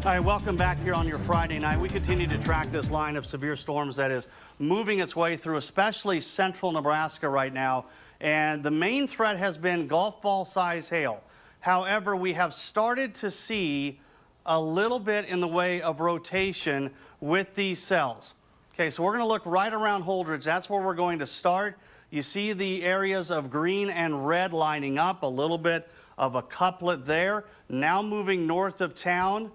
All right, welcome back here on your Friday night. We continue to track this line of severe storms that is moving its way through, especially central Nebraska right now. And the main threat has been golf ball size hail. However, we have started to see a little bit in the way of rotation with these cells. Okay, so we're going to look right around Holdridge. That's where we're going to start. You see the areas of green and red lining up, a little bit of a couplet there. Now moving north of town.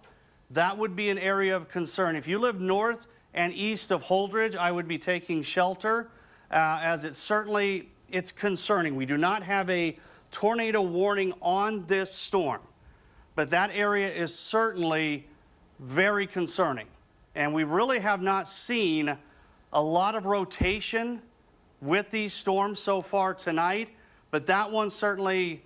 That would be an area of concern. If you live north and east of Holdridge, I would be taking shelter, as it's concerning. We do not have a tornado warning on this storm, but that area is certainly very concerning. And we really have not seen a lot of rotation with these storms so far tonight, but that one certainly,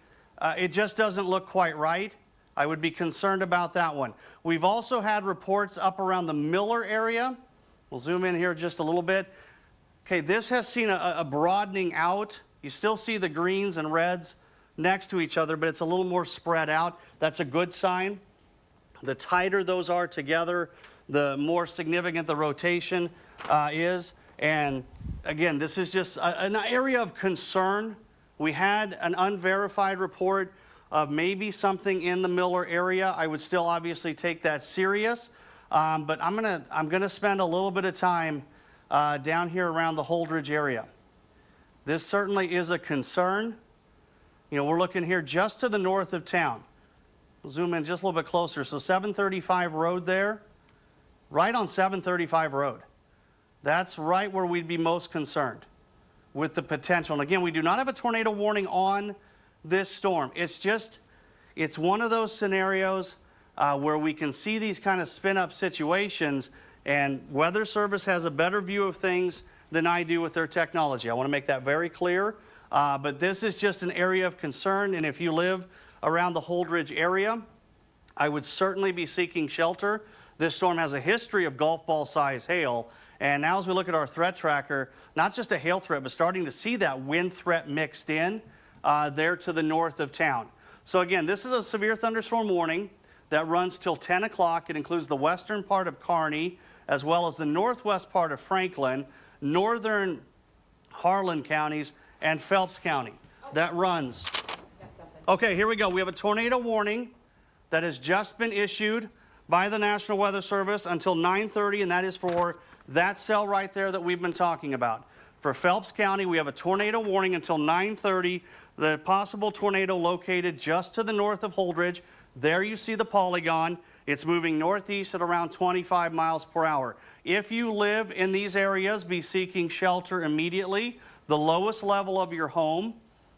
it just doesn't look quite right. I would be concerned about that one. We've also had reports up around the Miller area. We'll zoom in here just a little bit. Okay, this has seen a broadening out. You still see the greens and reds next to each other, but it's a little more spread out. That's a good sign. The tighter those are together, the more significant the rotation is. And again, this is just an area of concern. We had an unverified report of maybe something in the Miller area. I would still obviously take that serious, but I'm gonna spend a little bit of time down here around the Holdridge area. This certainly is a concern. You know, we're looking here just to the north of town. We'll zoom in just a little bit closer. So 735 Road there, right on 735 Road. That's right where we'd be most concerned with the potential. And again, we do not have a tornado warning on this storm. It's one of those scenarios where we can see these kind of spin-up situations, and Weather Service has a better view of things than I do with their technology. I want to make that very clear, but this is just an area of concern, and if you live around the Holdridge area, I would certainly be seeking shelter. This storm has a history of golf ball size hail, and now as we look at our threat tracker, not just a hail threat, but starting to see that wind threat mixed in there to the north of town. So again, this is a severe thunderstorm warning that runs till 10 o'clock. It includes the western part of Kearney, as well as the northwest part of Franklin, northern Harlan counties, and Phelps County. That runs. Okay, here we go. We have a tornado warning that has just been issued by the National Weather Service until 9:30, and that is for that cell right there that we've been talking about. For Phelps County, we have a tornado warning until 9:30. The possible tornado located just to the north of Holdridge. There you see the polygon. It's moving northeast at around 25 miles per hour. If you live in these areas, be seeking shelter immediately. The lowest level of your home,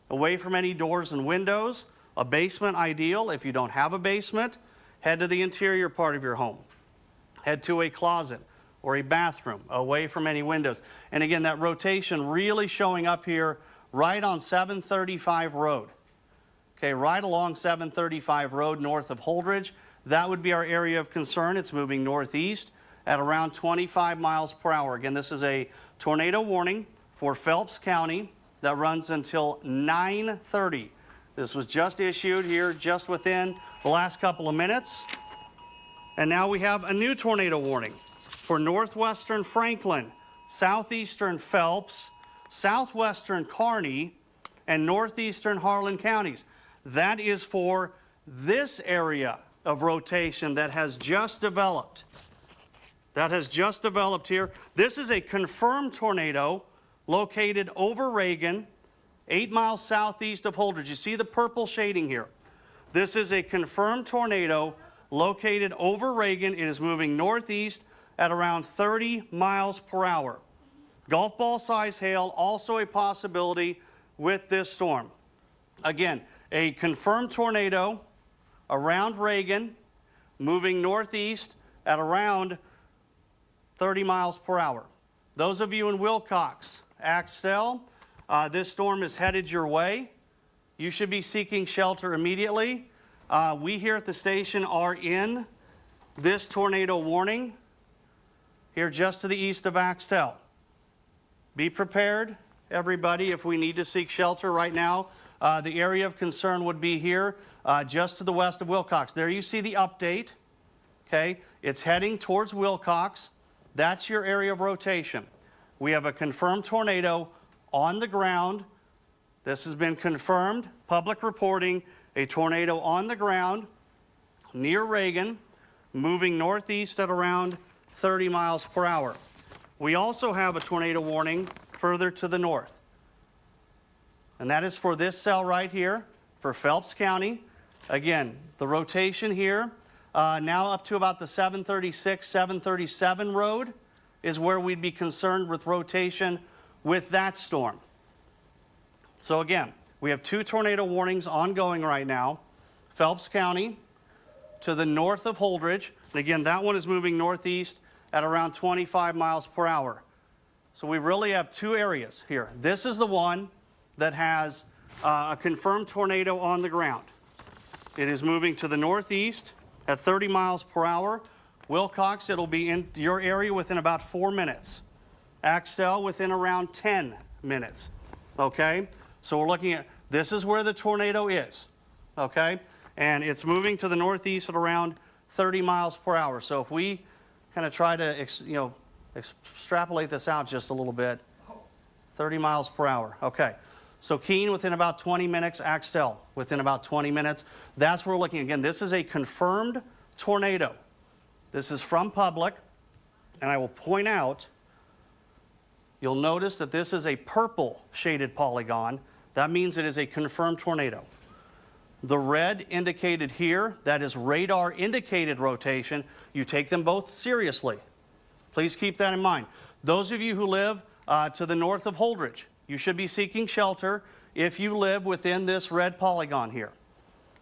away from any doors and windows. A basement ideal. If you don't have a basement, head to the interior part of your home. Head to a closet or a bathroom, away from any windows. And again, that rotation really showing up here right on 735 Road. Okay, right along 735 Road north of Holdridge. That would be our area of concern. It's moving northeast at around 25 miles per hour. Again, this is a tornado warning for Phelps County that runs until 9:30. This was just issued here just within the last couple of minutes. And now we have a new tornado warning for northwestern Franklin, southeastern Phelps, southwestern Kearney, and northeastern Harlan counties. That is for this area of rotation that has just developed. That has just developed here. This is a confirmed tornado located over Reagan, 8 miles southeast of Holdridge. You see the purple shading here. This is a confirmed tornado located over Reagan. It is moving northeast at around 30 miles per hour. Golf ball size hail, also a possibility with this storm. Again, a confirmed tornado around Reagan, moving northeast at around 30 miles per hour. Those of you in Wilcox, Axtell, this storm is headed your way. You should be seeking shelter immediately. We here at the station are in this tornado warning here just to the east of Axtell. Be prepared, everybody, if we need to seek shelter right now. The area of concern would be here just to the west of Wilcox. There you see the update. okay? It's heading towards Wilcox. That's your area of rotation. We have a confirmed tornado on the ground. This has been confirmed, public reporting, a tornado on the ground near Reagan, moving northeast at around 30 miles per hour. We also have a tornado warning further to the north. And that is for this cell right here, for Phelps County. Again, the rotation here, now up to about the 736, 737 road is where we'd be concerned with rotation with that storm. So again, we have 2 tornado warnings ongoing right now. Phelps County to the north of Holdridge. And again, that one is moving northeast at around 25 miles per hour. So we really have 2 areas here. This is the one that has a confirmed tornado on the ground. It is moving to the northeast at 30 miles per hour. Wilcox, it'll be in your area within about 4 minutes. Axtell within around 10 minutes, okay? So we're looking at, this is where the tornado is, okay? And it's moving to the northeast at around 30 miles per hour. So if we kind of try to, extrapolate this out just a little bit, 30 miles per hour, okay. So Keene within about 20 minutes, Axtell within about 20 minutes. That's where we're looking. Again, this is a confirmed tornado. This is from public, and I will point out, you'll notice that this is a purple shaded polygon. That means it is a confirmed tornado. The red indicated here, that is radar indicated rotation. You take them both seriously. Please keep that in mind. Those of you who live to the north of Holdridge, you should be seeking shelter if you live within this red polygon here.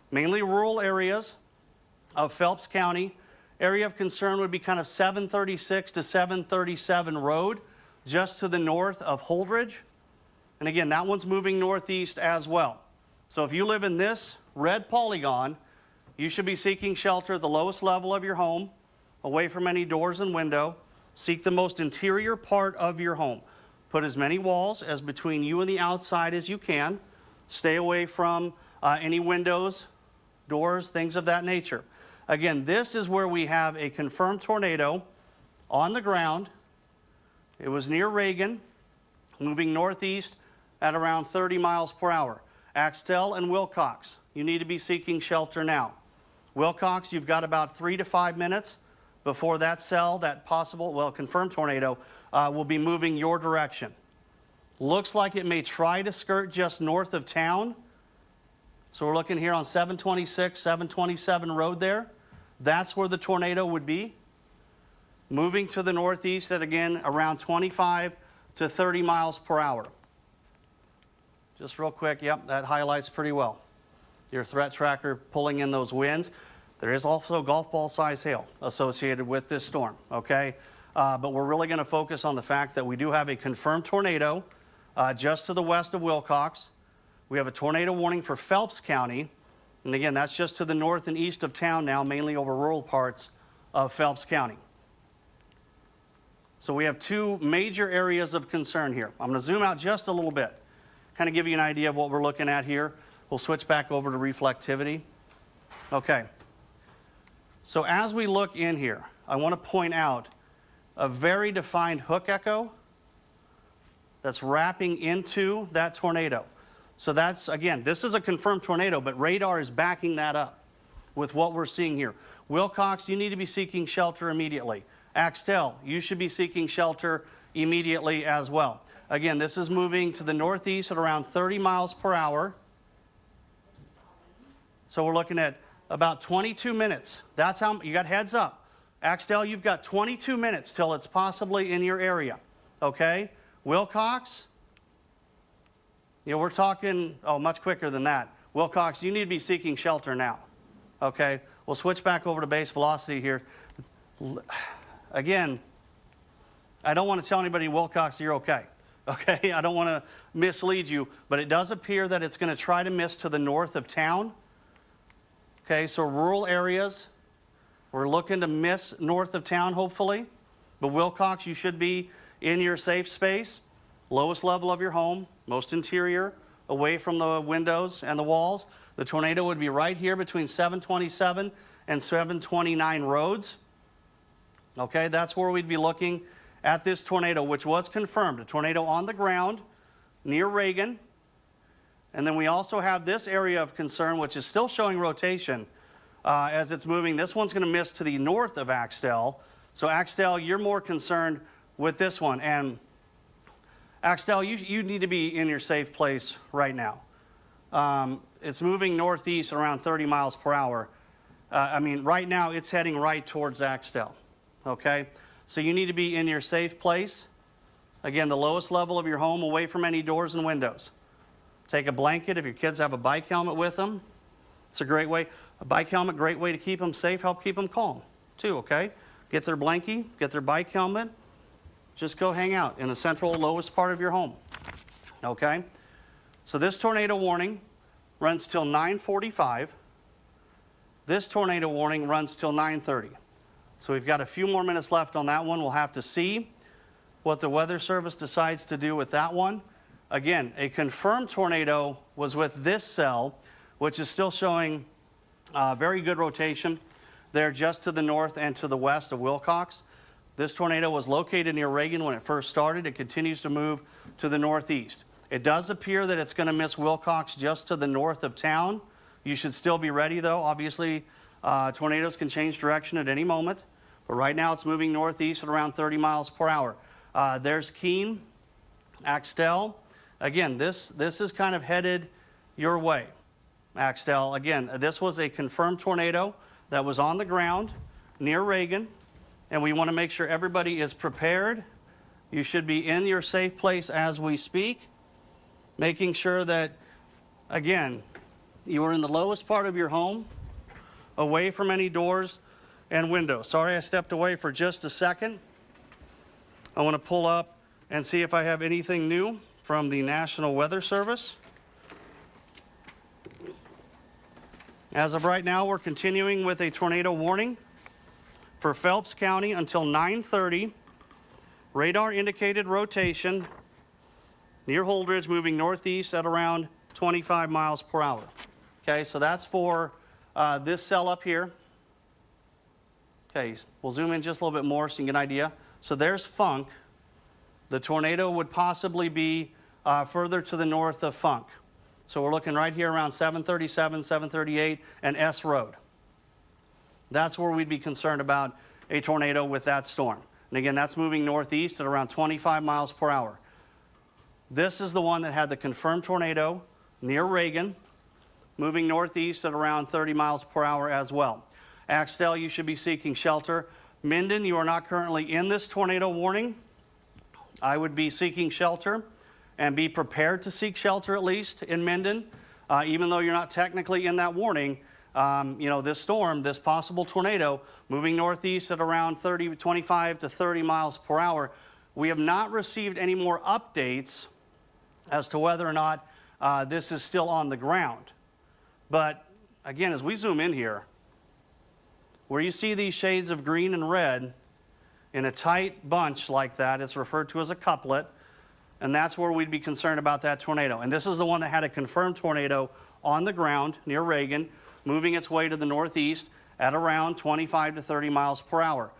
Mainly rural areas of Phelps County. Area of concern would be kind of 736 to 737 road, just to the north of Holdridge. And again, that one's moving northeast as well. So if you live in this red polygon, you should be seeking shelter at the lowest level of your home, away from any doors and window. Seek the most interior part of your home. Put as many walls as between you and the outside as you can. Stay away from any windows, doors, things of that nature. Again, this is where we have a confirmed tornado on the ground. It was near Reagan, moving northeast at around 30 miles per hour. Axtell and Wilcox, you need to be seeking shelter now. Wilcox, you've got about 3 to 5 minutes before that cell, that possible, well, confirmed tornado, will be moving your direction. Looks like it may try to skirt just north of town. So we're looking here on 726, 727 road there. That's where the tornado would be. Moving to the northeast at, again, around 25 to 30 miles per hour. Just real quick, yep, that highlights pretty well. Your threat tracker pulling in those winds. There is also golf ball size hail associated with this storm, okay? But we're really gonna focus on the fact that we do have a confirmed tornado just to the west of Wilcox. We have a tornado warning for Phelps County. And again, that's just to the north and east of town now, mainly over rural parts of Phelps County. So we have 2 major areas of concern here. I'm gonna zoom out just a little bit, kind of give you an idea of what we're looking at here. We'll switch back over to reflectivity. Okay. So as we look in here, I want to point out a very defined hook echo that's wrapping into that tornado. So that's, again, this is a confirmed tornado, but radar is backing that up with what we're seeing here. Wilcox, you need to be seeking shelter immediately. Axtell, you should be seeking shelter immediately as well. Again, this is moving to the northeast at around 30 miles per hour. So we're looking at about 22 minutes. That's how, you got heads up. Axtell, you've got 22 minutes till it's possibly in your area, okay? Wilcox, we're talking, much quicker than that. Wilcox, you need to be seeking shelter now, okay? We'll switch back over to base velocity here. Again, I don't want to tell anybody, Wilcox, you're okay, okay? I don't want to mislead you, but it does appear that it's going to try to miss to the north of town. Okay, so rural areas, we're looking to miss north of town, hopefully. But Wilcox, you should be in your safe space, lowest level of your home, most interior, away from the windows and the walls. The tornado would be right here between 727 and 729 roads. Okay, that's where we'd be looking at this tornado, which was confirmed, a tornado on the ground near Reagan. And then we also have this area of concern, which is still showing rotation as it's moving. This one's going to miss to the north of Axtell. So Axtell, you're more concerned with this one. And Axtell, you need to be in your safe place right now. It's moving northeast around 30 miles per hour. I mean, right now it's heading right towards Axtell, okay? So you need to be in your safe place. Again, the lowest level of your home, away from any doors and windows. Take a blanket if your kids have a bike helmet with them. It's a great way. A bike helmet, great way to keep them safe, help keep them calm too, okay? Get their blankie, get their bike helmet. Just go hang out in the central lowest part of your home, okay? So this tornado warning runs till 9:45. This tornado warning runs till 9:30. So we've got a few more minutes left on that one. We'll have to see what the Weather Service decides to do with that one. Again, a confirmed tornado was with this cell, which is still showing very good rotation there just to the north and to the west of Wilcox. This tornado was located near Reagan when it first started. It continues to move to the northeast. It does appear that it's going to miss Wilcox just to the north of town. You should still be ready, though. Obviously, tornadoes can change direction at any moment. But right now, it's moving northeast at around 30 miles per hour. There's Keene, Axtell. Again, this is kind of headed your way, Axtell. Again, this was a confirmed tornado that was on the ground near Reagan. And we want to make sure everybody is prepared. You should be in your safe place as we speak, making sure that, again, you are in the lowest part of your home, away from any doors and windows. Sorry, I stepped away for just a second. I want to pull up and see if I have anything new from the National Weather Service. As of right now, we're continuing with a tornado warning for Phelps County until 9:30. Radar indicated rotation near Holdridge, moving northeast at around 25 miles per hour. Okay, so that's for this cell up here. Okay, we'll zoom in just a little bit more so you can get an idea. So there's Funk. The tornado would possibly be further to the north of Funk. So we're looking right here around 737, 738, and S Road. That's where we'd be concerned about a tornado with that storm. And again, that's moving northeast at around 25 miles per hour. This is the one that had the confirmed tornado near Reagan, moving northeast at around 30 miles per hour as well. Axtell, you should be seeking shelter. Minden, you are not currently in this tornado warning. I would be seeking shelter and be prepared to seek shelter at least in Minden. Even though you're not technically in that warning, you know, this storm, this possible tornado, moving northeast at around 25 to 30 miles per hour. We have not received any more updates as to whether or not this is still on the ground. But again, as we zoom in here, where you see these shades of green and red in a tight bunch like that, it's referred to as a couplet, and that's where we'd be concerned about that tornado. And this is the one that had a confirmed tornado on the ground near Reagan, moving its way to the northeast at around 25 to 30 miles per hour.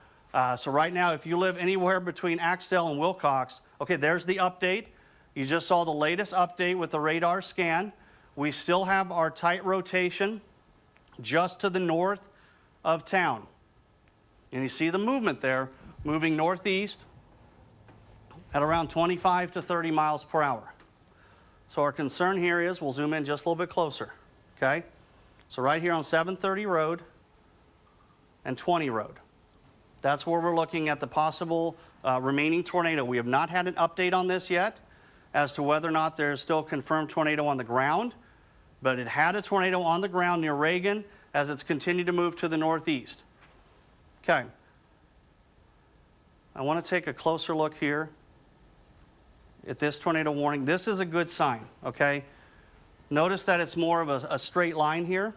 So right now, if you live anywhere between Axtell and Wilcox, okay, there's the update. You just saw the latest update with the radar scan. We still have our tight rotation just to the north of town. And you see the movement there, moving northeast at around 25 to 30 miles per hour. So our concern here is, we'll zoom in just a little bit closer, okay? So right here on 730 Road and 20 Road. That's where we're looking at the possible remaining tornado. We have not had an update on this yet as to whether or not there's still a confirmed tornado on the ground, but it had a tornado on the ground near Reagan as it's continued to move to the northeast. Okay. I want to take a closer look here at this tornado warning. This is a good sign, okay? Notice that it's more of a straight line here.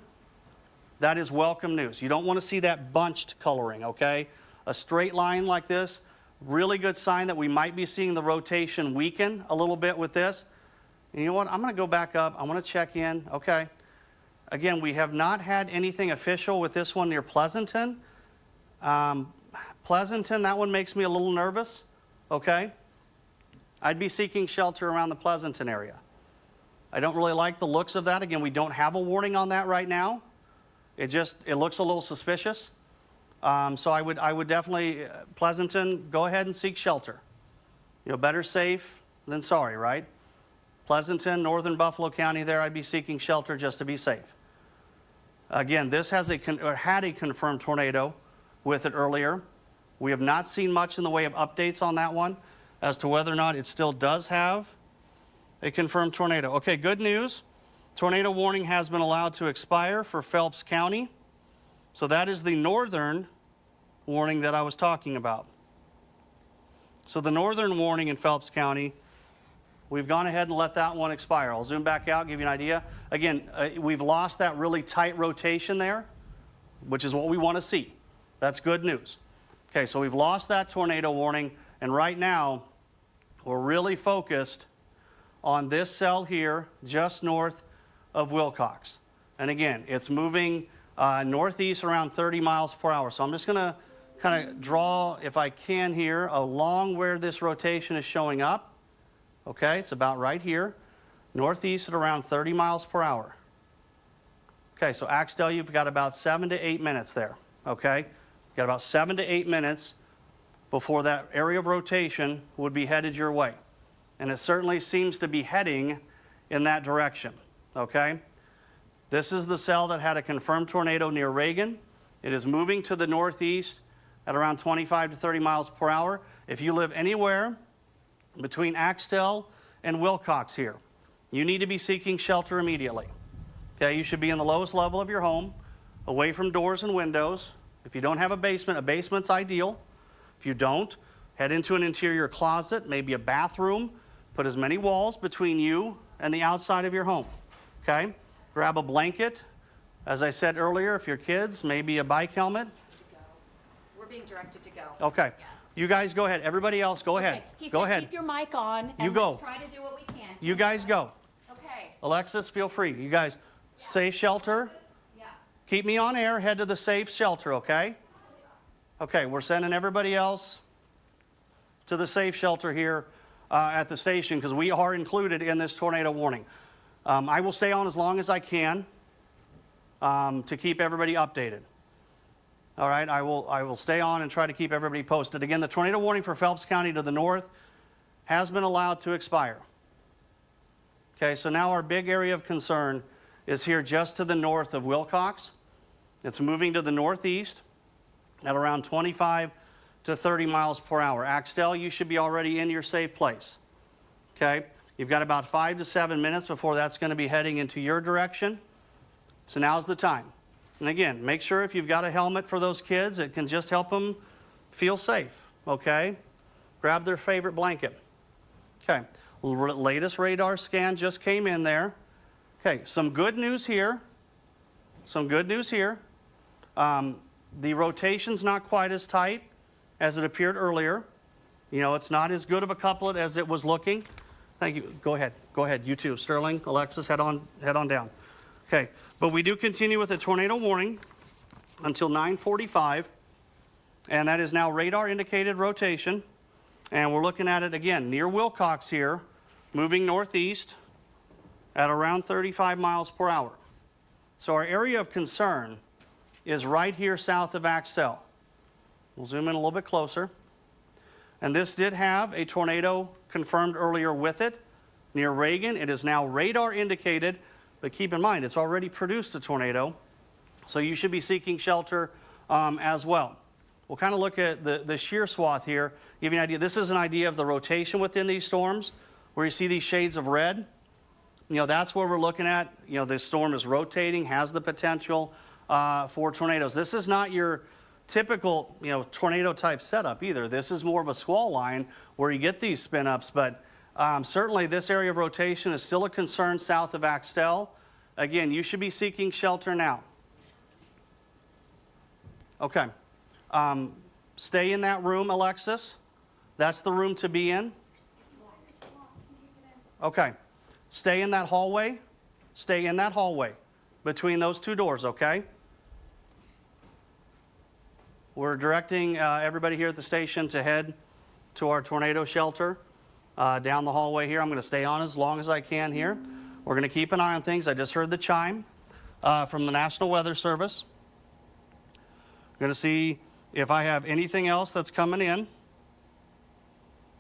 That is welcome news. You don't want to see that bunched coloring, okay? A straight line like this, really good sign that we might be seeing the rotation weaken a little bit with this. And you know what? I'm going to go back up. I want to check in. Okay. Again, we have not had anything official with this one near Pleasanton. Pleasanton, that one makes me a little nervous, okay? I'd be seeking shelter around the Pleasanton area. I don't really like the looks of that. Again, we don't have a warning on that right now. It looks a little suspicious. So I would definitely, Pleasanton, go ahead and seek shelter. You know, better safe than sorry, right? Pleasanton, northern Buffalo County there, I'd be seeking shelter just to be safe. Again, this had a confirmed tornado with it earlier. We have not seen much in the way of updates on that one as to whether or not it still does have a confirmed tornado. Okay, good news. Tornado warning has been allowed to expire for Phelps County. So that is the northern warning that I was talking about. So the northern warning in Phelps County, we've gone ahead and let that one expire. I'll zoom back out, give you an idea. Again, we've lost that really tight rotation there, which is what we want to see. That's good news. Okay, so we've lost that tornado warning, and right now we're really focused on this cell here just north of Wilcox. And again, it's moving northeast around 30 miles per hour. So I'm just going to kind of draw, if I can here, along where this rotation is showing up. Okay, it's about right here, northeast at around 30 miles per hour. Okay, so Axtell, you've got about 7 to 8 minutes there. Okay, you've got about 7 to 8 minutes before that area of rotation would be headed your way. And it certainly seems to be heading in that direction. Okay, this is the cell that had a confirmed tornado near Reagan. It is moving to the northeast at around 25 to 30 miles per hour. If you live anywhere between Axtell and Wilcox here, you need to be seeking shelter immediately. Okay, you should be in the lowest level of your home, away from doors and windows. If you don't have a basement's ideal. If you don't, head into an interior closet, maybe a bathroom. Put as many walls between you and the outside of your home. Okay, grab a blanket. As I said earlier, if your kids, maybe a bike helmet. We're being directed to go. Okay. Yeah. You guys go ahead. Everybody else, go ahead. Okay. He go said ahead. Keep your mic on and you go. let's try to do what we can. You guys go. Okay. Alexis, feel free. You guys, safe shelter. Yeah. Keep me on air. Head to the safe shelter, okay? Okay, we're sending everybody else to the safe shelter here at the station because we are included in this tornado warning. I will stay on as long as I can to keep everybody updated. All right, I will stay on and try to keep everybody posted. Again, the tornado warning for Phelps County to the north has been allowed to expire. Okay, so now our big area of concern is here just to the north of Wilcox. It's moving to the northeast at around 25 to 30 miles per hour. Axtell, you should be already in your safe place. Okay, you've got about 5 to 7 minutes before that's going to be heading into your direction. So now's the time. And again, make sure if you've got a helmet for those kids, it can just help them feel safe, okay? Grab their favorite blanket. Okay, latest radar scan just came in there. Okay, some good news here. Some good news here. The rotation's not quite as tight as it appeared earlier. You know, it's not as good of a couplet as it was looking. Thank you. Go ahead. Go ahead. You too. Sterling, Alexis, head on down. Okay, but we do continue with a tornado warning until 9:45, and that is now radar indicated rotation. And we're looking at it again near Wilcox here, moving northeast at around 35 miles per hour. So our area of concern is right here south of Axtell. We'll zoom in a little bit closer. And this did have a tornado confirmed earlier with it near Reagan. It is now radar indicated. But keep in mind, it's already produced a tornado, so you should be seeking shelter as well. We'll kind of look at the shear swath here, give you an idea. This is an idea of the rotation within these storms, where you see these shades of red. You know, that's where we're looking at. You know, this storm is rotating, has the potential for tornadoes. This is not your typical, you know, tornado type setup either. This is more of a squall line where you get these spin ups, but certainly this area of rotation is still a concern south of Axtell. Again, you should be seeking shelter now. Okay. Stay in that room, Alexis. That's the room to be in. Okay. Stay in that hallway. Stay in that hallway. between those two doors, okay? We're directing everybody here at the station to head to our tornado shelter down the hallway here. I'm going to stay on as long as I can here. We're going to keep an eye on things. I just heard the chime from the National Weather Service. I'm going to see if I have anything else that's coming in.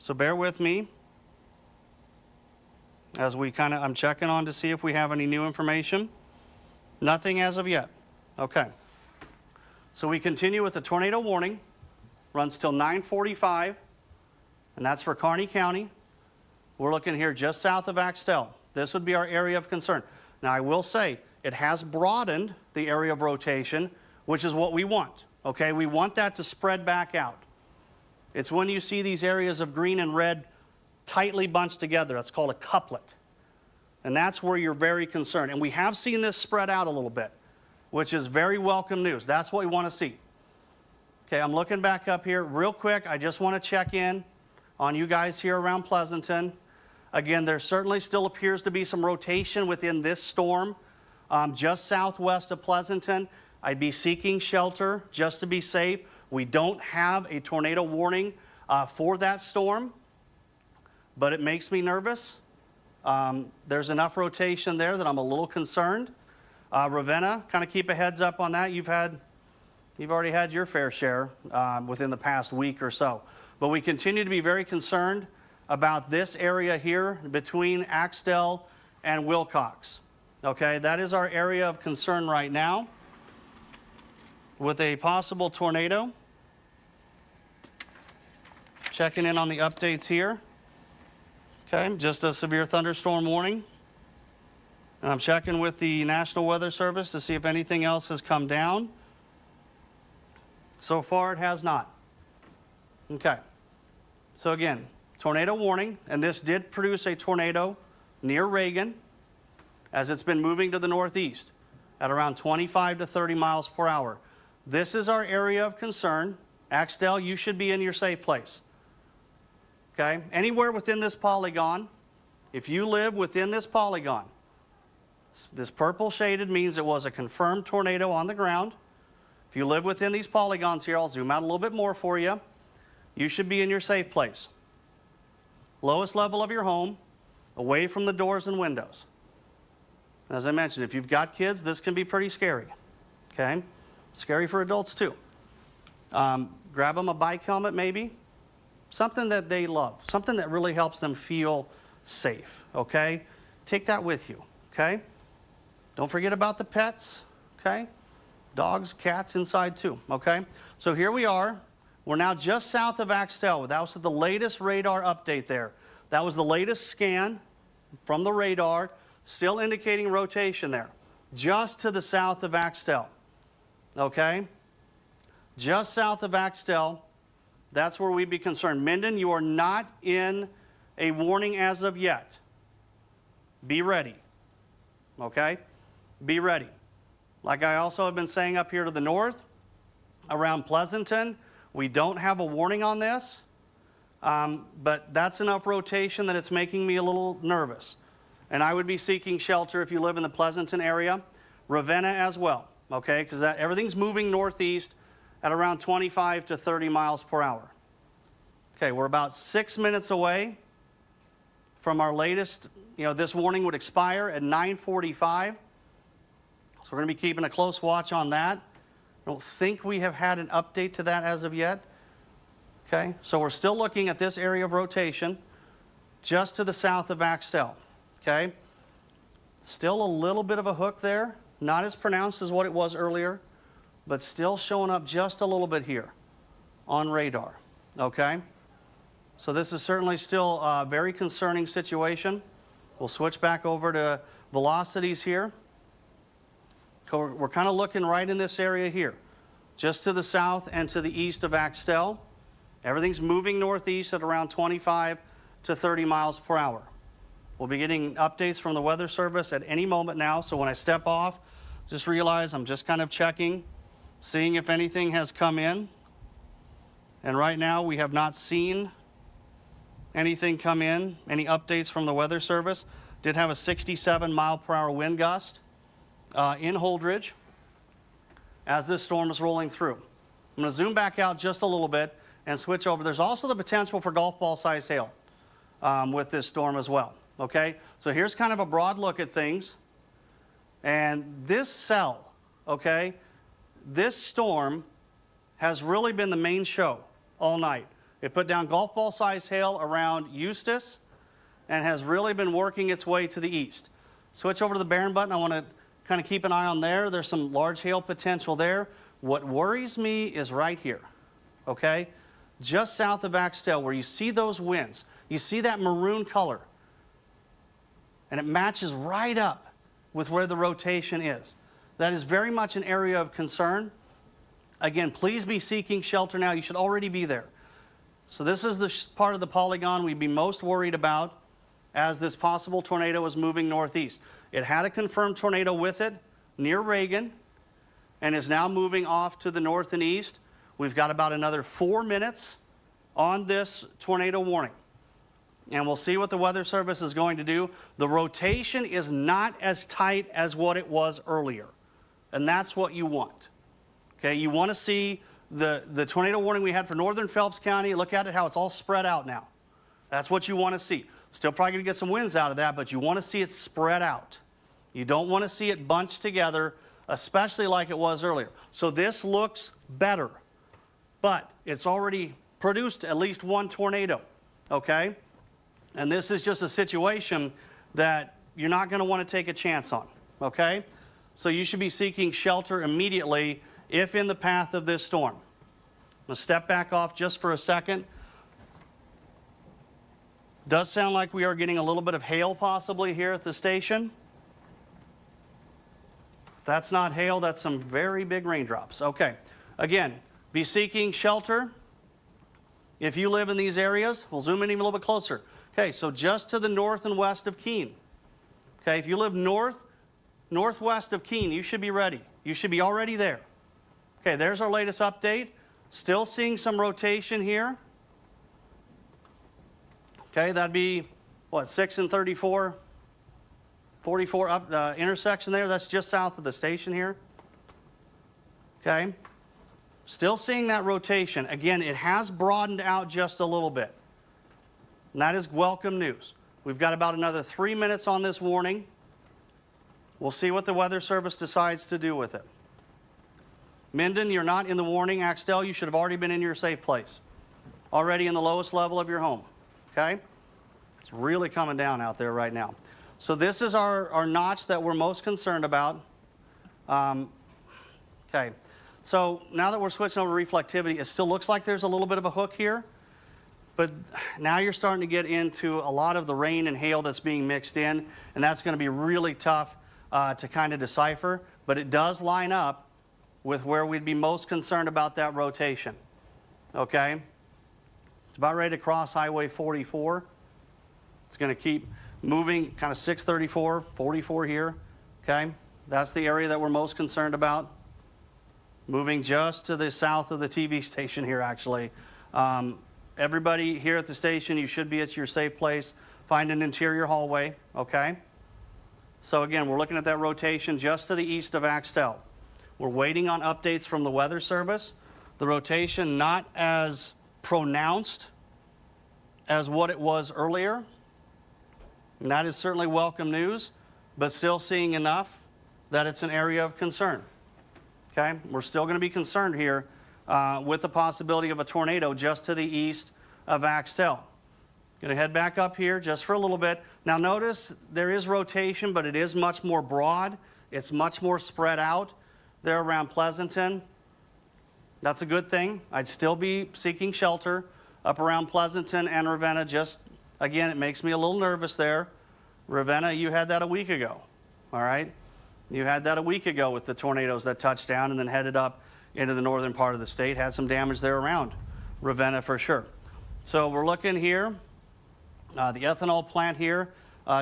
So bear with me as I'm checking on to see if we have any new information. Nothing as of yet. Okay. So we continue with the tornado warning. Runs till 9:45, and that's for Kearney County. We're looking here just south of Axtell. This would be our area of concern. Now, I will say it has broadened the area of rotation, which is what we want. Okay, we want that to spread back out. It's when you see these areas of green and red tightly bunched together. That's called a couplet. And that's where you're very concerned. And we have seen this spread out a little bit, which is very welcome news. That's what we want to see. Okay, I'm looking back up here real quick. I just want to check in on you guys here around Pleasanton. Again, there certainly still appears to be some rotation within this storm. Just southwest of Pleasanton, I'd be seeking shelter just to be safe. We don't have a tornado warning for that storm, but it makes me nervous. There's enough rotation there that I'm a little concerned. Ravenna, kind of keep a heads up on that. You've already had your fair share within the past week or so. But we continue to be very concerned about this area here between Axtell and Wilcox. Okay, that is our area of concern right now with a possible tornado. Checking in on the updates here. Okay, just a severe thunderstorm warning. And I'm checking with the National Weather Service to see if anything else has come down. So far, it has not. Okay. So again, tornado warning, and this did produce a tornado near Reagan as it's been moving to the northeast at around 25 to 30 miles per hour. This is our area of concern. Axtell, you should be in your safe place. Okay? Anywhere within this polygon, if you live within this polygon, this purple shaded means it was a confirmed tornado on the ground. If you live within these polygons here, I'll zoom out a little bit more for you. You should be in your safe place. Lowest level of your home, away from the doors and windows. As I mentioned, if you've got kids, this can be pretty scary. Okay? Scary for adults too. Grab them a bike helmet maybe. Something that they love. Something that really helps them feel safe. Okay? Take that with you. Okay? Don't forget about the pets. Okay? Dogs, cats inside too. Okay? So here we are. We're now just south of Axtell. That was the latest radar update there. That was the latest scan from the radar, still indicating rotation there. Just to the south of Axtell. Okay? Just south of Axtell, that's where we'd be concerned. Minden, you are not in a warning as of yet. Be ready. Okay? Be ready. Like I also have been saying up here to the north, around Pleasanton, we don't have a warning on this, but that's enough rotation that it's making me a little nervous. And I would be seeking shelter if you live in the Pleasanton area, Ravenna as well, okay? Because everything's moving northeast at around 25 to 30 miles per hour. Okay, we're about 6 minutes away from our latest, this warning would expire at 9:45. So we're going to be keeping a close watch on that. I don't think we have had an update to that as of yet. Okay, so we're still looking at this area of rotation just to the south of Axtell. Okay, still a little bit of a hook there, not as pronounced as what it was earlier, but still showing up just a little bit here on radar. Okay, so this is certainly still a very concerning situation. We'll switch back over to velocities here. We're kind of looking right in this area here, just to the south and to the east of Axtell. Everything's moving northeast at around 25 to 30 miles per hour. We'll be getting updates from the Weather Service at any moment now, so when I step off, just realize I'm just kind of checking, seeing if anything has come in. And right now, we have not seen anything come in, any updates from the Weather Service. Did have a 67 mile per hour wind gust in Holdridge as this storm is rolling through. I'm going to zoom back out just a little bit and switch over. There's also the potential for golf ball size hail with this storm as well. Okay, so here's kind of a broad look at things. And this cell, okay, this storm has really been the main show all night. It put down golf ball size hail around Eustis and has really been working its way to the east. Switch over to the Barron button. I want to kind of keep an eye on there. There's some large hail potential there. What worries me is right here, okay? Just south of Axtell, where you see those winds. You see that maroon color. And it matches right up with where the rotation is. That is very much an area of concern. Again, please be seeking shelter now. You should already be there. So this is the part of the polygon we'd be most worried about as this possible tornado is moving northeast. It had a confirmed tornado with it near Reagan and is now moving off to the north and east. We've got about another 4 minutes on this tornado warning. And we'll see what the Weather Service is going to do. The rotation is not as tight as what it was earlier. And that's what you want. Okay, you want to see the tornado warning we had for northern Phelps County. Look at it, how it's all spread out now. That's what you want to see. Still probably going to get some winds out of that, but you want to see it spread out. You don't want to see it bunched together, especially like it was earlier. So this looks better, but it's already produced at least one tornado, okay? And this is just a situation that you're not going to want to take a chance on, okay? So you should be seeking shelter immediately if in the path of this storm. I'm going to step back off just for a second. Does sound like we are getting a little bit of hail possibly here at the station. If that's not hail, that's some very big raindrops. Okay, again, be seeking shelter. If you live in these areas, we'll zoom in even a little bit closer. Okay, so just to the north and west of Keene. Okay, if you live northwest of Keene, you should be ready. You should be already there. Okay, there's our latest update. Still seeing some rotation here. Okay, that'd be, what, 6 and 34, 44 up intersection there. That's just south of the station here. Okay, still seeing that rotation. Again, it has broadened out just a little bit. And that is welcome news. We've got about another 3 minutes on this warning. We'll see what the Weather Service decides to do with it. Minden, you're not in the warning. Axtell, you should have already been in your safe place. Already in the lowest level of your home, okay? It's really coming down out there right now. So this is our notch that we're most concerned about. Okay, so now that we're switching over to reflectivity, it still looks like there's a little bit of a hook here. But now you're starting to get into a lot of the rain and hail that's being mixed in, and that's going to be really tough to kind of decipher. But it does line up with where we'd be most concerned about that rotation. Okay? It's about ready to cross Highway 44. It's going to keep moving kind of 634, 44 here. Okay? That's the area that we're most concerned about. Moving just to the south of the TV station here, actually. Everybody here at the station, you should be at your safe place. Find an interior hallway, okay? So again, we're looking at that rotation just to the east of Axtell. We're waiting on updates from the Weather Service. The rotation not as pronounced as what it was earlier. And that is certainly welcome news, but still seeing enough that it's an area of concern. Okay? We're still going to be concerned here with the possibility of a tornado just to the east of Axtell. Going to head back up here just for a little bit. Now notice there is rotation, but it is much more broad. It's much more spread out there around Pleasanton. That's a good thing. I'd still be seeking shelter up around Pleasanton and Ravenna. Just, again, it makes me a little nervous there. Ravenna, you had that a week ago, all right? You had that a week ago with the tornadoes that touched down and then headed up into the northern part of the state. Had some damage there around Ravenna for sure. So we're looking here, the ethanol plant here,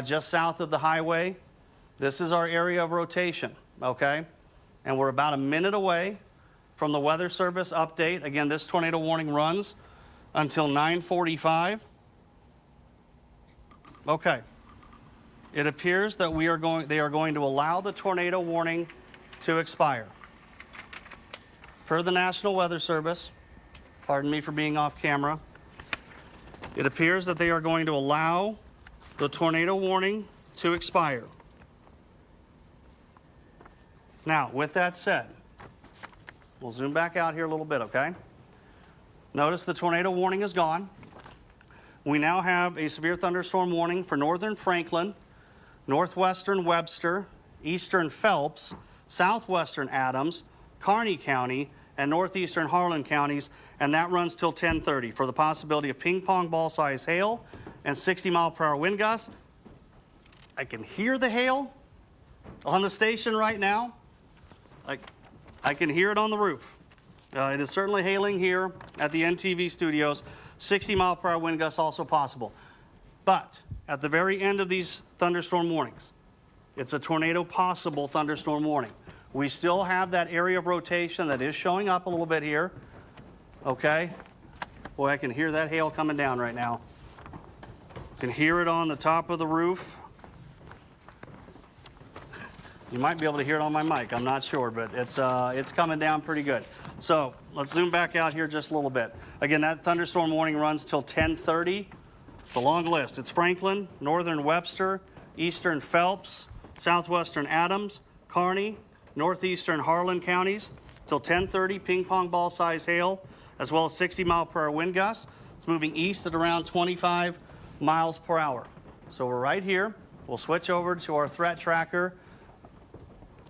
just south of the highway. This is our area of rotation, okay? And we're about a minute away from the Weather Service update. Again, this tornado warning runs until 9:45. Okay. it appears that they are going to allow the tornado warning to expire. Per the National Weather Service, pardon me for being off camera, it appears that they are going to allow the tornado warning to expire. Now, with that said, we'll zoom back out here a little bit, okay? Notice the tornado warning is gone. We now have a severe thunderstorm warning for northern Franklin, northwestern Webster, eastern Phelps, southwestern Adams, Kearney County, and northeastern Harlan counties, and that runs till 10:30 for the possibility of ping pong ball size hail and 60-mile-per-hour wind gusts. I can hear the hail on the station right now. I can hear it on the roof. It is certainly hailing here at the NTV studios. 60-mile-per-hour wind gusts also possible. But at the very end of these thunderstorm warnings, it's a tornado possible thunderstorm warning. We still have that area of rotation that is showing up a little bit here. Okay? Boy, I can hear that hail coming down right now. Can hear it on the top of the roof. You might be able to hear it on my mic, I'm not sure, but it's coming down pretty good. So let's zoom back out here just a little bit. Again, that thunderstorm warning runs till 10:30. It's a long list. It's Franklin, northern Webster, eastern Phelps, southwestern Adams, Kearney, northeastern Harlan counties till 10:30, ping pong ball size hail, as well as 60-mile-per-hour wind gusts. It's moving east at around 25 miles per hour. So we're right here. We'll switch over to our threat tracker.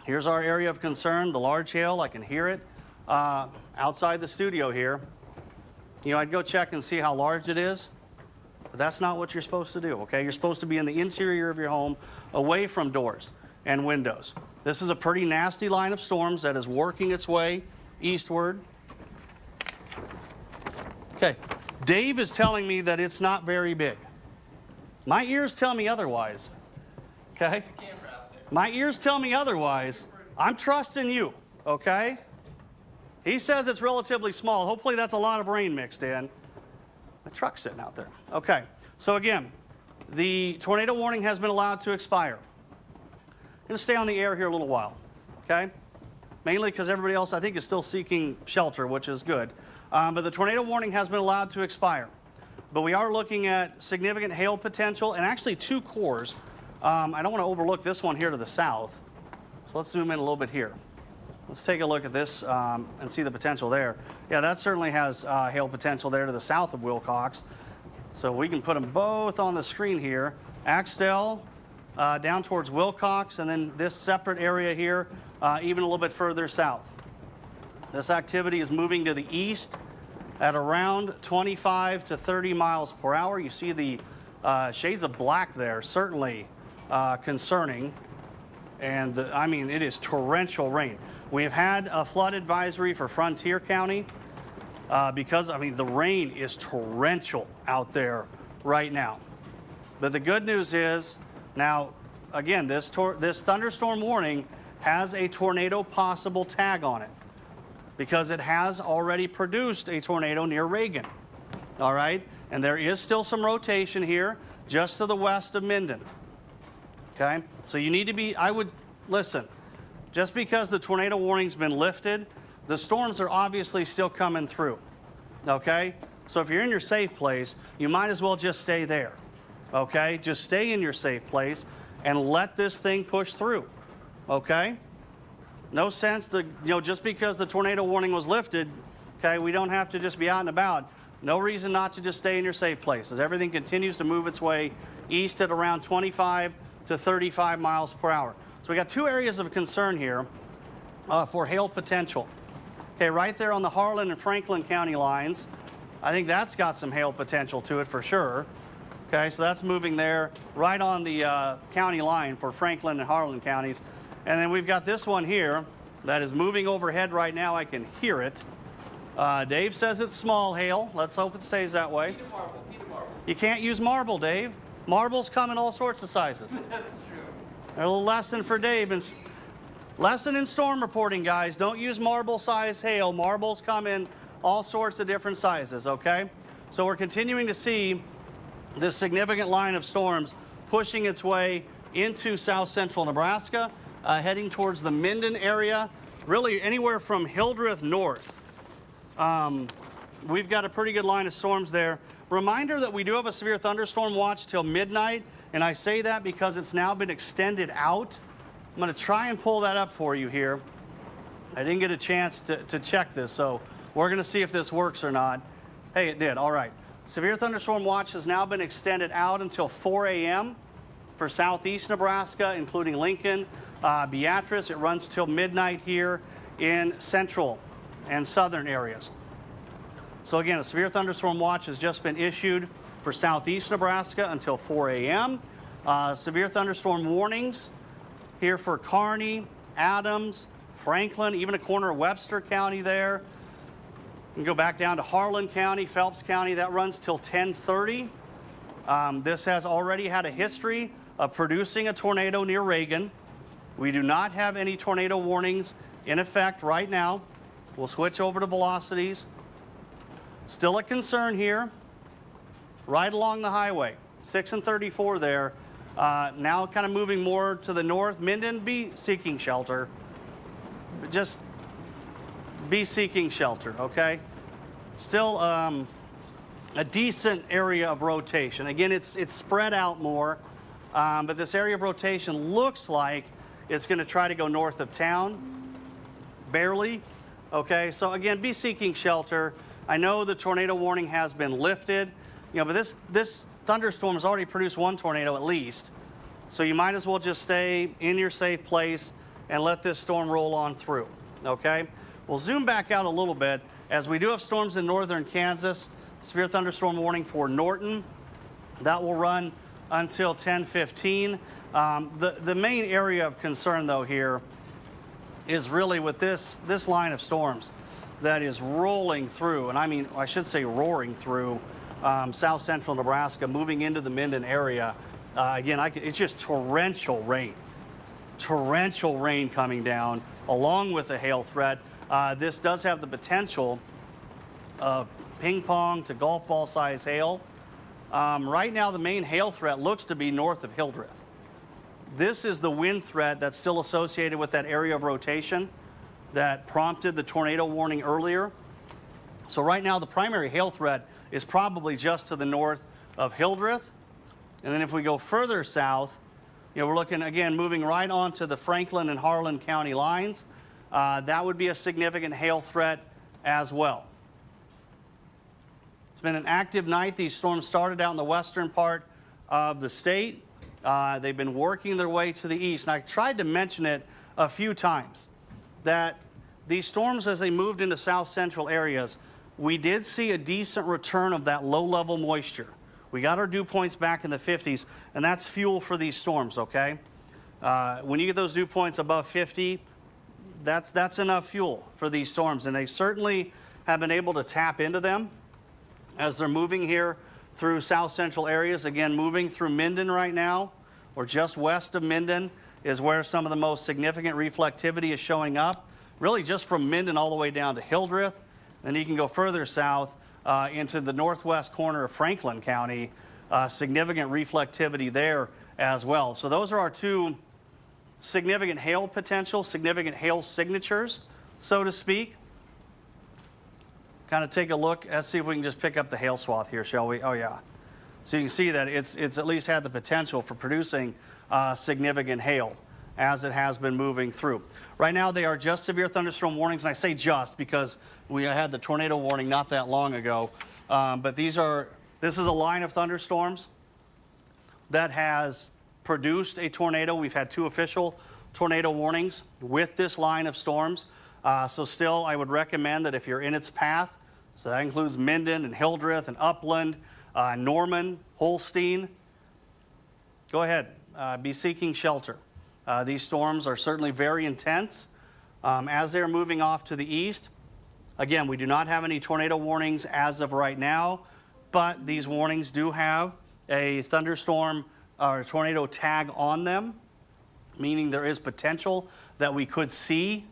Here's our area of concern, the large hail. I can hear it outside the studio here. You know, I'd go check and see how large it is, but that's not what you're supposed to do, okay? You're supposed to be in the interior of your home, away from doors and windows. This is a pretty nasty line of storms that is working its way eastward. Okay, Dave is telling me that it's not very big. My ears tell me otherwise, okay? My ears tell me otherwise. I'm trusting you, okay? He says it's relatively small. Hopefully that's a lot of rain mixed in. My truck's sitting out there. Okay, so again, the tornado warning has been allowed to expire. I'm going to stay on the air here a little while, okay? Mainly because everybody else, I think, is still seeking shelter, which is good. But the tornado warning has been allowed to expire. But we are looking at significant hail potential and actually two cores. I don't want to overlook this one here to the south. So let's zoom in a little bit here. Let's take a look at this and see the potential there. Yeah, that certainly has hail potential there to the south of Wilcox. So we can put them both on the screen here. Axtell down towards Wilcox, and then this separate area here, even a little bit further south. This activity is moving to the east at around 25 to 30 miles per hour. You see the shades of black there, certainly concerning. And I mean, it is torrential rain. We've had a flood advisory for Frontier County because, I mean, the rain is torrential out there right now. But the good news is, now, again, this thunderstorm warning has a tornado possible tag on it because it has already produced a tornado near Reagan, all right? And there is still some rotation here just to the west of Minden, okay? So you need to be, listen, just because the tornado warning's been lifted, the storms are obviously still coming through, okay? So if you're in your safe place, you might as well just stay there, okay? Just stay in your safe place and let this thing push through, okay? No sense to, just because the tornado warning was lifted, okay, we don't have to just be out and about. No reason not to just stay in your safe place as everything continues to move its way east at around 25 to 35 miles per hour. So we got two areas of concern here for hail potential. Okay, right there on the Harlan and Franklin County lines, I think that's got some hail potential to it for sure. Okay, so that's moving there right on the county line for Franklin and Harlan counties. And then we've got this one here that is moving overhead right now. I can hear it. Dave says it's small hail. Let's hope it stays that way. Peter marble. You can't use marble, Dave. Marbles come in all sorts of sizes. That's true. A little lesson for Dave. Lesson in storm reporting, guys. Don't use marble size hail. Marbles come in all sorts of different sizes, okay? So we're continuing to see this significant line of storms pushing its way into south central Nebraska, heading towards the Minden area, really anywhere from Hildreth north. We've got a pretty good line of storms there. Reminder that we do have a severe thunderstorm watch till midnight, and I say that because it's now been extended out. I'm going to try and pull that up for you here. I didn't get a chance to check this, so we're going to see if this works or not. Hey, it did. All right. Severe thunderstorm watch has now been extended out until 4 a.m. for southeast Nebraska, including Lincoln, Beatrice. It runs till midnight here in central and southern areas. So again, a severe thunderstorm watch has just been issued for southeast Nebraska until 4 a.m. Severe thunderstorm warnings here for Kearney, Adams, Franklin, even a corner of Webster County there. You can go back down to Harlan County, Phelps County. That runs till 10:30. This has already had a history of producing a tornado near Reagan. We do not have any tornado warnings in effect right now. We'll switch over to velocities. Still a concern here, right along the highway, 6 and 34 there. Now kind of moving more to the north. Minden, be seeking shelter. Just be seeking shelter, okay? Still a decent area of rotation. Again, it's spread out more, but this area of rotation looks like it's going to try to go north of town, barely, okay? So again, be seeking shelter. I know the tornado warning has been lifted, but this thunderstorm has already produced one tornado at least, so you might as well just stay in your safe place and let this storm roll on through, okay? We'll zoom back out a little bit as we do have storms in northern Kansas. Severe thunderstorm warning for Norton. That will run until 10:15. The main area of concern though here is really with this line of storms that is rolling through, and I should say roaring through south central Nebraska, moving into the Minden area. Again, it's just torrential rain coming down along with the hail threat. This does have the potential of ping pong to golf ball size hail. Right now, the main hail threat looks to be north of Hildreth. This is the wind threat that's still associated with that area of rotation that prompted the tornado warning earlier. So right now, the primary hail threat is probably just to the north of Hildreth. And then if we go further south, we're looking, again, moving right onto the Franklin and Harlan County lines. That would be a significant hail threat as well. It's been an active night. These storms started out in the western part of the state. They've been working their way to the east. And I tried to mention it a few times, that these storms, as they moved into south central areas, we did see a decent return of that low-level moisture. We got our dew points back in the 50s, and that's fuel for these storms, okay? When you get those dew points above 50, that's enough fuel for these storms, and they certainly have been able to tap into them as they're moving here through south central areas. Again, moving through Minden right now, or just west of Minden, is where some of the most significant reflectivity is showing up. Really just from Minden all the way down to Hildreth. Then you can go further south into the northwest corner of Franklin County. Significant reflectivity there as well. So those are our two significant hail potential, significant hail signatures, so to speak. Kind of take a look. Let's see if we can just pick up the hail swath here, shall we? Oh, yeah. So you can see that it's at least had the potential for producing significant hail as it has been moving through. Right now, they are just severe thunderstorm warnings, and I say just because we had the tornado warning not that long ago. But this is a line of thunderstorms that has produced a tornado. We've had 2 official tornado warnings with this line of storms. So still, I would recommend that if you're in its path, so that includes Minden and Hildreth and Upland, Norman, Holstein, go ahead, be seeking shelter. These storms are certainly very intense as they're moving off to the east. Again, we do not have any tornado warnings as of right now, but these warnings do have a thunderstorm or tornado tag on them, meaning there is potential that we could see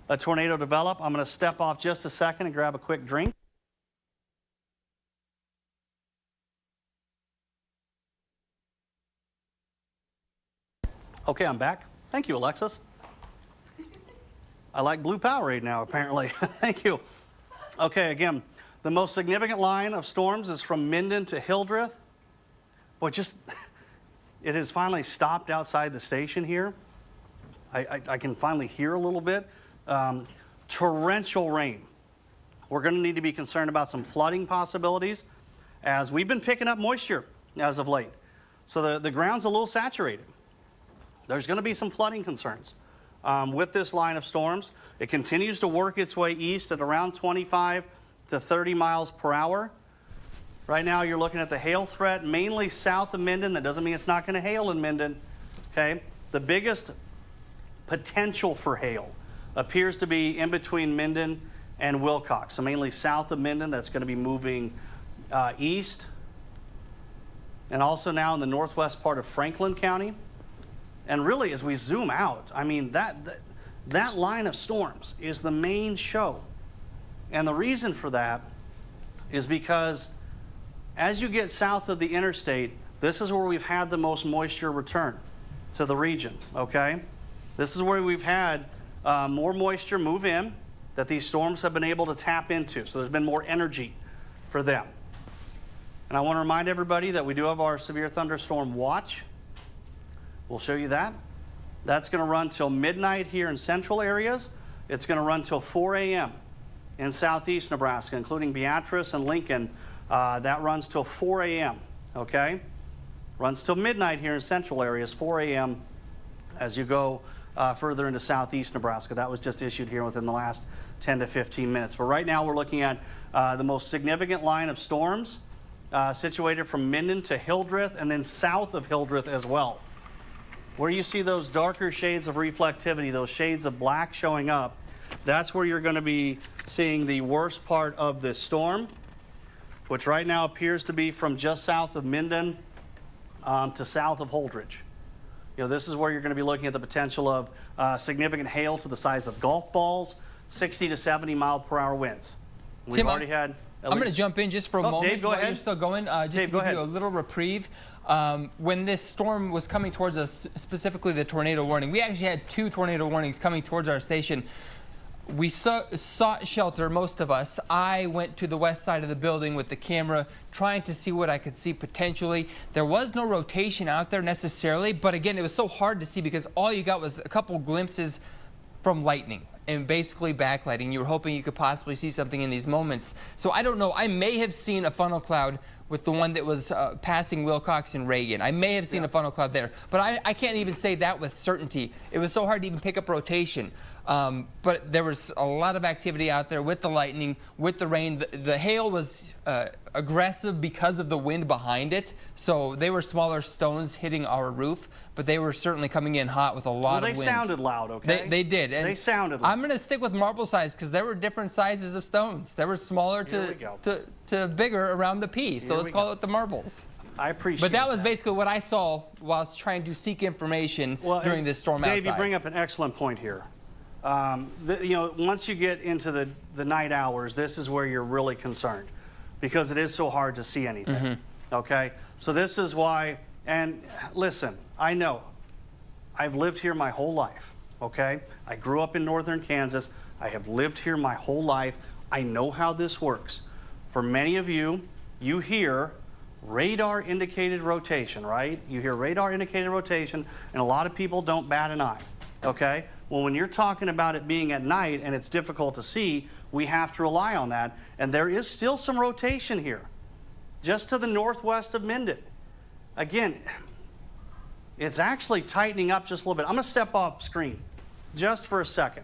a tornado develop. I'm going to step off just a second and grab a quick drink. Okay, I'm back. Thank you, Alexis. I like blue Powerade now, apparently. Thank you. Okay, again, the most significant line of storms is from Minden to Hildreth. Boy, it has finally stopped outside the station here. I can finally hear a little bit. Torrential rain. We're going to need to be concerned about some flooding possibilities as we've been picking up moisture as of late. So the ground's a little saturated. There's going to be some flooding concerns with this line of storms. It continues to work its way east at around 25 to 30 miles per hour. Right now you're looking at the hail threat mainly south of Minden. That doesn't mean it's not going to hail in Minden. Okay? The biggest potential for hail appears to be in between Minden and Wilcox. So mainly south of Minden, that's going to be moving east. And also now in the northwest part of Franklin County. And really, as we zoom out, I mean, that line of storms is the main show. And the reason for that is because as you get south of the interstate, this is where we've had the most moisture return to the region, okay? This is where we've had more moisture move in that these storms have been able to tap into. So there's been more energy for them. And I want to remind everybody that we do have our severe thunderstorm watch. We'll show you that. That's going to run till midnight here in central areas. It's going to run till 4 a.m. in southeast Nebraska, including Beatrice and Lincoln. That runs till 4 a.m., okay? Runs till midnight here in central areas, 4 a.m. as you go further into southeast Nebraska. That was just issued here within the last 10 to 15 minutes. But right now we're looking at the most significant line of storms situated from Minden to Hildreth and then south of Hildreth as well. Where you see those darker shades of reflectivity, those shades of black showing up, that's where you're going to be seeing the worst part of this storm, which right now appears to be from just south of Minden to south of Holdridge. You know, this is where you're going to be looking at the potential of significant hail to the size of golf balls, 60 to 70 mile per hour winds. We've already had. I'm going to jump in just for a moment Dave, go while ahead. you're still going, just Dave, to give you a little reprieve. When this storm was coming towards us, specifically the tornado warning, we actually had 2 tornado warnings coming towards our station. We sought shelter, most of us. I went to the west side of the building with the camera, trying to see what I could see potentially. There was no rotation out there necessarily, but again, it was so hard to see because all you got was a couple glimpses from lightning and basically backlighting. You were hoping you could possibly see something in these moments. So I don't know. I may have seen a funnel cloud with the one that was passing Wilcox and Reagan. I may have seen a funnel cloud there, but I can't even say that with certainty. It was so hard to even pick up rotation. But there was a lot of activity out there with the lightning, with the rain. The hail was aggressive because of the wind behind it. So they were smaller stones hitting our roof, but they were certainly coming in hot with a lot of wind. They sounded loud, okay? They did. And they sounded loud. I'm going to stick with marble size because there were different sizes of stones. There were smaller to bigger around the P. So let's call it the marbles. I appreciate But that was basically what I saw whilst trying to seek information during this storm outside. Dave, you bring up an excellent point here. You know, once you get into the night hours, this is where you're really concerned because it is so hard to see anything, okay? So this is why, and listen, I know, I've lived here my whole life, okay? I grew up in northern Kansas. I have lived here my whole life. I know how this works. For many of you, you hear radar indicated rotation, right? You hear radar indicated rotation, and a lot of people don't bat an eye, okay? Well, when you're talking about it being at night and it's difficult to see, we have to rely on that. And there is still some rotation here, just to the northwest of Minden. Again, it's actually tightening up just a little bit. I'm going to step off screen just for a second.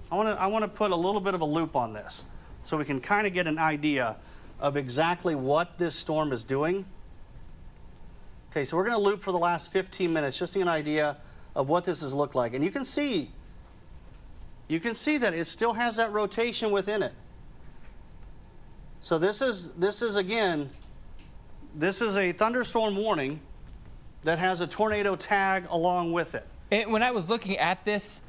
I want to put a little bit of a loop on this so we can kind of get an idea of exactly what this storm is doing. Okay, so we're going to loop for the last 15 minutes just to get an idea of what this has looked like. And you can see that it still has that rotation within it. So this is again, this is a thunderstorm warning that has a tornado tag along with it. And when I was looking at this,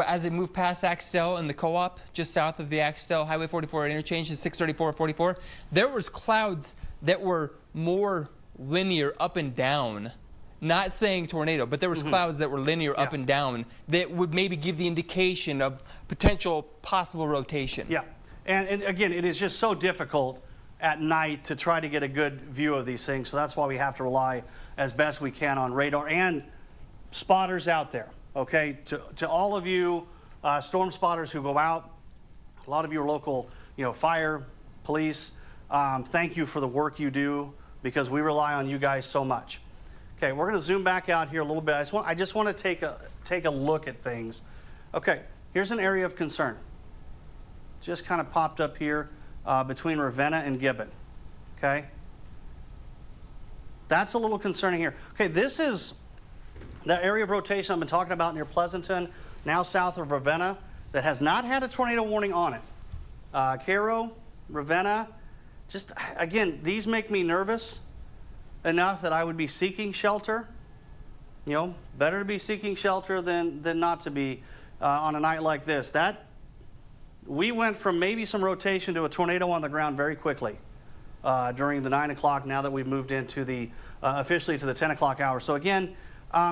as it moved past Axtell and the co-op, just south of the Axtell Highway 44 interchange to 634-44, there was clouds that were more linear up and down not saying tornado, but there was clouds that were linear up and down that would maybe give the indication of potential possible rotation. Yeah, and again, it is just so difficult at night to try to get a good view of these things, so that's why we have to rely as best we can on radar and spotters out there, okay? To all of you storm spotters who go out, a lot of you are local, fire, police, thank you for the work you do because we rely on you guys so much. Okay, we're going to zoom back out here a little bit. I just want to take a look at things. Okay, here's an area of concern. Just kind of popped up here between Ravenna and Gibbon. Okay, that's a little concerning here. Okay, this is that area of rotation I've been talking about near Pleasanton, now south of Ravenna, that has not had a tornado warning on it. Cairo, Ravenna, just again, these make me nervous enough that I would be seeking shelter. Better to be seeking shelter than not to be on a night like this. We went from maybe some rotation to a tornado on the ground very quickly during the 9 o'clock, now that we've moved into the officially to the 10 o'clock hour. So again,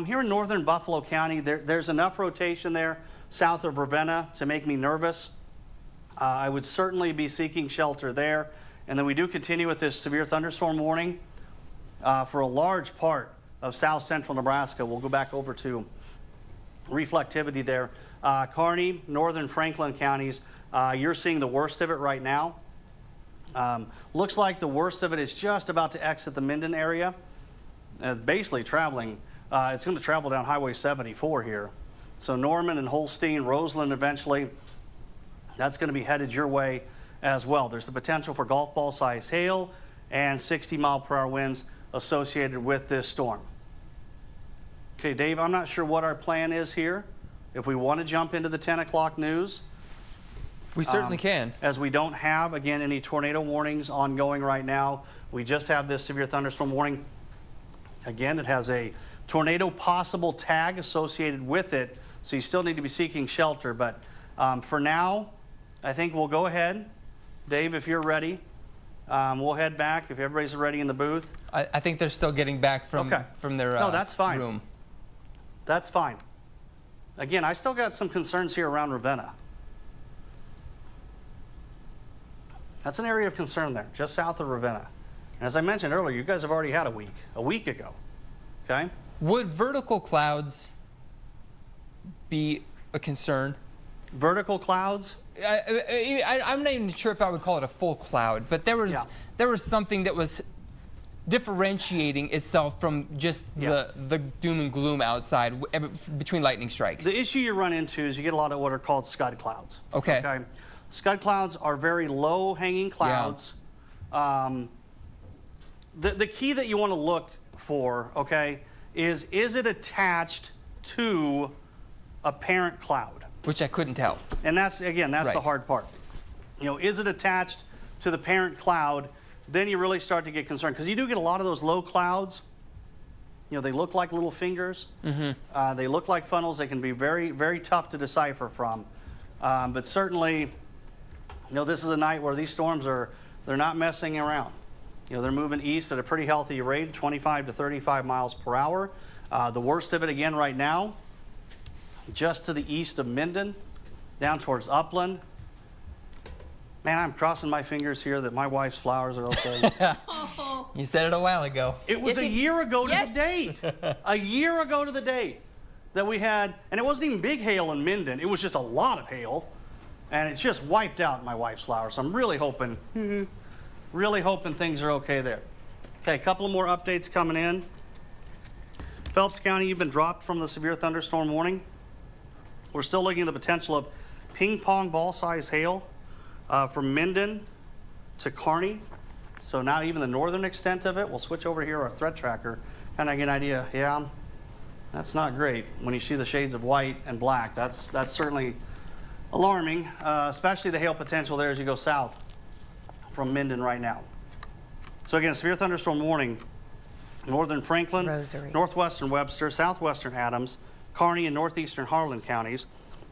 here in northern Buffalo County, there's enough rotation there south of Ravenna to make me nervous. I would certainly be seeking shelter there. And then we do continue with this severe thunderstorm warning for a large part of south central Nebraska. We'll go back over to reflectivity there. Kearney, northern Franklin counties, you're seeing the worst of it right now. Looks like the worst of it is just about to exit the Minden area. Basically traveling, it's going to travel down Highway 74 here. So Norman and Holstein, Roseland eventually, that's going to be headed your way as well. There's the potential for golf ball size hail and 60-mile-per-hour winds associated with this storm. Okay, Dave, I'm not sure what our plan is here. If we want to jump into the 10 o'clock news. We certainly can. As we don't have, again, any tornado warnings ongoing right now. We just have this severe thunderstorm warning. Again, it has a tornado possible tag associated with it, so you still need to be seeking shelter. But for now, I think we'll go ahead. Dave, if you're ready, we'll head back if everybody's ready in the booth. I think they're still getting back from their no, that's fine. room. That's fine. Again, I still got some concerns here around Ravenna. That's an area of concern there, just south of Ravenna. And as I mentioned earlier, you guys have already had a week ago, okay? Would vertical clouds be a concern? Vertical clouds? I'm not even sure if I would call it a full cloud, but there was something that was differentiating itself from just the doom and gloom outside between lightning strikes. The issue you run into is you get a lot of what are called scud clouds. Okay. Scud clouds are very low-hanging clouds. The key that you want to look for, is it attached to a parent cloud? Which I couldn't tell. And that's the hard part. Is it attached to the parent cloud? Then you really start to get concerned, because you do get a lot of those low clouds. They look like little fingers. They look like funnels. They can be very, very tough to decipher from. But certainly, this is a night where these storms they're not messing around. They're moving east at a pretty healthy rate, 25 to 35 miles per hour. The worst of it, again, right now, just to the east of Minden, down towards Upland. Man, I'm crossing my fingers here that my wife's flowers are okay. You said it a while ago. It was a year ago to the date. A year ago to the date that we had, and it wasn't even big hail in Minden. It was just a lot of hail, and it just wiped out my wife's flowers. So I'm really hoping things are okay there. Okay, a couple of more updates coming in. Phelps County, you've been dropped from the severe thunderstorm warning. We're still looking at the potential of ping pong ball size hail from Minden to Kearney. So not even the northern extent of it. We'll switch over here, our threat tracker, kind of get an idea. Yeah, that's not great. When you see the shades of white and black, that's certainly alarming, especially the hail potential there as you go south from Minden right now. So again, severe thunderstorm warning, northern Franklin, Rosary, northwestern Webster, southwestern Adams, Kearney, and northeastern Harlan counties.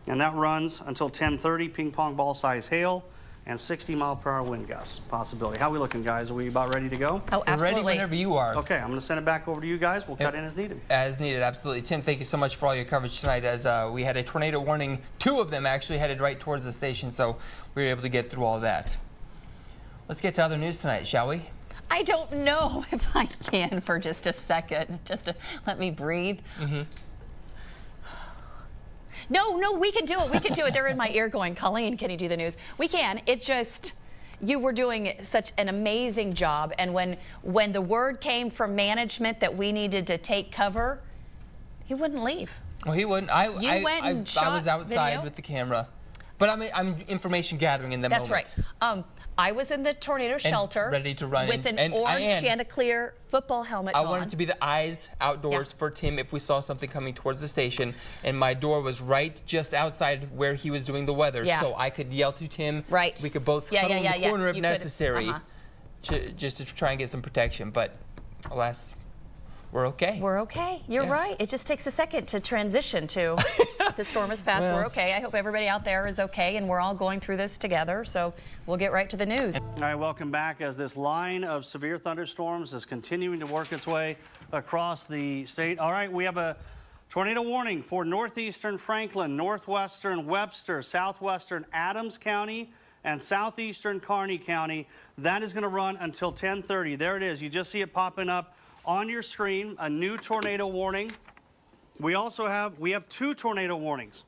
And that runs until 10:30, ping pong ball size hail, and 60-mile-per-hour wind gusts possibility. How we looking, guys? Are we about ready to go? Oh, We're ready absolutely. whenever you are. Okay, I'm going to send it back over to you guys. We'll cut in as needed. As needed, absolutely. Tim, thank you so much for all your coverage tonight, as we had a tornado warning. 2 of them actually headed right towards the station, so we were able to get through all that. Let's get to other news tonight, shall we? I don't know if I can for just a second. Just to let me breathe. No, we can do it. We can do it. They're in my ear going, Colleen, can you do the news? We can. It just, you were doing such an amazing job. And when the word came from management that we needed to take cover, he wouldn't leave. Well, he wouldn't. You I went and shot was outside video? with the camera. But I'm information gathering in the moment. That's right. I was in the tornado shelter, ready to run with in. an And orange Chanticleer football helmet I on. wanted to be the eyes outdoors for Tim if we saw something coming towards the station, and my door was right just outside where he was doing the weather, so I could yell to Tim. Right. We could both huddle in the corner if You could. necessary, just to try and get some protection. But alas, we're okay. We're okay. You're right. It just takes a second to transition to the storm has passed. Well. We're okay. I hope everybody out there is okay, and we're all going through this together. So we'll get right to the news. All right, welcome back as this line of severe thunderstorms is continuing to work its way across the state. All right, we have a tornado warning for northeastern Franklin, northwestern Webster, southwestern Adams County, and southeastern Kearney County. That is going to run until 10:30. There it is. You just see it popping up on your screen, a new tornado warning. We also have 2 tornado warnings.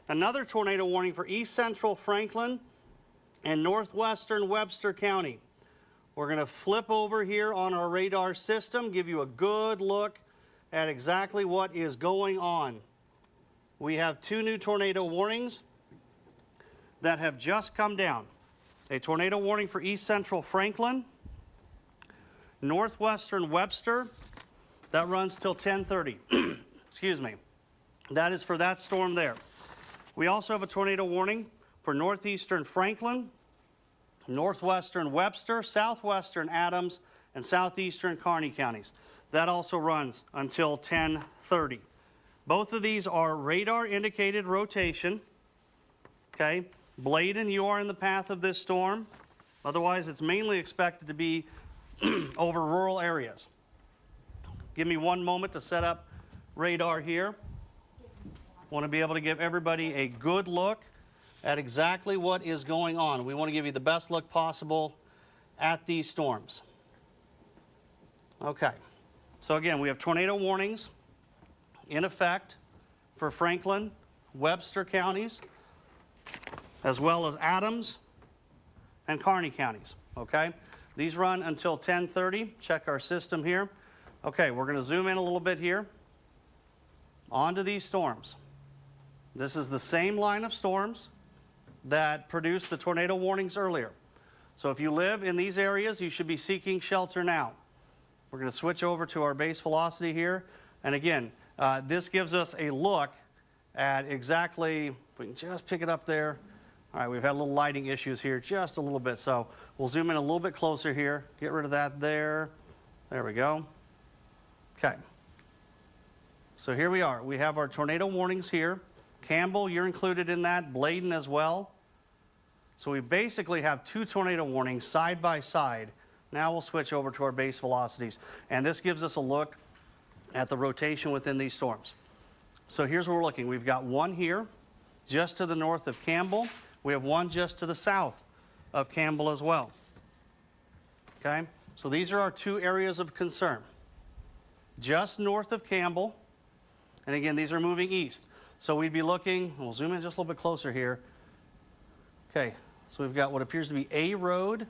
Another tornado warning for east central Franklin and northwestern Webster County. We're going to flip over here on our radar system, give you a good look at exactly what is going on. We have 2 new tornado warnings that have just come down. A tornado warning for east central Franklin, northwestern Webster, that runs till 10:30. Excuse me. That is for that storm there. We also have a tornado warning for northeastern Franklin, northwestern Webster, southwestern Adams, and southeastern Kearney counties. That also runs until 10:30. Both of these are radar indicated rotation. Okay. Bladen, you are in the path of this storm. Otherwise, it's mainly expected to be over rural areas. Give me one moment to set up radar here. Want to be able to give everybody a good look at exactly what is going on. We want to give you the best look possible at these storms. Okay. So again, we have tornado warnings in effect for Franklin, Webster counties, as well as Adams and Kearney counties. Okay. These run until 10:30. Check our system here. Okay, we're going to zoom in a little bit here. Onto these storms. This is the same line of storms that produced the tornado warnings earlier. So if you live in these areas, you should be seeking shelter now. We're going to switch over to our base velocity here. And again, this gives us a look at exactly, if we can just pick it up there. All right, we've had a little lighting issues here, just a little bit. So we'll zoom in a little bit closer here. Get rid of that there. There we go. Okay. So here we are. We have our tornado warnings here. Campbell, you're included in that. Bladen as well. So we basically have 2 tornado warnings side by side. Now we'll switch over to our base velocities. And this gives us a look at the rotation within these storms. So here's where we're looking. We've got one here just to the north of Campbell. We have one just to the south of Campbell as well. Okay? So these are our 2 areas of concern. Just north of Campbell. And again, these are moving east. So we'd be looking, we'll zoom in just a little bit closer here. Okay, so we've got what appears to be A road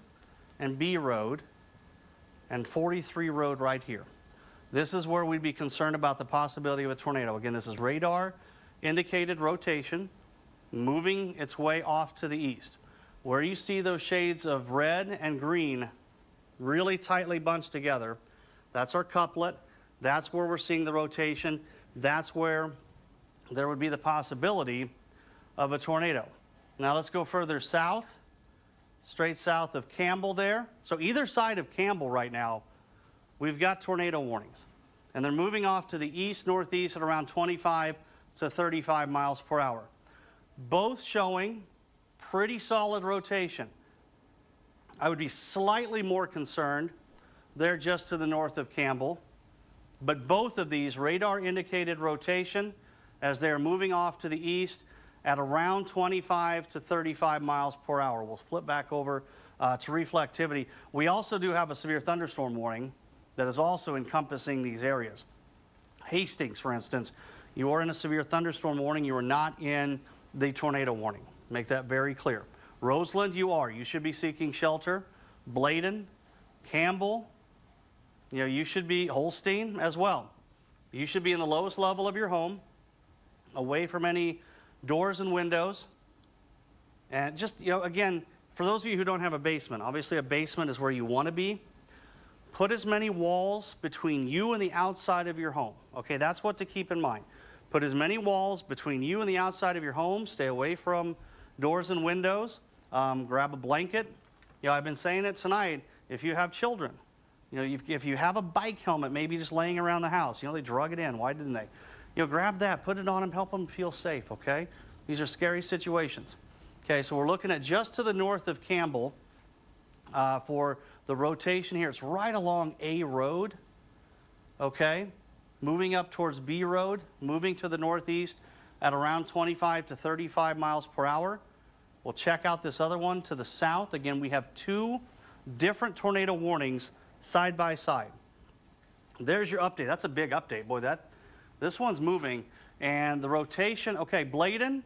and B road and 43 road right here. This is where we'd be concerned about the possibility of a tornado. Again, this is radar indicated rotation moving its way off to the east. Where you see those shades of red and green really tightly bunched together, that's our couplet. That's where we're seeing the rotation. That's where there would be the possibility of a tornado. Now let's go further south, straight south of Campbell there. So either side of Campbell right now, we've got tornado warnings. And they're moving off to the east, northeast at around 25 to 35 miles per hour. Both showing pretty solid rotation. I would be slightly more concerned there just to the north of Campbell. But both of these radar indicated rotation as they are moving off to the east at around 25 to 35 miles per hour. We'll flip back over to reflectivity. We also do have a severe thunderstorm warning that is also encompassing these areas. Hastings, for instance, you are in a severe thunderstorm warning. You are not in the tornado warning. Make that very clear. Roseland, you are. You should be seeking shelter. Bladen, Campbell, you should be Holstein as well. You should be in the lowest level of your home, away from any doors and windows. And just, again, for those of you who don't have a basement, obviously a basement is where you want to be. Put as many walls between you and the outside of your home. Okay, that's what to keep in mind. Put as many walls between you and the outside of your home. Stay away from doors and windows. Grab a blanket. I've been saying it tonight. If you have children, if you have a bike helmet maybe just laying around the house, they drug it in. Why didn't they? Grab that, put it on them, help them feel safe, okay? These are scary situations. Okay, so we're looking at just to the north of Campbell for the rotation here. It's right along A Road, okay? Moving up towards B Road, moving to the northeast at around 25 to 35 miles per hour. We'll check out this other one to the south. Again, we have two different tornado warnings side by side. There's your update. That's a big update, boy. This one's moving, and the rotation, okay, Bladen,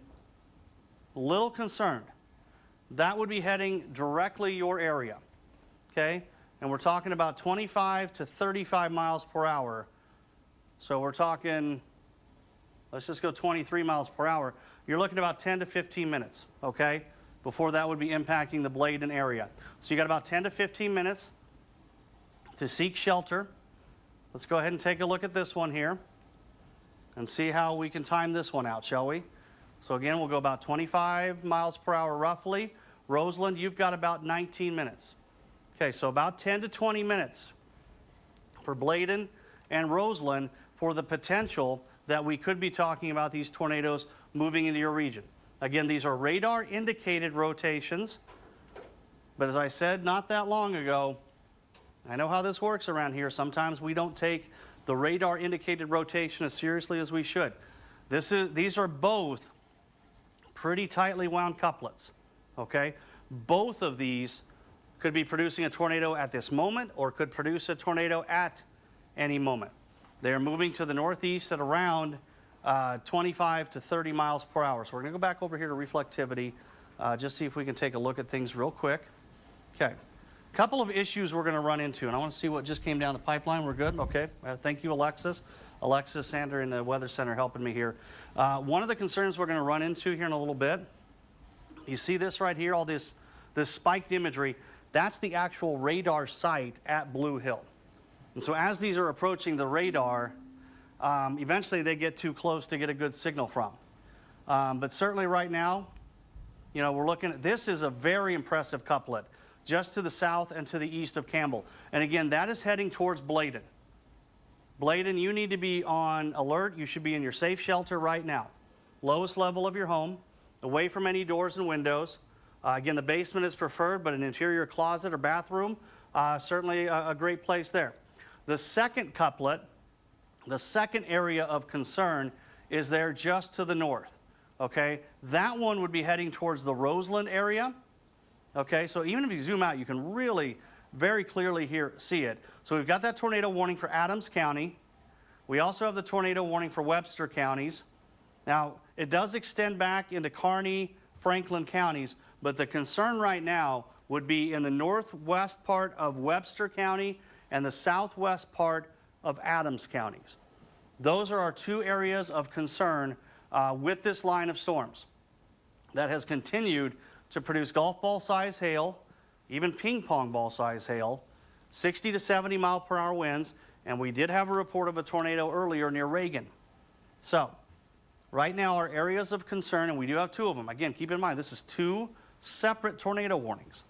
a little concerned. That would be heading directly your area, okay? And we're talking about 25 to 35 miles per hour. So we're talking, let's just go 23 miles per hour. You're looking at about 10 to 15 minutes, okay, before that would be impacting the Bladen area. So you got about 10 to 15 minutes to seek shelter. Let's go ahead and take a look at this one here and see how we can time this one out, shall we? So again, we'll go about 25 miles per hour roughly. Roseland, you've got about 19 minutes. Okay, so about 10 to 20 minutes for Bladen and Roseland for the potential that we could be talking about these tornadoes moving into your region. Again, these are radar indicated rotations, but as I said not that long ago, I know how this works around here. Sometimes we don't take the radar indicated rotation as seriously as we should. These are both pretty tightly wound couplets, okay? Both of these could be producing a tornado at this moment or could produce a tornado at any moment. They are moving to the northeast at around 25 to 30 miles per hour. So we're gonna go back over here to reflectivity, just see if we can take a look at things real quick. Okay. Couple of issues we're going to run into, and I want to see what just came down the pipeline. We're good? Okay. Thank you, Alexis. Alexis, Sander, in the Weather Center helping me here. One of the concerns we're going to run into here in a little bit, you see this right here, all this spiked imagery, that's the actual radar site at Blue Hill. And so as these are approaching the radar, eventually they get too close to get a good signal from. But certainly right now, we're looking at, this is a very impressive couplet, just to the south and to the east of Campbell. And again, that is heading towards Bladen. Bladen, you need to be on alert. You should be in your safe shelter right now. Lowest level of your home, away from any doors and windows. Again, the basement is preferred, but an interior closet or bathroom, certainly a great place there. The second couplet, the second area of concern is there just to the north, okay? That one would be heading towards the Roseland area. Okay, so even if you zoom out, you can really very clearly see it. So we've got that tornado warning for Adams County. We also have the tornado warning for Webster counties. Now, it does extend back into Kearney, Franklin counties, but the concern right now would be in the northwest part of Webster County and the southwest part of Adams counties. Those are our two areas of concern with this line of storms that has continued to produce golf ball size hail, even ping pong ball size hail, 60 to 70 mile per hour winds, and we did have a report of a tornado earlier near Reagan. So right now our areas of concern, and we do have two of them. Again, keep in mind, this is two separate tornado warnings.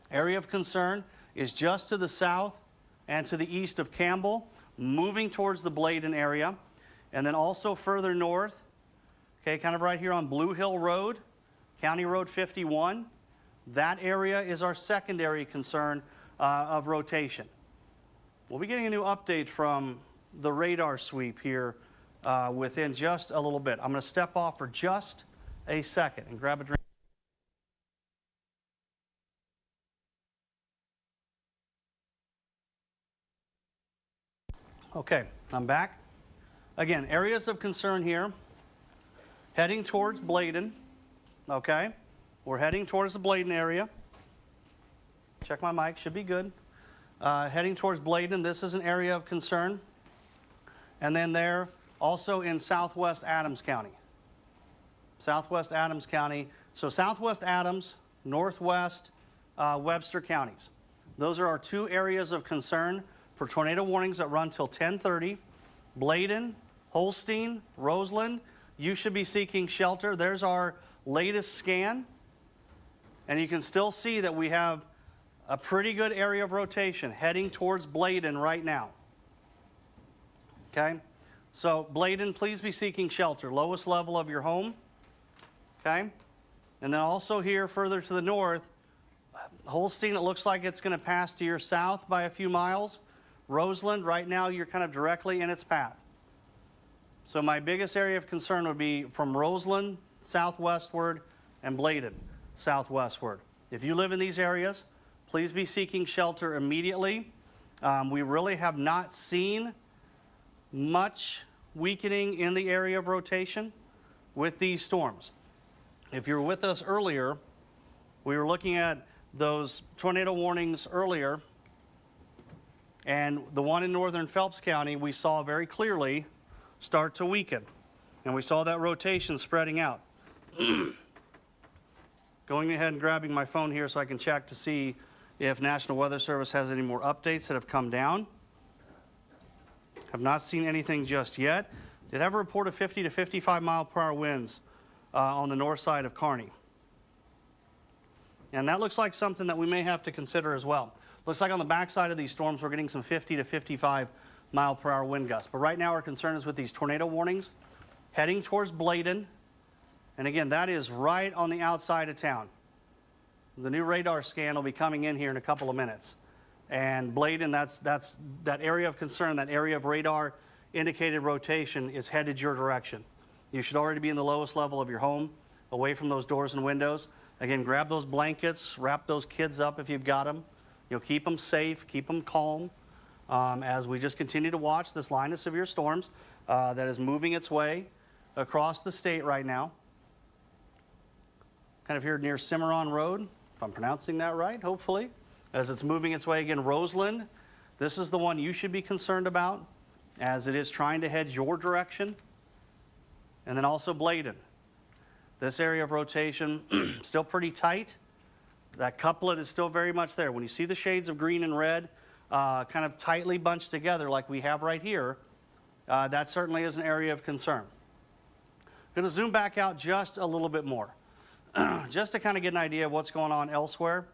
Area of concern is just to the south and to the east of Campbell, moving towards the Bladen area, and then also further north, okay, kind of right here on Blue Hill Road, County Road 51, That area is our secondary concern of rotation. We'll be getting a new update from the radar sweep here within just a little bit. I'm going to step off for just a second and grab a drink. Okay, I'm back. Again, areas of concern here, heading towards Bladen, okay? We're heading towards the Bladen area. Check my mic, should be good. Heading towards Bladen, this is an area of concern. And then there, also in southwest Adams County. Southwest Adams County. So southwest Adams, northwest Webster counties. Those are our two areas of concern for tornado warnings that run till 10:30. Bladen, Holstein, Roseland, you should be seeking shelter. There's our latest scan. And you can still see that we have a pretty good area of rotation heading towards Bladen right now. Okay? So Bladen, please be seeking shelter. Lowest level of your home. Okay? And then also here further to the north, Holstein, it looks like it's going to pass to your south by a few miles. Roseland, right now you're kind of directly in its path. So my biggest area of concern would be from Roseland southwestward and Bladen southwestward. If you live in these areas, please be seeking shelter immediately. We really have not seen much weakening in the area of rotation with these storms. If you were with us earlier, we were looking at those tornado warnings earlier, and the one in northern Phelps County we saw very clearly start to weaken, and we saw that rotation spreading out. Going ahead and grabbing my phone here so I can check to see if National Weather Service has any more updates that have come down. Have not seen anything just yet. Did have a report of 50 to 55 mile per hour winds on the north side of Kearney. And that looks like something that we may have to consider as well. Looks like on the backside of these storms, we're getting some 50 to 55 mile per hour wind gusts. But right now our concern is with these tornado warnings heading towards Bladen. And again, that is right on the outside of town. The new radar scan will be coming in here in a couple of minutes. And Bladen, that's that area of concern, that area of radar indicated rotation is headed your direction. You should already be in the lowest level of your home, away from those doors and windows. Again, grab those blankets, wrap those kids up if you've got them. You'll keep them safe, keep them calm as we just continue to watch this line of severe storms that is moving its way across the state right now. Kind of here near Cimarron Road, if I'm pronouncing that right, hopefully, as it's moving its way again. Roseland, this is the one you should be concerned about as it is trying to head your direction. And then also Bladen. This area of rotation still pretty tight. That couplet is still very much there. When you see the shades of green and red kind of tightly bunched together like we have right here, that certainly is an area of concern. I'm going to zoom back out just a little bit more, just to kind of get an idea of what's going on elsewhere.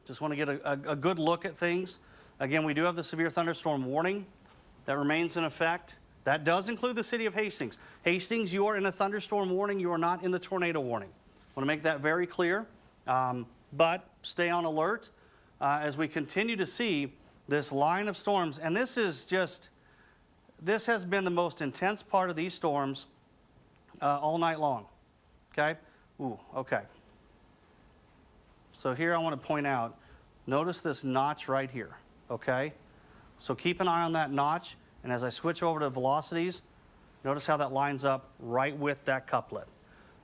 Just want to get a good look at things. Again, we do have the severe thunderstorm warning that remains in effect. That does include the city of Hastings. Hastings, you are in a thunderstorm warning. You are not in the tornado warning. I want to make that very clear. But stay on alert as we continue to see this line of storms. And this has been the most intense part of these storms all night long. Okay? Ooh, okay. So here I want to point out, notice this notch right here. Okay? So keep an eye on that notch. And as I switch over to velocities, notice how that lines up right with that couplet.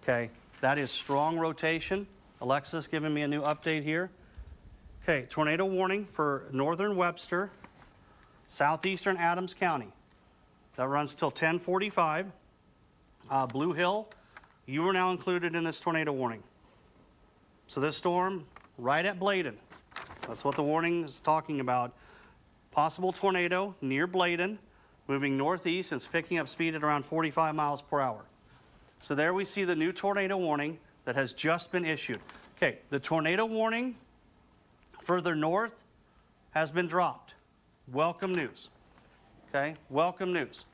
Okay? That is strong rotation. Alexa's giving me a new update here. Okay, tornado warning for northern Webster, southeastern Adams County. That runs till 10:45. Blue Hill, you are now included in this tornado warning. So this storm, right at Bladen. That's what the warning is talking about. Possible tornado near Bladen, moving northeast and it's picking up speed at around 45 miles per hour. So there we see the new tornado warning that has just been issued. Okay, the tornado warning further north has been dropped. Welcome news. Okay, welcome news.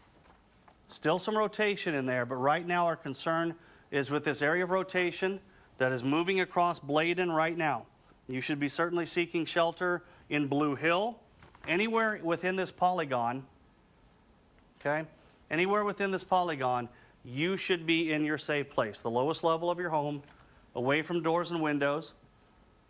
Still some rotation in there, but right now our concern is with this area of rotation that is moving across Bladen right now. You should be certainly seeking shelter in Blue Hill, anywhere within this polygon, okay? Anywhere within this polygon, you should be in your safe place, the lowest level of your home, away from doors and windows.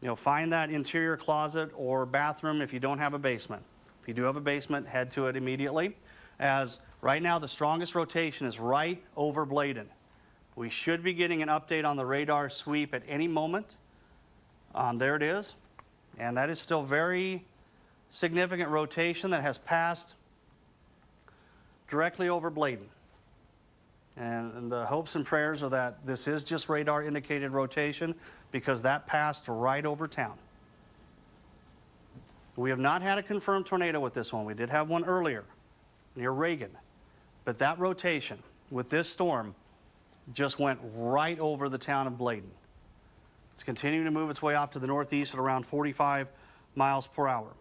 You know, find that interior closet or bathroom if you don't have a basement. If you do have a basement, head to it immediately, as right now the strongest rotation is right over Bladen. We should be getting an update on the radar sweep at any moment. There it is. And that is still very significant rotation that has passed directly over Bladen. And the hopes and prayers are that this is just radar indicated rotation, because that passed right over town. We have not had a confirmed tornado with this one. We did have one earlier near Reagan. But that rotation with this storm just went right over the town of Bladen. It's continuing to move its way off to the northeast at around 45 miles per hour.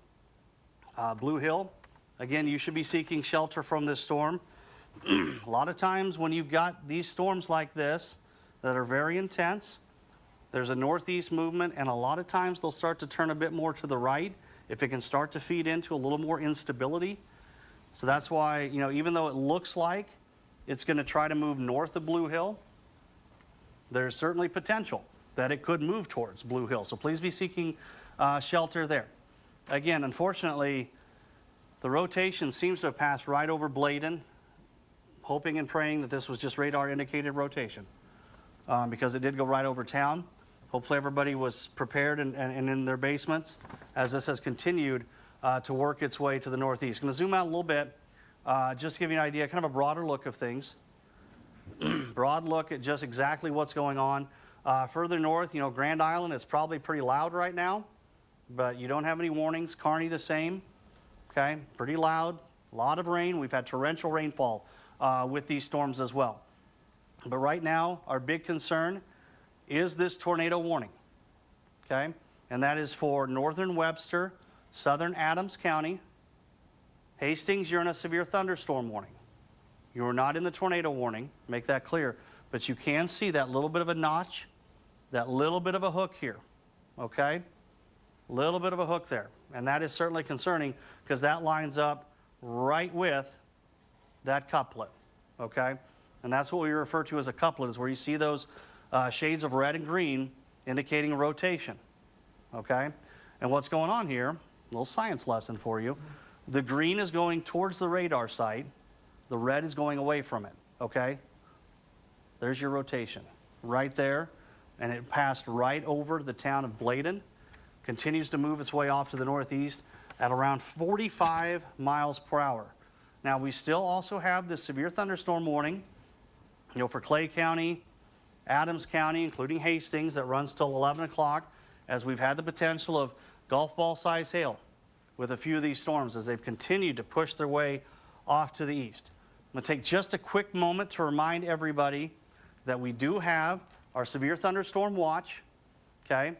Blue Hill, again, you should be seeking shelter from this storm. A lot of times when you've got these storms like this that are very intense, there's a northeast movement, and a lot of times they'll start to turn a bit more to the right if it can start to feed into a little more instability. So that's why, you know, even though it looks like it's going to try to move north of Blue Hill, there's certainly potential that it could move towards Blue Hill. So please be seeking shelter there. Again, unfortunately, the rotation seems to have passed right over Bladen, hoping and praying that this was just radar indicated rotation, because it did go right over town. Hopefully everybody was prepared and in their basements as this has continued to work its way to the northeast. I'm going to zoom out a little bit, just to give you an idea, kind of a broader look of things. Broad look at just exactly what's going on. Further north, you know, Grand Island is probably pretty loud right now, but you don't have any warnings. Kearney the same, okay? Pretty loud, a lot of rain. We've had torrential rainfall with these storms as well. But right now, our big concern is this tornado warning, okay? And that is for northern Webster, southern Adams County. Hastings, you're in a severe thunderstorm warning. You are not in the tornado warning, make that clear. But you can see that little bit of a notch, that little bit of a hook here, okay? Little bit of a hook there. And that is certainly concerning, because that lines up right with that couplet, okay? And that's what we refer to as a couplet, is where you see those shades of red and green indicating a rotation, okay? And what's going on here, a little science lesson for you. The green is going towards the radar site. The red is going away from it, okay? There's your rotation right there. And it passed right over the town of Bladen. Continues to move its way off to the northeast at around 45 miles per hour. Now, we still also have this severe thunderstorm warning, you know, for Clay County, Adams County, including Hastings, that runs till 11 o'clock, as we've had the potential of golf ball size hail with a few of these storms as they've continued to push their way off to the east. I'm going to take just a quick moment to remind everybody that we do have our severe thunderstorm watch, okay?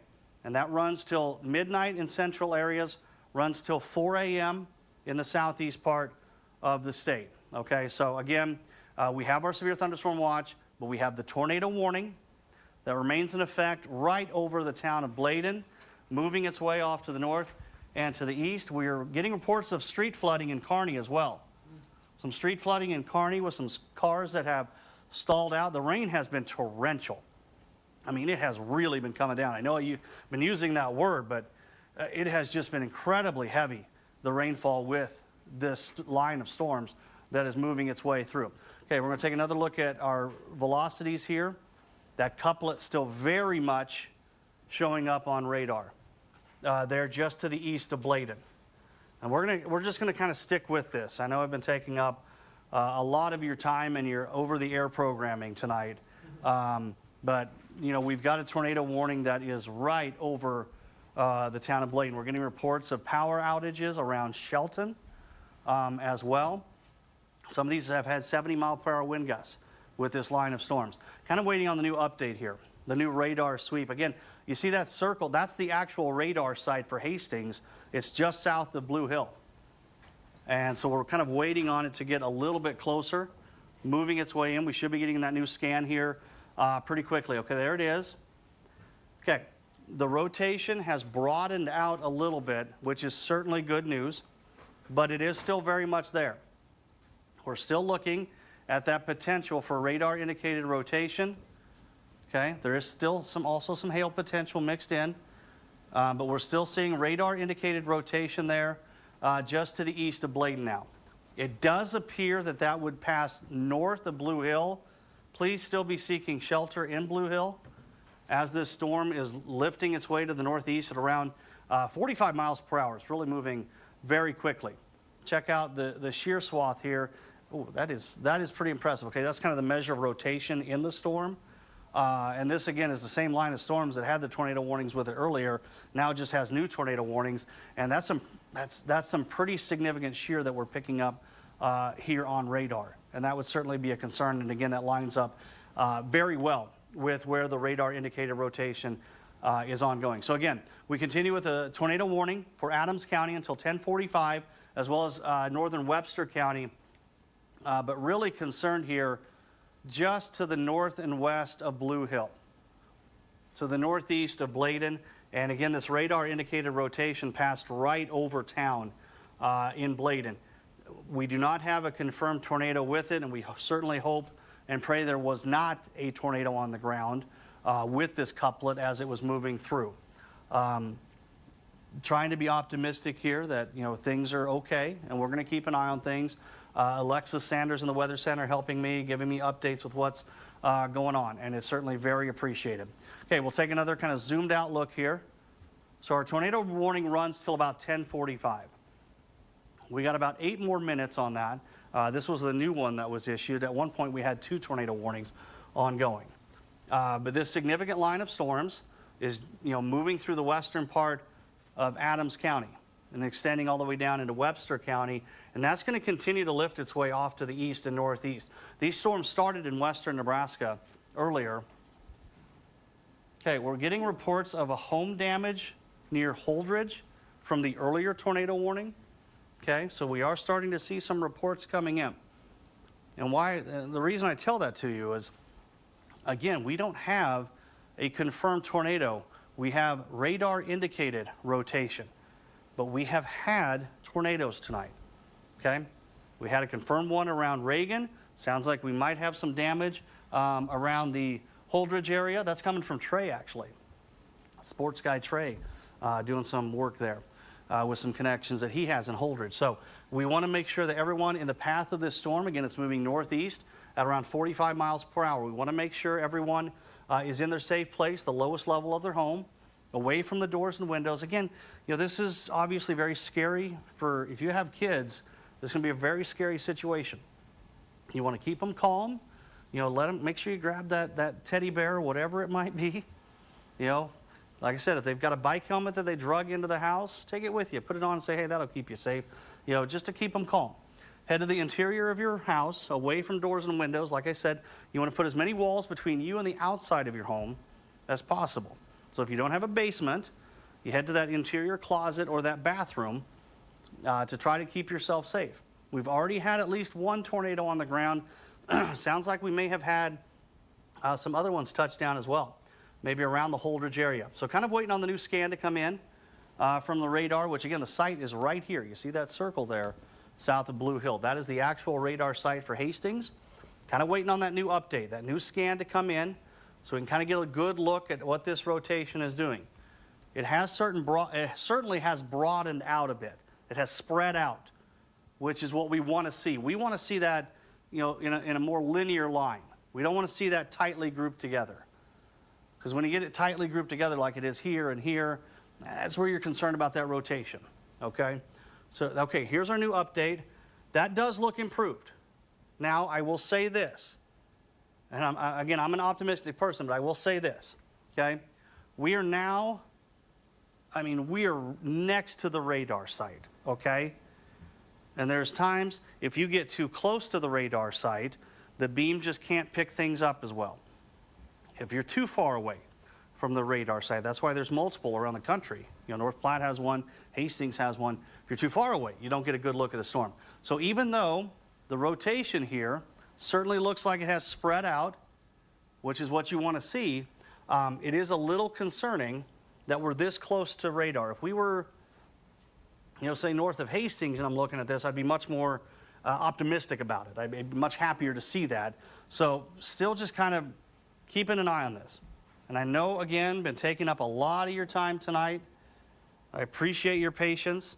And that runs till midnight in central areas, runs till 4 a.m. in the southeast part of the state, okay? So again, we have our severe thunderstorm watch, but we have the tornado warning that remains in effect right over the town of Bladen, moving its way off to the north and to the east. We are getting reports of street flooding in Kearney as well. Some street flooding in Kearney with some cars that have stalled out. The rain has been torrential. I mean, it has really been coming down. I know you've been using that word, but it has just been incredibly heavy, the rainfall with this line of storms that is moving its way through. Okay, we're going to take another look at our velocities here. That couplet still very much showing up on radar. There just to the east of Bladen. And we're just going to kind of stick with this. I know I've been taking up a lot of your time and your over-the-air programming tonight. But, you know, we've got a tornado warning that is right over the town of Bladen. We're getting reports of power outages around Shelton as well. Some of these have had 70-mile-per-hour wind gusts with this line of storms. Kind of waiting on the new update here, the new radar sweep. Again, you see that circle? That's the actual radar site for Hastings. It's just south of Blue Hill. And so we're kind of waiting on it to get a little bit closer, moving its way in. We should be getting that new scan here pretty quickly. Okay, there it is. Okay, the rotation has broadened out a little bit, which is certainly good news, but it is still very much there. We're still looking at that potential for radar indicated rotation. Okay, there is still also some hail potential mixed in, but we're still seeing radar indicated rotation there just to the east of Bladen now. It does appear that that would pass north of Blue Hill. Please still be seeking shelter in Blue Hill as this storm is lifting its way to the northeast at around 45 miles per hour. It's really moving very quickly. Check out the shear swath here. Oh, that is pretty impressive. Okay, that's kind of the measure of rotation in the storm. And this, again, is the same line of storms that had the tornado warnings with it earlier. Now it just has new tornado warnings. And that's some pretty significant shear that we're picking up here on radar. And that would certainly be a concern. And again, that lines up very well with where the radar indicated rotation is ongoing. So again, we continue with a tornado warning for Adams County until 10:45, as well as northern Webster County. But really concerned here just to the north and west of Blue Hill, to the northeast of Bladen. And again, this radar indicated rotation passed right over town in Bladen. We do not have a confirmed tornado with it, and we certainly hope and pray there was not a tornado on the ground with this couplet as it was moving through. Trying to be optimistic here that things are okay, and we're going to keep an eye on things. Alexis Sanders in the Weather Center helping me, giving me updates with what's going on, and it's certainly very appreciated. Okay, we'll take another kind of zoomed out look here. So our tornado warning runs till about 10:45. We got about 8 more minutes on that. This was the new one that was issued. At one point we had 2 tornado warnings ongoing. But this significant line of storms is moving through the western part of Adams County and extending all the way down into Webster County, and that's going to continue to lift its way off to the east and northeast. These storms started in western Nebraska earlier. Okay, we're getting reports of a home damage near Holdridge from the earlier tornado warning. Okay, so we are starting to see some reports coming in. And the reason I tell that to you is, again, we don't have a confirmed tornado. We have radar indicated rotation. But we have had tornadoes tonight, okay? We had a confirmed one around Reagan. Sounds like we might have some damage around the Holdridge area. That's coming from Trey, actually. Sports guy Trey doing some work there with some connections that he has in Holdridge. So we want to make sure that everyone in the path of this storm, again, it's moving northeast at around 45 miles per hour. We want to make sure everyone is in their safe place, the lowest level of their home, away from the doors and windows. Again, this is obviously very scary for, if you have kids, this is going to be a very scary situation. You want to keep them calm, let them, make sure you grab that teddy bear or whatever it might be. Like I said, if they've got a bike helmet that they drug into the house, take it with you. Put it on and say, hey, that'll keep you safe, just to keep them calm. Head to the interior of your house, away from doors and windows. Like I said, you want to put as many walls between you and the outside of your home as possible. So if you don't have a basement, you head to that interior closet or that bathroom to try to keep yourself safe. We've already had at least 1 tornado on the ground. Sounds like we may have had some other ones touch down as well, maybe around the Holdridge area. So kind of waiting on the new scan to come in from the radar, which again, the site is right here. You see that circle there south of Blue Hill. That is the actual radar site for Hastings. Kind of waiting on that new update, that new scan to come in, so we can kind of get a good look at what this rotation is doing. It certainly has broadened out a bit. It has spread out, which is what we want to see. We want to see that, in a more linear line. We don't want to see that tightly grouped together. Because when you get it tightly grouped together like it is here and here, that's where you're concerned about that rotation, okay? So, okay, here's our new update. That does look improved. Now, I will say this. And I'm an optimistic person, but I will say this, okay? We are next to the radar site, okay? And there's times, if you get too close to the radar site, the beam just can't pick things up as well. If you're too far away from the radar site, that's why there's multiple around the country. North Platte has one, Hastings has one. If you're too far away, you don't get a good look at the storm. So even though the rotation here certainly looks like it has spread out, which is what you want to see, It is a little concerning that we're this close to radar. If we were, say north of Hastings and I'm looking at this, I'd be much more optimistic about it. I'd be much happier to see that. So still just kind of keeping an eye on this. And I know, again, been taking up a lot of your time tonight. I appreciate your patience.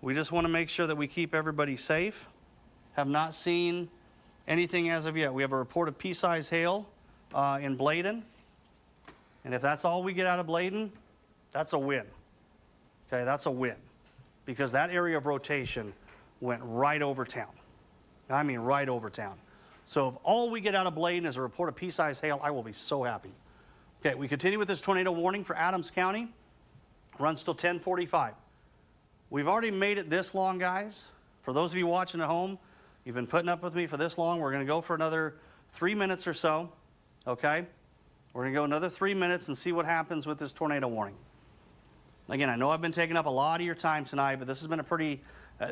We just want to make sure that we keep everybody safe. Have not seen anything as of yet. We have a report of pea-sized hail in Bladen. And if that's all we get out of Bladen, that's a win. Okay, that's a win. Because that area of rotation went right over town. I mean right over town. So if all we get out of Bladen is a report of pea-sized hail, I will be so happy. Okay, we continue with this tornado warning for Adams County. Runs till 10:45. We've already made it this long, guys. For those of you watching at home, you've been putting up with me for this long. We're going to go for another 3 minutes or so, okay? We're going to go another 3 minutes and see what happens with this tornado warning. Again, I know I've been taking up a lot of your time tonight, but this has been a pretty,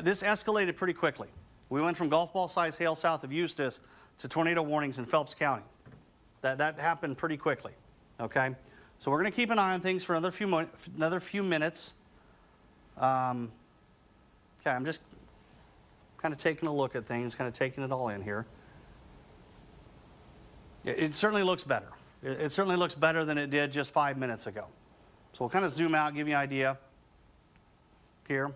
this escalated pretty quickly. We went from golf ball size hail south of Eustis to tornado warnings in Phelps County. That happened pretty quickly, okay? So we're going to keep an eye on things for another few minutes. Okay, I'm just kind of taking a look at things, kind of taking it all in here. It certainly looks better. It certainly looks better than it did just 5 minutes ago. So we'll kind of zoom out, give you an idea here.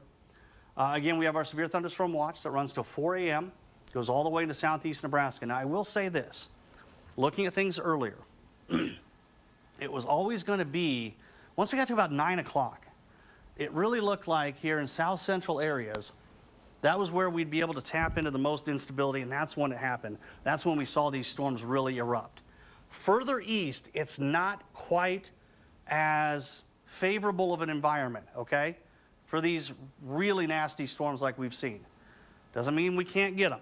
Again, we have our severe thunderstorm watch that runs till 4 a.m. Goes all the way into southeast Nebraska. Now, I will say this. Looking at things earlier, it was always going to be, once we got to about 9 o'clock, it really looked like here in south central areas, that was where we'd be able to tap into the most instability, and that's when it happened. That's when we saw these storms really erupt. Further east, it's not quite as favorable of an environment, okay, for these really nasty storms like we've seen. Doesn't mean we can't get them.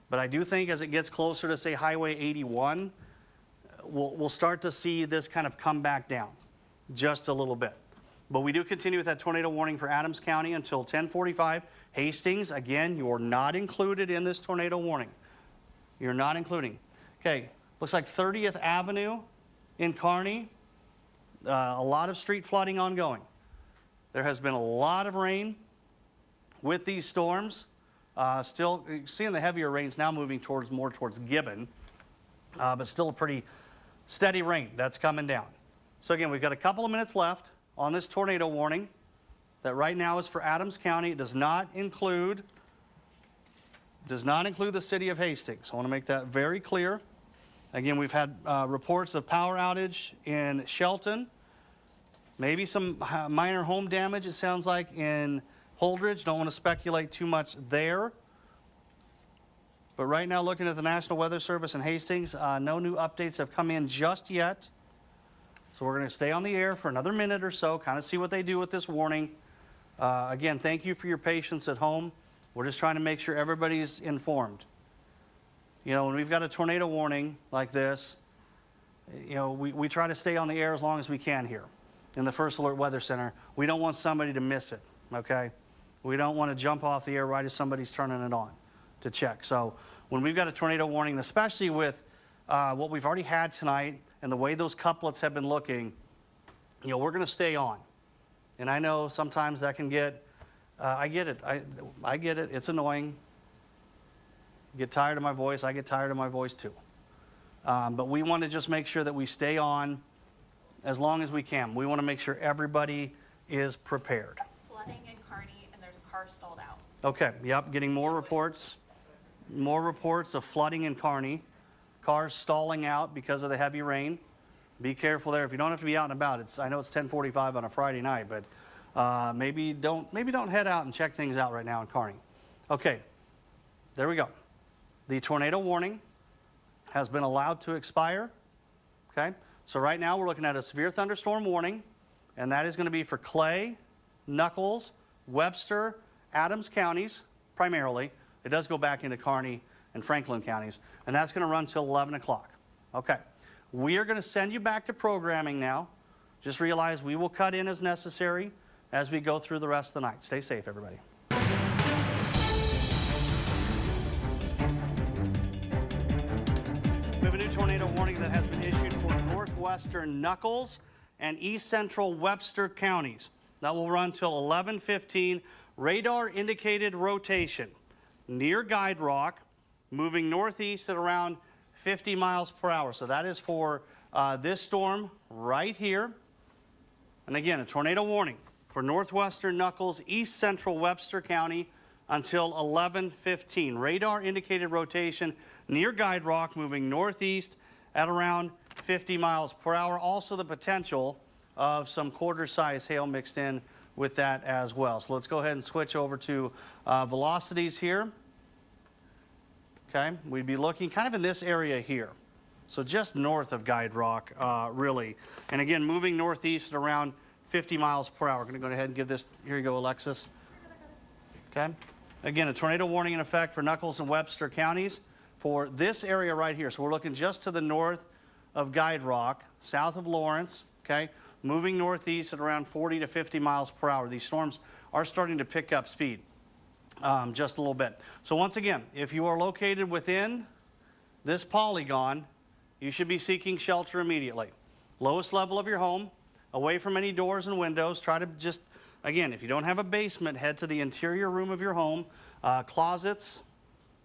But I do think as it gets closer to, say, Highway 81, we'll start to see this kind of come back down just a little bit. But we do continue with that tornado warning for Adams County until 10:45. Hastings, again, you're not included in this tornado warning. You're not including. Okay, looks like 30th Avenue in Kearney, a lot of street flooding ongoing. There has been a lot of rain with these storms. Still seeing the heavier rains now moving more towards Gibbon, but still a pretty steady rain that's coming down. So again, we've got a couple of minutes left on this tornado warning that right now is for Adams County. It does not include the city of Hastings. I want to make that very clear. Again, we've had reports of power outage in Shelton, maybe some minor home damage, it sounds like, in Holdridge. Don't want to speculate too much there. But right now, looking at the National Weather Service in Hastings, no new updates have come in just yet. So we're going to stay on the air for another minute or so, kind of see what they do with this warning. Again, thank you for your patience at home. We're just trying to make sure everybody's informed. You know, when we've got a tornado warning like this, you know, we try to stay on the air as long as we can here in the First Alert Weather Center. We don't want somebody to miss it, okay? We don't want to jump off the air right as somebody's turning it on to check. So when we've got a tornado warning, especially with what we've already had tonight and the way those couplets have been looking, you know, we're going to stay on. And I know sometimes that can get, I get it. I get it. It's annoying. You get tired of my voice. I get tired of my voice too. But we want to just make sure that we stay on as long as we can. We want to make sure everybody is prepared. Flooding in Kearney, and there's a car stalled out. Okay, yep, getting more reports of flooding in Kearney, cars stalling out because of the heavy rain. Be careful there. If you don't have to be out and about, I know it's 10:45 on a Friday night, but maybe don't head out and check things out right now in Kearney. Okay, there we go. The tornado warning has been allowed to expire. Okay, so right now we're looking at a severe thunderstorm warning, and that is going to be for Clay, Nuckolls, Webster, Adams counties primarily. It does go back into Kearney and Franklin counties, and that's going to run till 11 o'clock. Okay, we are going to send you back to programming now. Just realize we will cut in as necessary as we go through the rest of the night. Stay safe, everybody. We have a new tornado warning that has been issued for northwestern Knuckles and east central Webster counties. That will run till 11:15. Radar indicated rotation near Guide Rock, moving northeast at around 50 miles per hour. So that is for this storm right here. And again, a tornado warning for northwestern Knuckles, east central Webster County until 11:15. Radar indicated rotation near Guide Rock, moving northeast at around 50 miles per hour. Also the potential of some quarter-size hail mixed in with that as well. So let's go ahead and switch over to velocities here. Okay, we'd be looking kind of in this area here. So just north of Guide Rock, really. And again, moving northeast at around 50 miles per hour. We're going to go ahead and give this, here you go, Alexis. Okay. Again, a tornado warning in effect for Knuckles and Webster counties for this area right here. So we're looking just to the north of Guide Rock, south of Lawrence, okay, moving northeast at around 40 to 50 miles per hour. These storms are starting to pick up speed just a little bit. So once again, if you are located within this polygon, you should be seeking shelter immediately. Lowest level of your home, away from any doors and windows. Try to just, again, if you don't have a basement, head to the interior room of your home. Closets,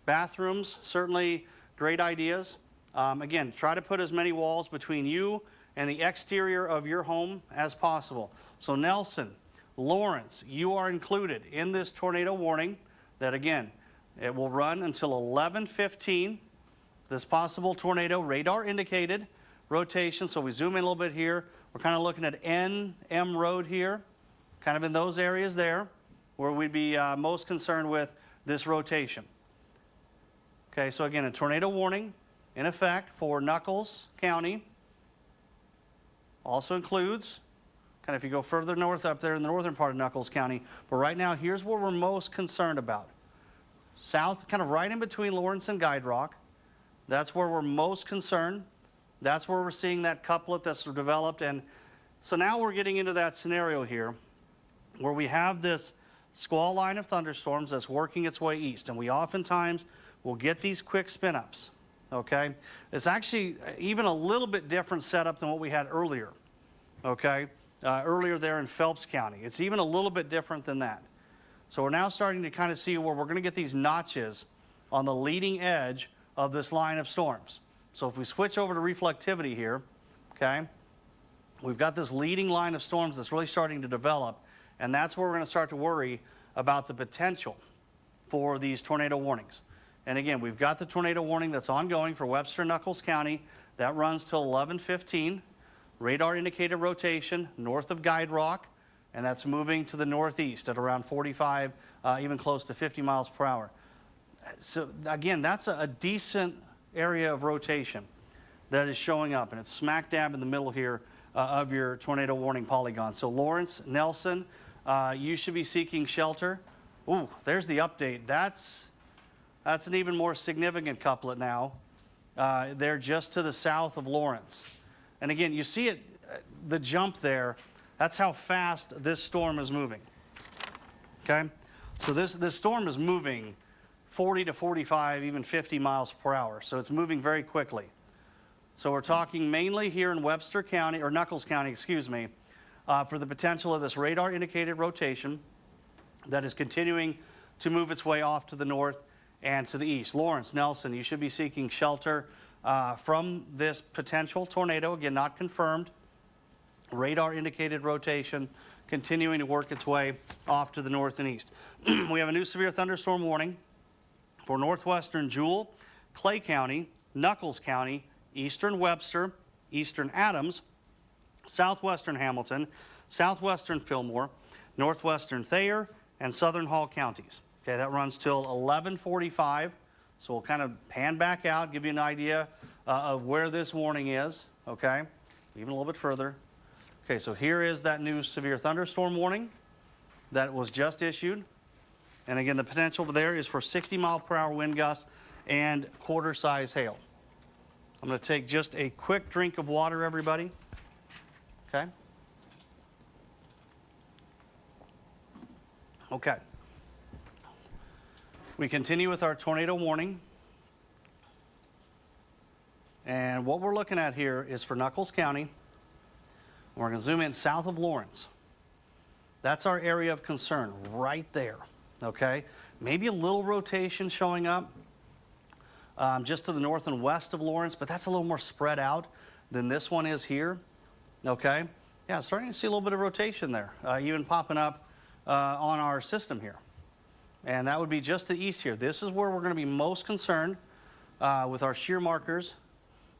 bathrooms, certainly great ideas. Again, try to put as many walls between you and the exterior of your home as possible. So Nelson, Lawrence, you are included in this tornado warning that, again, it will run until 11:15. This possible tornado radar indicated rotation. So we zoom in a little bit here. We're kind of looking at NM Road here, kind of in those areas there where we'd be most concerned with this rotation. Okay, so again, a tornado warning in effect for Knuckles County. Also includes, kind of if you go further north up there in the northern part of Knuckles County, but right now here's what we're most concerned about. South, kind of right in between Lawrence and Guide Rock. That's where we're most concerned. That's where we're seeing that couplet that's developed. And so now we're getting into that scenario here where we have this squall line of thunderstorms that's working its way east. And we oftentimes will get these quick spin-ups, okay? It's actually even a little bit different setup than what we had earlier, okay? Earlier there in Phelps County. It's even a little bit different than that. So we're now starting to kind of see where we're going to get these notches on the leading edge of this line of storms. So if we switch over to reflectivity here, okay, we've got this leading line of storms that's really starting to develop, and that's where we're going to start to worry about the potential for these tornado warnings. And again, we've got the tornado warning that's ongoing for Webster Knuckles County. That runs till 11:15. Radar indicated rotation north of Guide Rock, and that's moving to the northeast at around 45, even close to 50 miles per hour. So again, that's a decent area of rotation that is showing up, and it's smack dab in the middle here of your tornado warning polygon. So Lawrence, Nelson, you should be seeking shelter. Ooh, there's the update. That's an even more significant couplet now. They're just to the south of Lawrence. And again, you see it, the jump there, that's how fast this storm is moving. Okay? So this storm is moving 40 to 45, even 50 miles per hour. So it's moving very quickly. So we're talking mainly here in Webster County, or Knuckles County, excuse me, for the potential of this radar indicated rotation that is continuing to move its way off to the north and to the east. Lawrence, Nelson, you should be seeking shelter from this potential tornado. Again, not confirmed. Radar indicated rotation continuing to work its way off to the north and east. We have a new severe thunderstorm warning for northwestern Jewell, Clay County, Knuckles County, eastern Webster, eastern Adams, southwestern Hamilton, southwestern Filmore, northwestern Thayer, and southern Hall counties. Okay, that runs till 11:45. So we'll kind of pan back out, give you an idea of where this warning is, okay? Even a little bit further. Okay, so here is that new severe thunderstorm warning that was just issued. And again, the potential there is for 60-mile-per-hour wind gusts and quarter-size hail. I'm going to take just a quick drink of water, everybody. Okay? Okay. We continue with our tornado warning. And what we're looking at here is for Knuckles County. We're going to zoom in south of Lawrence. That's our area of concern right there, okay? Maybe a little rotation showing up just to the north and west of Lawrence, but that's a little more spread out than this one is here, okay? Yeah, starting to see a little bit of rotation there, even popping up on our system here. And that would be just to the east here. This is where we're going to be most concerned with our shear markers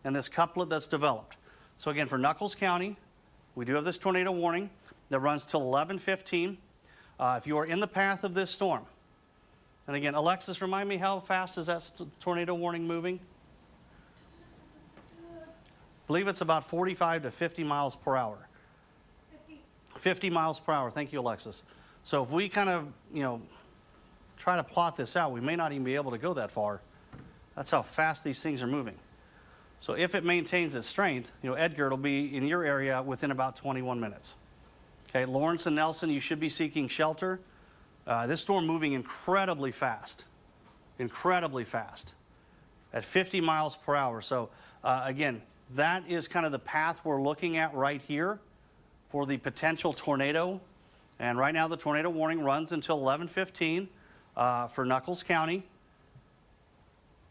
and this couplet that's developed. So again, for Knuckles County, we do have this tornado warning that runs till 11:15. If you are in the path of this storm, and again, Alexis, remind me, how fast is that tornado warning moving? I believe it's about 45 to 50 miles per hour. 50 miles per hour. Thank you, Alexis. So if we kind of, try to plot this out, we may not even be able to go that far. That's how fast these things are moving. So if it maintains its strength, Edgar, it'll be in your area within about 21 minutes. Okay, Lawrence and Nelson, you should be seeking shelter. This storm moving incredibly fast at 50 miles per hour. So again, that is kind of the path we're looking at right here for the potential tornado. And right now the tornado warning runs until 11:15 for Knuckles County.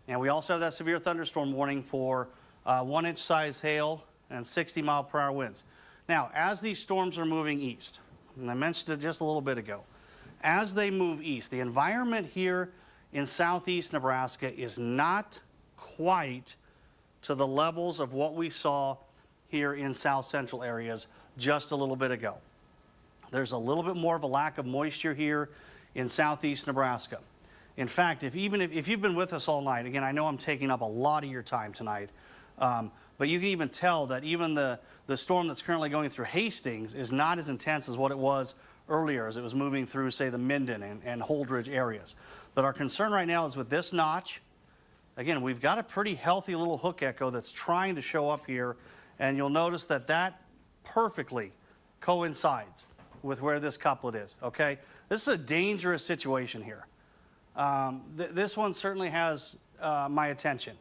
And we also have that severe thunderstorm warning for 1-inch size hail and 60-mile-per-hour winds. Now, as these storms are moving east, and I mentioned it just a little bit ago, as they move east, the environment here in southeast Nebraska is not quite to the levels of what we saw here in south central areas just a little bit ago. There's a little bit more of a lack of moisture here in southeast Nebraska. In fact, if you've been with us all night, again, I know I'm taking up a lot of your time tonight, but you can even tell that even the storm that's currently going through Hastings is not as intense as what it was earlier as it was moving through, say, the Minden and Holdridge areas. But our concern right now is with this notch. Again, we've got a pretty healthy little hook echo that's trying to show up here, and you'll notice that that perfectly coincides with where this couplet is, okay? This is a dangerous situation here. This one certainly has my attention.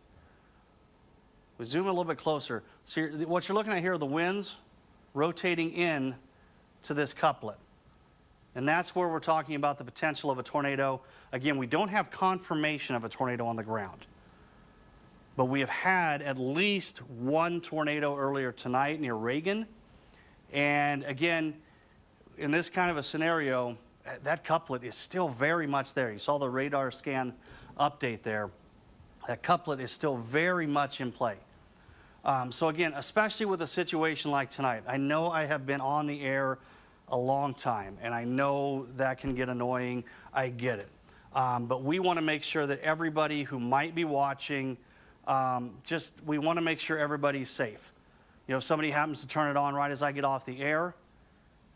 We zoom in a little bit closer. So what you're looking at here are the winds rotating in to this couplet. And that's where we're talking about the potential of a tornado. Again, we don't have confirmation of a tornado on the ground. But we have had at least one tornado earlier tonight near Reagan. And again, in this kind of a scenario, that couplet is still very much there. You saw the radar scan update there. That couplet is still very much in play. So again, especially with a situation like tonight, I know I have been on the air a long time, and I know that can get annoying. I get it. But we want to make sure that everybody who might be watching, we want to make sure everybody's safe. If somebody happens to turn it on right as I get off the air,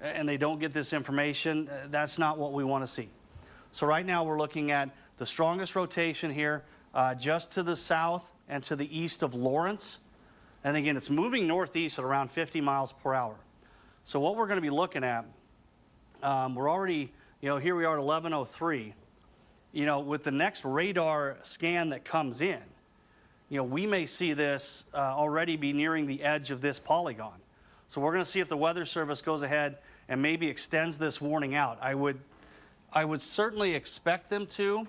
and they don't get this information, that's not what we want to see. So right now we're looking at the strongest rotation here just to the south and to the east of Lawrence. And again, it's moving northeast at around 50 miles per hour. So what we're going to be looking at, we're already, here we are at 11:03. With the next radar scan that comes in, we may see this already be nearing the edge of this polygon. So we're going to see if the Weather Service goes ahead and maybe extends this warning out. I would certainly expect them to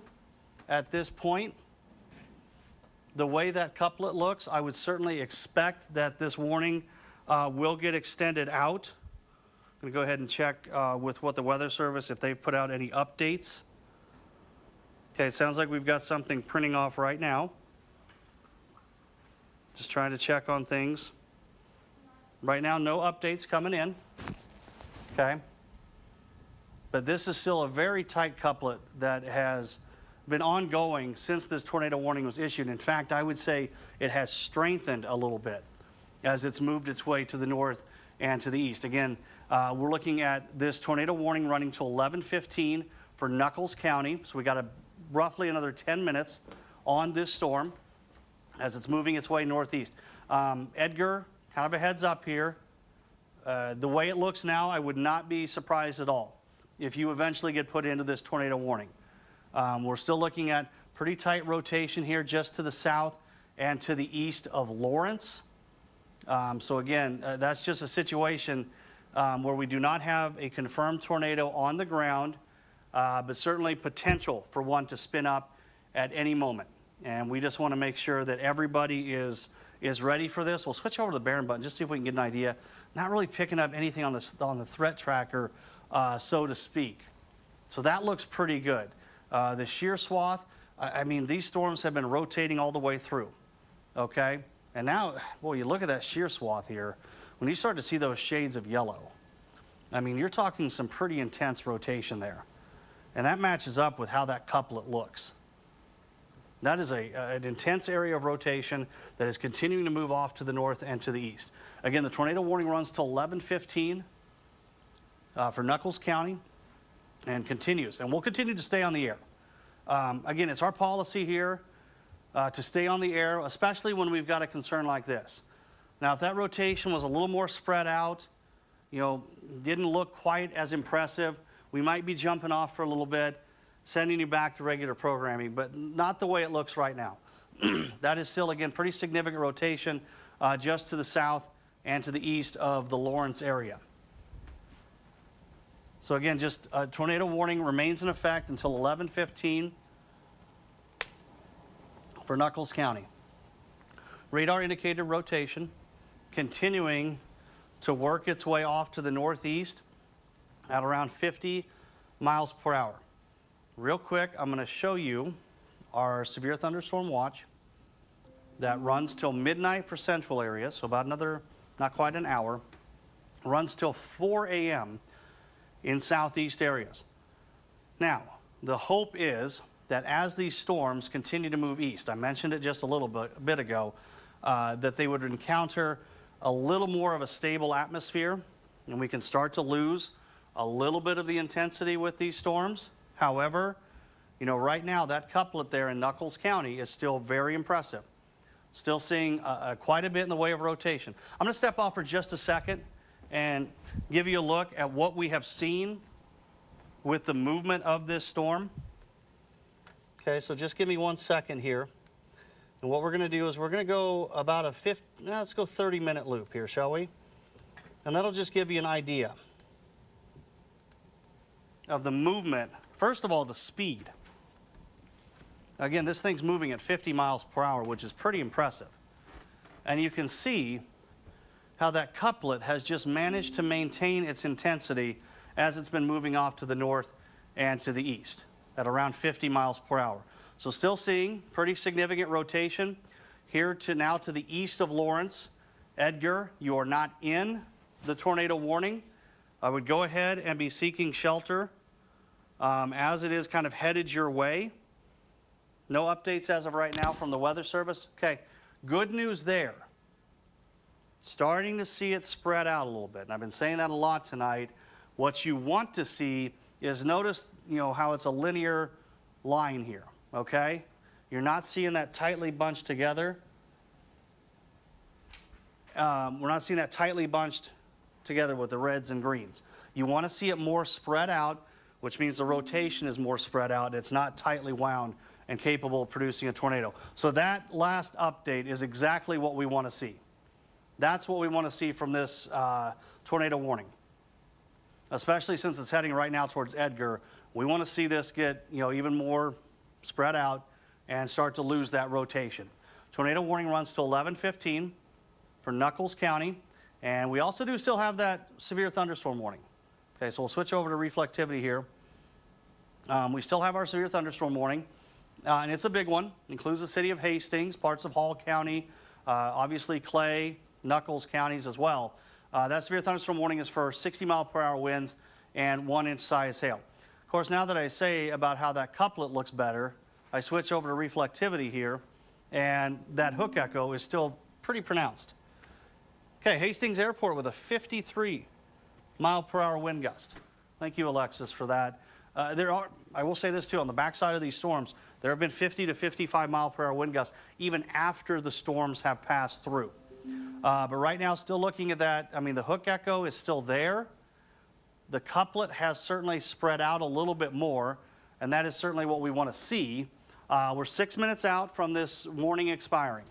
at this point. The way that couplet looks, I would certainly expect that this warning will get extended out. I'm going to go ahead and check with what the Weather Service, if they've put out any updates. Okay, it sounds like we've got something printing off right now. Just trying to check on things. Right now, no updates coming in. Okay. But this is still a very tight couplet that has been ongoing since this tornado warning was issued. In fact, I would say it has strengthened a little bit as it's moved its way to the north and to the east. Again, we're looking at this tornado warning running till 11:15 for Knuckles County. So we got roughly another 10 minutes on this storm as it's moving its way northeast. Edgar, kind of a heads up here. The way it looks now, I would not be surprised at all if you eventually get put into this tornado warning. We're still looking at pretty tight rotation here just to the south and to the east of Lawrence. So again, that's just a situation where we do not have a confirmed tornado on the ground, but certainly potential for one to spin up at any moment. And we just want to make sure that everybody is ready for this. We'll switch over to the Barron button, just see if we can get an idea. Not really picking up anything on the threat tracker, so to speak. So that looks pretty good. The shear swath, I mean, these storms have been rotating all the way through, okay? And now, boy, you look at that shear swath here, when you start to see those shades of yellow, I mean, you're talking some pretty intense rotation there. And that matches up with how that couplet looks. That is an intense area of rotation that is continuing to move off to the north and to the east. Again, the tornado warning runs till 11:15 for Nuckolls County and continues. And we'll continue to stay on the air. Again, it's our policy here to stay on the air, especially when we've got a concern like this. Now, if that rotation was a little more spread out, you know, didn't look quite as impressive, we might be jumping off for a little bit, sending you back to regular programming, but not the way it looks right now. That is still, again, pretty significant rotation just to the south and to the east of the Lawrence area. So again, just a tornado warning remains in effect until 11:15 for Nuckolls County. Radar indicated rotation continuing to work its way off to the northeast at around 50 miles per hour. Real quick, I'm going to show you our severe thunderstorm watch that runs till midnight for central areas, so about another, not quite an hour, runs till 4 a.m. in southeast areas. Now, the hope is that as these storms continue to move east, I mentioned it just a little bit ago, that they would encounter a little more of a stable atmosphere, and we can start to lose a little bit of the intensity with these storms. However, you know, right now that couplet there in Nuckolls County is still very impressive. Still seeing quite a bit in the way of rotation. I'm going to step off for just a second and give you a look at what we have seen with the movement of this storm. Okay, so just give me 1 second here. And what we're going to do is we're going to go about a let's go 30-minute loop here, shall we? And that'll just give you an idea of the movement. First of all, the speed. Again, this thing's moving at 50 miles per hour, which is pretty impressive. And you can see how that couplet has just managed to maintain its intensity as it's been moving off to the north and to the east at around 50 miles per hour. So still seeing pretty significant rotation here to now to the east of Lawrence. Edgar, you are not in the tornado warning. I would go ahead and be seeking shelter as it is kind of headed your way. No updates as of right now from the Weather Service. Okay, good news there. Starting to see it spread out a little bit. And I've been saying that a lot tonight. What you want to see is notice, you know, how it's a linear line here, okay? You're not seeing that tightly bunched together. We're not seeing that tightly bunched together with the reds and greens. You want to see it more spread out, which means the rotation is more spread out. It's not tightly wound and capable of producing a tornado. So that last update is exactly what we want to see. That's what we want to see from this tornado warning, especially since it's heading right now towards Edgar. We want to see this get, you know, even more spread out and start to lose that rotation. Tornado warning runs till 11:15 for Nuckolls County, and we also do still have that severe thunderstorm warning. Okay, so we'll switch over to reflectivity here. We still have our severe thunderstorm warning, and it's a big one. Includes the city of Hastings, parts of Hall County, obviously Clay, Nuckolls counties as well. That severe thunderstorm warning is for 60-mile-per-hour winds and 1-inch size hail. Of course, now that I say about how that couplet looks better, I switch over to reflectivity here, and that hook echo is still pretty pronounced. Okay, Hastings Airport with a 53-mile-per-hour wind gust. Thank you, Alexis, for that. I will say this too, on the backside of these storms, there have been 50 to 55-mile-per-hour wind gusts even after the storms have passed through. But right now, still looking at that, I mean, the hook echo is still there. The couplet has certainly spread out a little bit more, and that is certainly what we want to see. We're 6 minutes out from this warning expiring.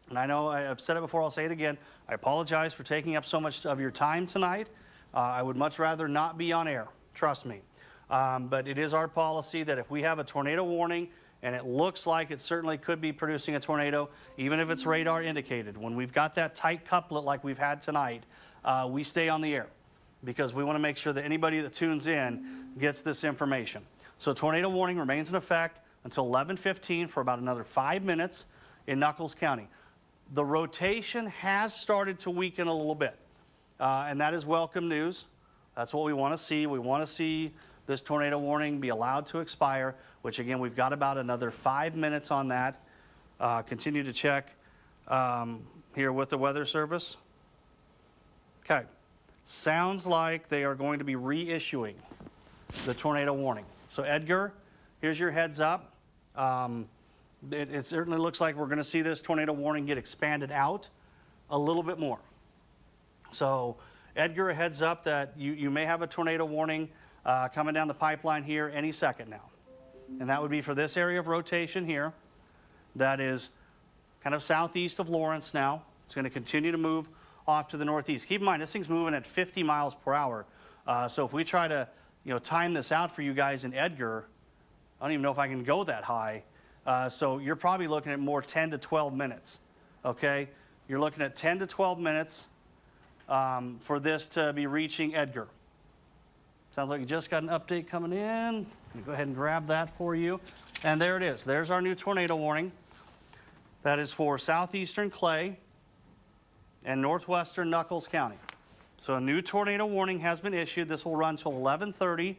And I know I've said it before, I'll say it again. I apologize for taking up so much of your time tonight. I would much rather not be on air, trust me. But it is our policy that if we have a tornado warning and it looks like it certainly could be producing a tornado, even if it's radar indicated, when we've got that tight couplet like we've had tonight, we stay on the air because we want to make sure that anybody that tunes in gets this information. So tornado warning remains in effect until 11:15 for about another 5 minutes in Nuckolls County. The rotation has started to weaken a little bit, and that is welcome news. That's what we want to see. We want to see this tornado warning be allowed to expire, which again, we've got about another 5 minutes on that. Continue to check here with the Weather Service. Okay, sounds like they are going to be reissuing the tornado warning. So Edgar, here's your heads up. It certainly looks like we're going to see this tornado warning get expanded out a little bit more. So Edgar, a heads up that you may have a tornado warning coming down the pipeline here any second now. And that would be for this area of rotation here. That is kind of southeast of Lawrence now. It's going to continue to move off to the northeast. Keep in mind, this thing's moving at 50 miles per hour. So if we try to time this out for you guys in Edgar, I don't even know if I can go that high. So you're probably looking at more 10 to 12 minutes, okay? You're looking at 10 to 12 minutes for this to be reaching Edgar. Sounds like you just got an update coming in. I'm gonna go ahead and grab that for you. And there it is. There's our new tornado warning. That is for southeastern Clay and northwestern Nuckolls County. So a new tornado warning has been issued. This will run till 11:30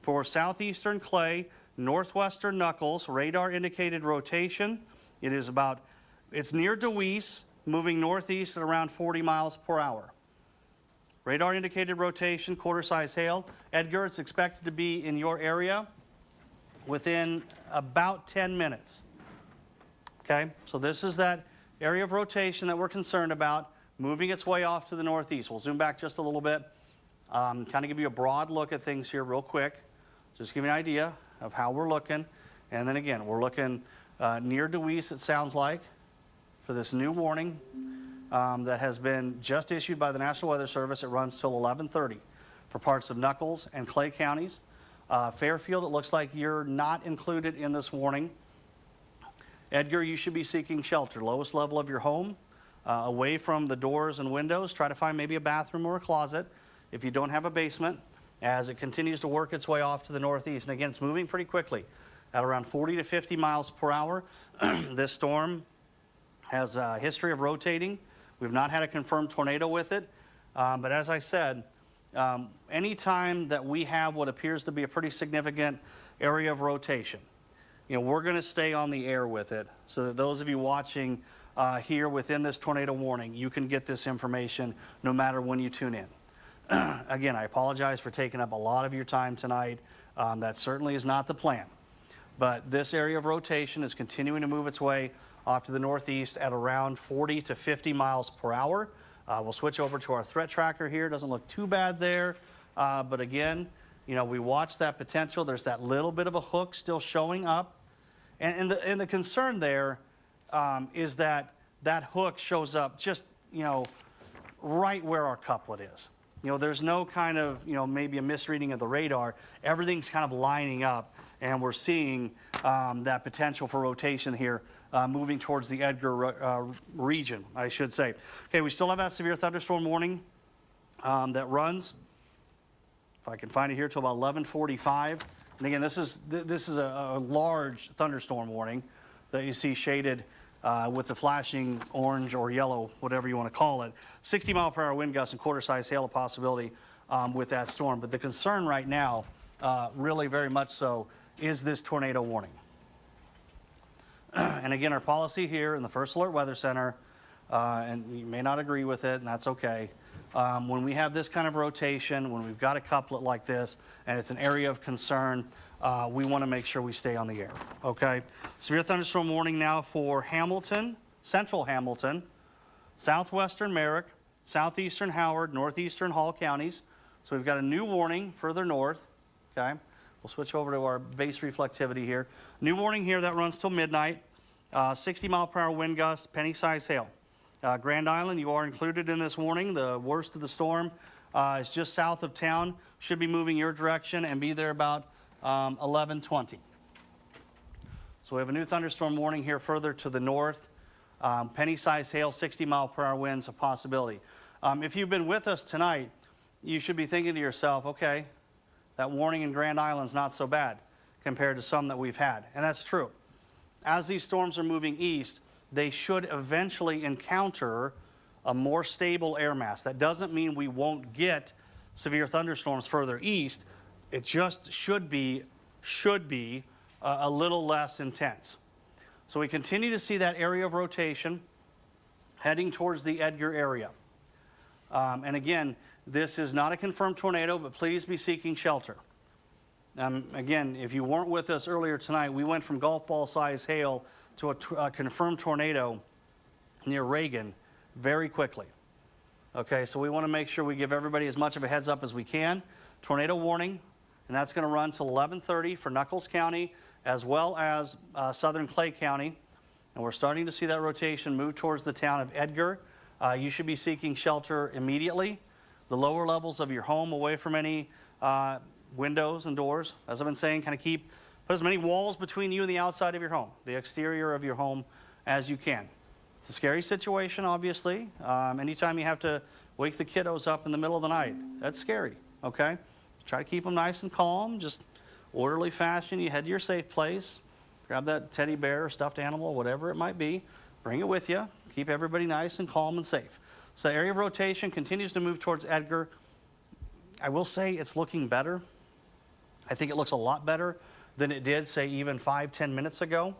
for southeastern Clay, northwestern Nuckolls, radar indicated rotation. It's near Deweese, moving northeast at around 40 miles per hour. Radar indicated rotation, quarter size hail. Edgar, it's expected to be in your area within about 10 minutes. Okay, so this is that area of rotation that we're concerned about, moving its way off to the northeast. We'll zoom back just a little bit, kind of give you a broad look at things here real quick. Just give you an idea of how we're looking. And then again, we're looking near Deweese, it sounds like, for this new warning that has been just issued by the National Weather Service. It runs till 11:30 for parts of Nuckolls and Clay counties. Fairfield, it looks like you're not included in this warning. Edgar, you should be seeking shelter. Lowest level of your home, away from the doors and windows. Try to find maybe a bathroom or a closet if you don't have a basement, as it continues to work its way off to the northeast. And again, it's moving pretty quickly at around 40 to 50 miles per hour. This storm has a history of rotating. We've not had a confirmed tornado with it. But as I said, anytime that we have what appears to be a pretty significant area of rotation, we're going to stay on the air with it so that those of you watching here within this tornado warning, you can get this information no matter when you tune in. Again, I apologize for taking up a lot of your time tonight. That certainly is not the plan. But this area of rotation is continuing to move its way off to the northeast at around 40 to 50 miles per hour. We'll switch over to our threat tracker here. Doesn't look too bad there. But again, we watch that potential. There's that little bit of a hook still showing up. And the concern there is that that hook shows up just, right where our couplet is. There's no kind of, maybe a misreading of the radar. Everything's kind of lining up, and we're seeing that potential for rotation here moving towards the Edgar region, I should say. Okay, we still have that severe thunderstorm warning that runs, if I can find it here, till about 11:45. And again, this is a large thunderstorm warning that you see shaded with the flashing orange or yellow, whatever you want to call it. 60-mile-per-hour wind gusts and quarter-size hail a possibility with that storm. But the concern right now, really very much so, is this tornado warning. And again, our policy here in the First Alert Weather Center, and you may not agree with it, and that's okay. When we have this kind of rotation, when we've got a couplet like this, and it's an area of concern, we want to make sure we stay on the air, okay? Severe thunderstorm warning now for Hamilton, central Hamilton, southwestern Merrick, southeastern Howard, northeastern Hall counties. So we've got a new warning further north, okay? We'll switch over to our base reflectivity here. New warning here that runs till midnight. 60-mile-per-hour wind gusts, penny-size hail. Grand Island, you are included in this warning. The worst of the storm is just south of town. Should be moving your direction and be there about 11:20. So we have a new thunderstorm warning here further to the north. Penny-size hail, 60-mile-per-hour winds, a possibility. If you've been with us tonight, you should be thinking to yourself, okay, that warning in Grand Island's not so bad compared to some that we've had. And that's true. As these storms are moving east, they should eventually encounter a more stable air mass. That doesn't mean we won't get severe thunderstorms further east. It just should be a little less intense. So we continue to see that area of rotation heading towards the Edgar area. And again, this is not a confirmed tornado, but please be seeking shelter. Again, if you weren't with us earlier tonight, we went from golf ball size hail to a confirmed tornado near Reagan very quickly. Okay, so we want to make sure we give everybody as much of a heads up as we can. Tornado warning, and that's going to run till 11:30 for Nuckolls County as well as southern Clay County. And we're starting to see that rotation move towards the town of Edgar. You should be seeking shelter immediately. The lower levels of your home, away from any windows and doors. As I've been saying, kind of put as many walls between you and the outside of your home, the exterior of your home, as you can. It's a scary situation, obviously. Anytime you have to wake the kiddos up in the middle of the night, that's scary, okay? Try to keep them nice and calm, just orderly fashion. You head to your safe place, grab that teddy bear or stuffed animal, whatever it might be, bring it with you, keep everybody nice and calm and safe. So the area of rotation continues to move towards Edgar. I will say it's looking better. I think it looks a lot better than it did, say, even 5-10 minutes ago.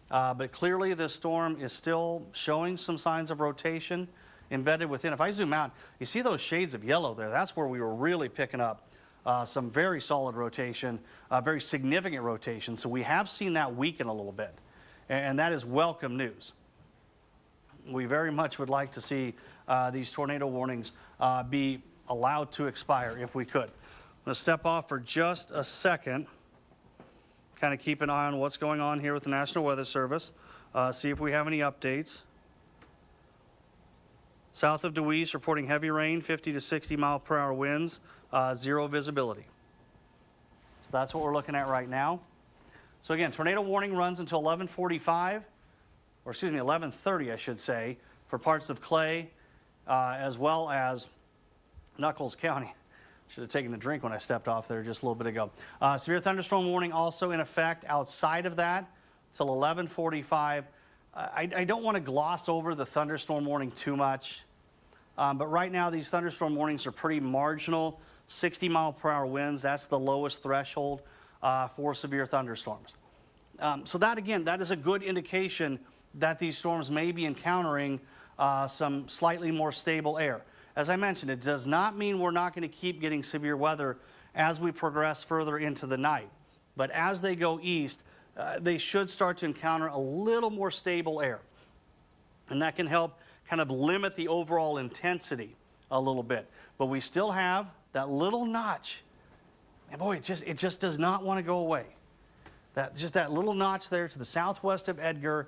But clearly this storm is still showing some signs of rotation embedded within. If I zoom out, you see those shades of yellow there. That's where we were really picking up some very solid rotation, very significant rotation. So we have seen that weaken a little bit, and that is welcome news. We very much would like to see these tornado warnings be allowed to expire if we could. I'm going to step off for just a second, kind of keep an eye on what's going on here with the National Weather Service, see if we have any updates. South of Deweese reporting heavy rain, 50 to 60 mile per hour winds, zero visibility. So that's what we're looking at right now. So again, tornado warning runs until 11:45, or excuse me, 11:30, I should say, for parts of Clay, as well as Nuckolls County. Should have taken a drink when I stepped off there just a little bit ago. Severe thunderstorm warning also in effect outside of that till 11:45. I don't want to gloss over the thunderstorm warning too much, but right now these thunderstorm warnings are pretty marginal. 60 mile per hour winds, that's the lowest threshold for severe thunderstorms. So that, again, that is a good indication that these storms may be encountering some slightly more stable air. As I mentioned, it does not mean we're not going to keep getting severe weather as we progress further into the night. But as they go east, they should start to encounter a little more stable air. And that can help kind of limit the overall intensity a little bit. But we still have that little notch. And boy, it just does not want to go away. Just that little notch there to the southwest of Edgar,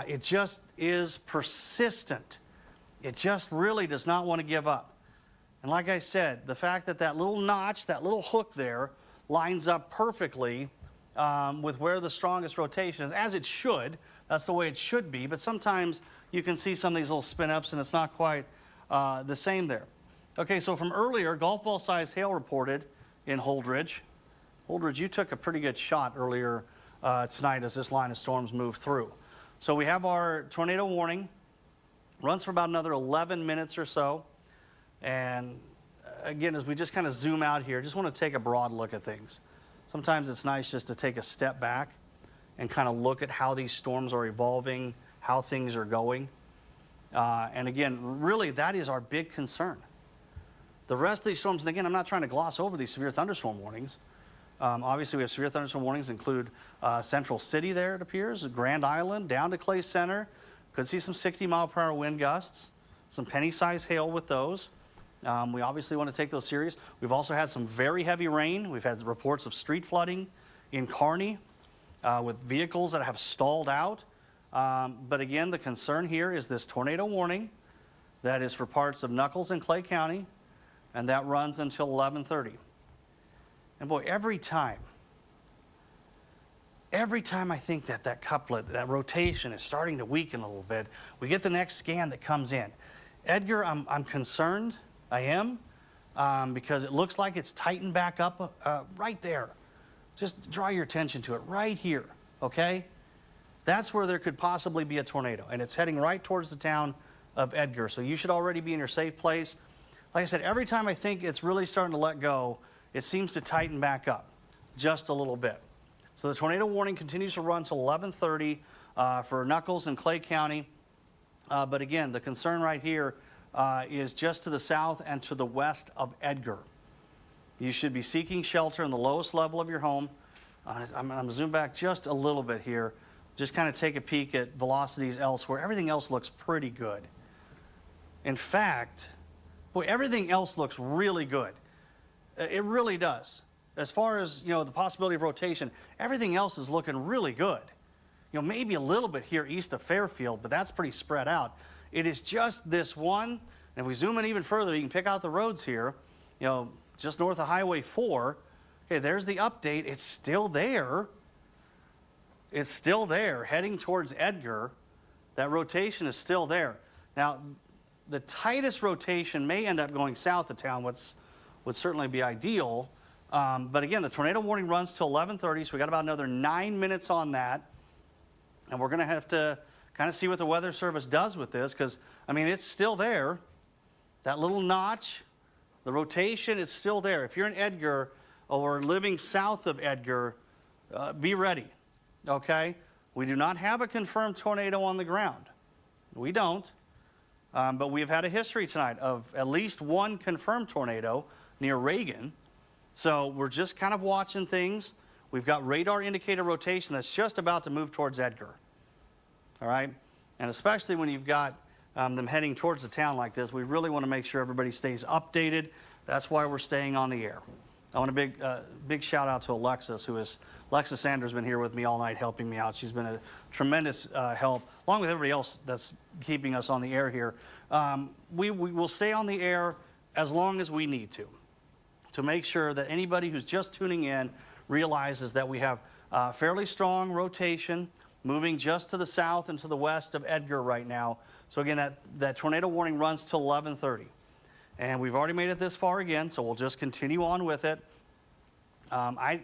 it just is persistent. It just really does not want to give up. And like I said, the fact that that little notch, that little hook there, lines up perfectly with where the strongest rotation is, as it should. That's the way it should be. But sometimes you can see some of these little spin-ups, and it's not quite the same there. Okay, so from earlier, golf ball size hail reported in Holdridge. Holdridge, you took a pretty good shot earlier tonight as this line of storms moved through. So we have our tornado warning. Runs for about another 11 minutes or so. And again, as we just kind of zoom out here, just want to take a broad look at things. Sometimes it's nice just to take a step back and kind of look at how these storms are evolving, how things are going. And again, really, that is our big concern. The rest of these storms, and again, I'm not trying to gloss over these severe thunderstorm warnings. Obviously, we have severe thunderstorm warnings include Central City there, it appears, Grand Island, down to Clay Center. Could see some 60 mile per hour wind gusts, some penny-sized hail with those. We obviously want to take those serious. We've also had some very heavy rain. We've had reports of street flooding in Kearney with vehicles that have stalled out But again, the concern here is this tornado warning that is for parts of Nuckolls and Clay County, and that runs until 11:30. And boy, every time I think that couplet, that rotation is starting to weaken a little bit, we get the next scan that comes in. Edgar, I'm concerned. I am, because it looks like it's tightened back up right there. Just draw your attention to it right here, okay? That's where there could possibly be a tornado, and it's heading right towards the town of Edgar. So you should already be in your safe place. Like I said, every time I think it's really starting to let go, it seems to tighten back up just a little bit. So the tornado warning continues to run till 11:30 for Nuckolls and Clay County. But again, the concern right here is just to the south and to the west of Edgar. You should be seeking shelter in the lowest level of your home. I'm going to zoom back just a little bit here. Just kind of take a peek at velocities elsewhere. Everything else looks pretty good. In fact, boy, everything else looks really good. It really does. As far as, the possibility of rotation, everything else is looking really good. Maybe a little bit here east of Fairfield, but that's pretty spread out. It is just this one, and if we zoom in even further, you can pick out the roads here, just north of Highway 4. Okay, there's the update. It's still there. It's still there, heading towards Edgar. That rotation is still there. Now, the tightest rotation may end up going south of town, which would certainly be ideal. But again, the tornado warning runs till 11:30, so we got about another 9 minutes on that. And we're going to have to kind of see what the Weather Service does with this, because, it's still there. That little notch, the rotation is still there. If you're in Edgar or living south of Edgar, be ready, okay? We do not have a confirmed tornado on the ground. We don't. But we've had a history tonight of at least one confirmed tornado near Reagan. So we're just kind of watching things. We've got radar indicated rotation that's just about to move towards Edgar. All right? And especially when you've got them heading towards the town like this, we really want to make sure everybody stays updated. That's why we're staying on the air. I want a big shout out to Alexis, Alexis Sanders has been here with me all night helping me out. She's been a tremendous help, along with everybody else that's keeping us on the air here. We will stay on the air as long as we need to make sure that anybody who's just tuning in realizes that we have fairly strong rotation moving just to the south and to the west of Edgar right now. So again, that tornado warning runs till 11:30. And we've already made it this far again, so we'll just continue on with it. I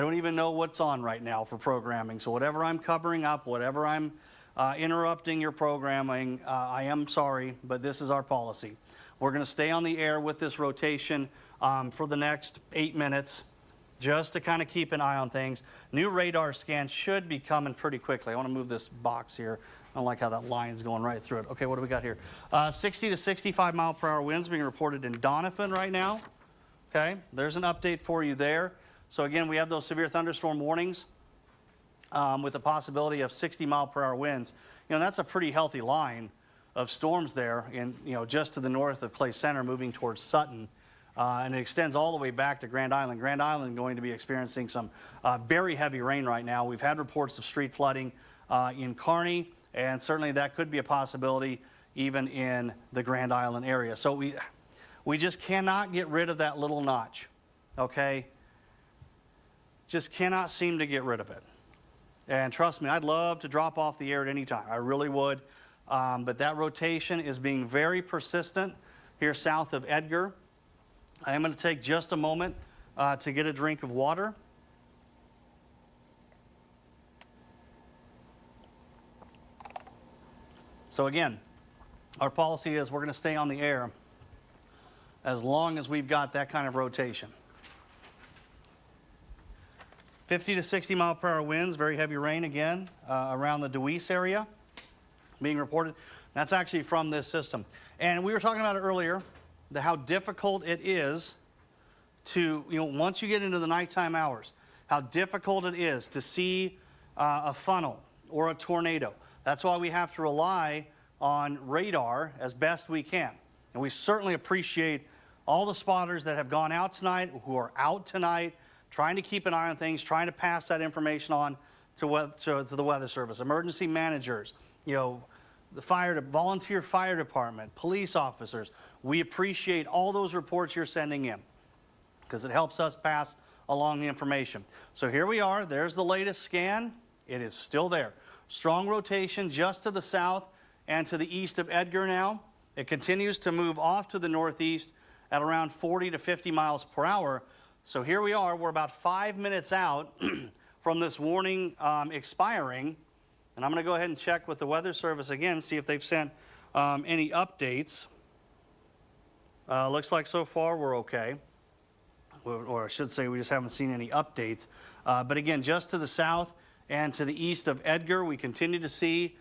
don't even know what's on right now for programming, so whatever I'm covering up, whatever I'm interrupting your programming, I am sorry, but this is our policy. We're going to stay on the air with this rotation for the next 8 minutes, just to kind of keep an eye on things. New radar scans should be coming pretty quickly. I want to move this box here. I don't like how that line's going right through it. Okay, what do we got here? 60 to 65 mile per hour winds being reported in Donovan right now. Okay, there's an update for you there. So again, we have those severe thunderstorm warnings with the possibility of 60 mile per hour winds. That's a pretty healthy line of storms there in, just to the north of Clay Center moving towards Sutton. And it extends all the way back to Grand Island. Grand Island going to be experiencing some very heavy rain right now. We've had reports of street flooding in Kearney, and certainly that could be a possibility even in the Grand Island area. So we just cannot get rid of that little notch, okay? Just cannot seem to get rid of it. And trust me, I'd love to drop off the air at any time. I really would. But that rotation is being very persistent here south of Edgar. I am going to take just a moment to get a drink of water. So again, our policy is we're going to stay on the air as long as we've got that kind of rotation. 50 to 60 mile per hour winds, very heavy rain again around the Deweese area being reported. That's actually from this system. And we were talking about it earlier, how difficult it is to, once you get into the nighttime hours, how difficult it is to see a funnel or a tornado. That's why we have to rely on radar as best we can. And we certainly appreciate all the spotters that have gone out tonight, who are out tonight, trying to keep an eye on things, trying to pass that information on to the Weather Service, emergency managers, you know, the volunteer fire department, police officers. We appreciate all those reports you're sending in because it helps us pass along the information. So here we are. There's the latest scan. It is still there. Strong rotation just to the south and to the east of Edgar now. It continues to move off to the northeast at around 40 to 50 miles per hour. So here we are. We're about 5 minutes out from this warning expiring. And I'm going to go ahead and check with the Weather Service again, see if they've sent any updates. Looks like so far we're okay. Or I should say we just haven't seen any updates. But again, just to the south and to the east of Edgar, we continue to see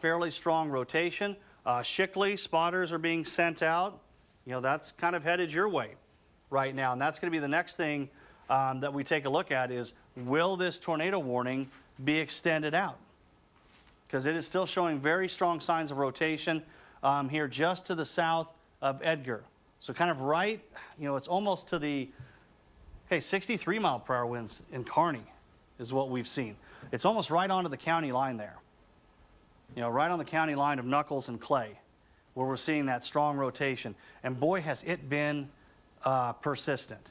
fairly strong rotation. Shickley, spotters are being sent out. You know, that's kind of headed your way right now. And that's going to be the next thing that we take a look at is, will this tornado warning be extended out? Because it is still showing very strong signs of rotation here just to the south of Edgar. So kind of right, you know, it's almost to the, 63 mile per hour winds in Kearney is what we've seen. It's almost right onto the county line there. You know, right on the county line of Knuckles and Clay, where we're seeing that strong rotation. And boy, has it been persistent.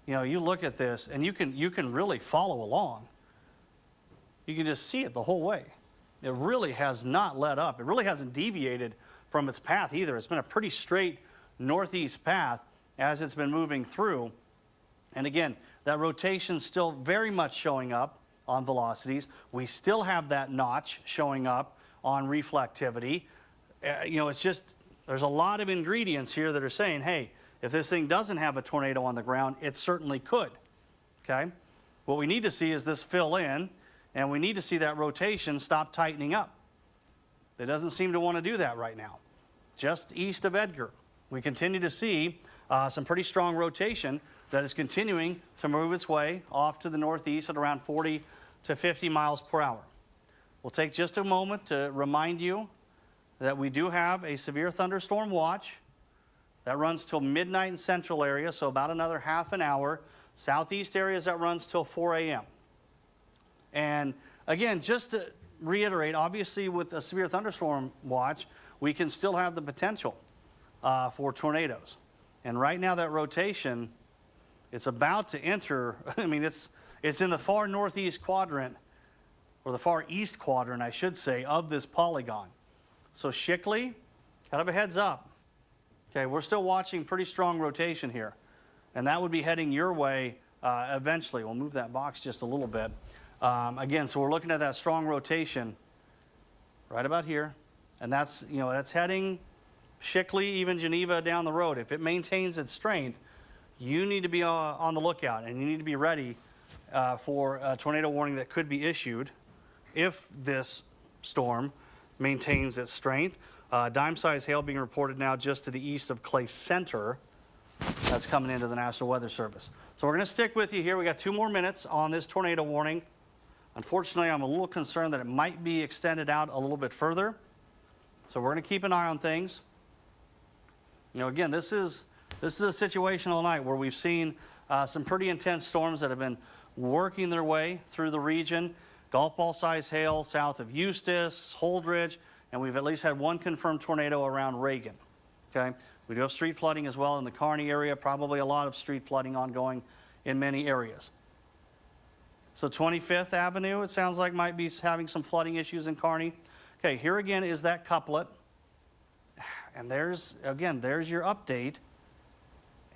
You know, you look at this and you can really follow along. You can just see it the whole way. It really has not let up. It really hasn't deviated from its path either. It's been a pretty straight northeast path as it's been moving through. And again, that rotation still very much showing up on velocities. We still have that notch showing up on reflectivity. You know, it's just, there's a lot of ingredients here that are saying, hey, if this thing doesn't have a tornado on the ground, it certainly could, okay? What we need to see is this fill in, and we need to see that rotation stop tightening up. It doesn't seem to want to do that right now. Just east of Edgar, we continue to see some pretty strong rotation that is continuing to move its way off to the northeast at around 40 to 50 miles per hour. We'll take just a moment to remind you that we do have a severe thunderstorm watch that runs till midnight in central area, so about another half an hour. Southeast areas that runs till 4 a.m. And again, just to reiterate, obviously with a severe thunderstorm watch, we can still have the potential for tornadoes. And right now that rotation, it's about to enter, I mean, it's in the far northeast quadrant, or the far east quadrant, I should say, of this polygon. So Shickley, kind of a heads up. Okay, we're still watching pretty strong rotation here. And that would be heading your way eventually. We'll move that box just a little bit. Again, so we're looking at that strong rotation right about here. And that's, you know, that's heading Shickley, even Geneva down the road. If it maintains its strength, you need to be on the lookout, and you need to be ready for a tornado warning that could be issued if this storm maintains its strength. Dime-sized hail being reported now just to the east of Clay Center. That's coming into the National Weather Service. So we're going to stick with you here. We got 2 more minutes on this tornado warning. Unfortunately, I'm a little concerned that it might be extended out a little bit further. So we're going to keep an eye on things. You know, again, this is a situational night where we've seen some pretty intense storms that have been working their way through the region. Golf ball size hail south of Eustis, Holdridge, and we've at least had 1 confirmed tornado around Reagan. Okay, we do have street flooding as well in the Kearney area, probably a lot of street flooding ongoing in many areas. So 25th Avenue, it sounds like might be having some flooding issues in Kearney. Okay, here again is that couplet. And there's your update.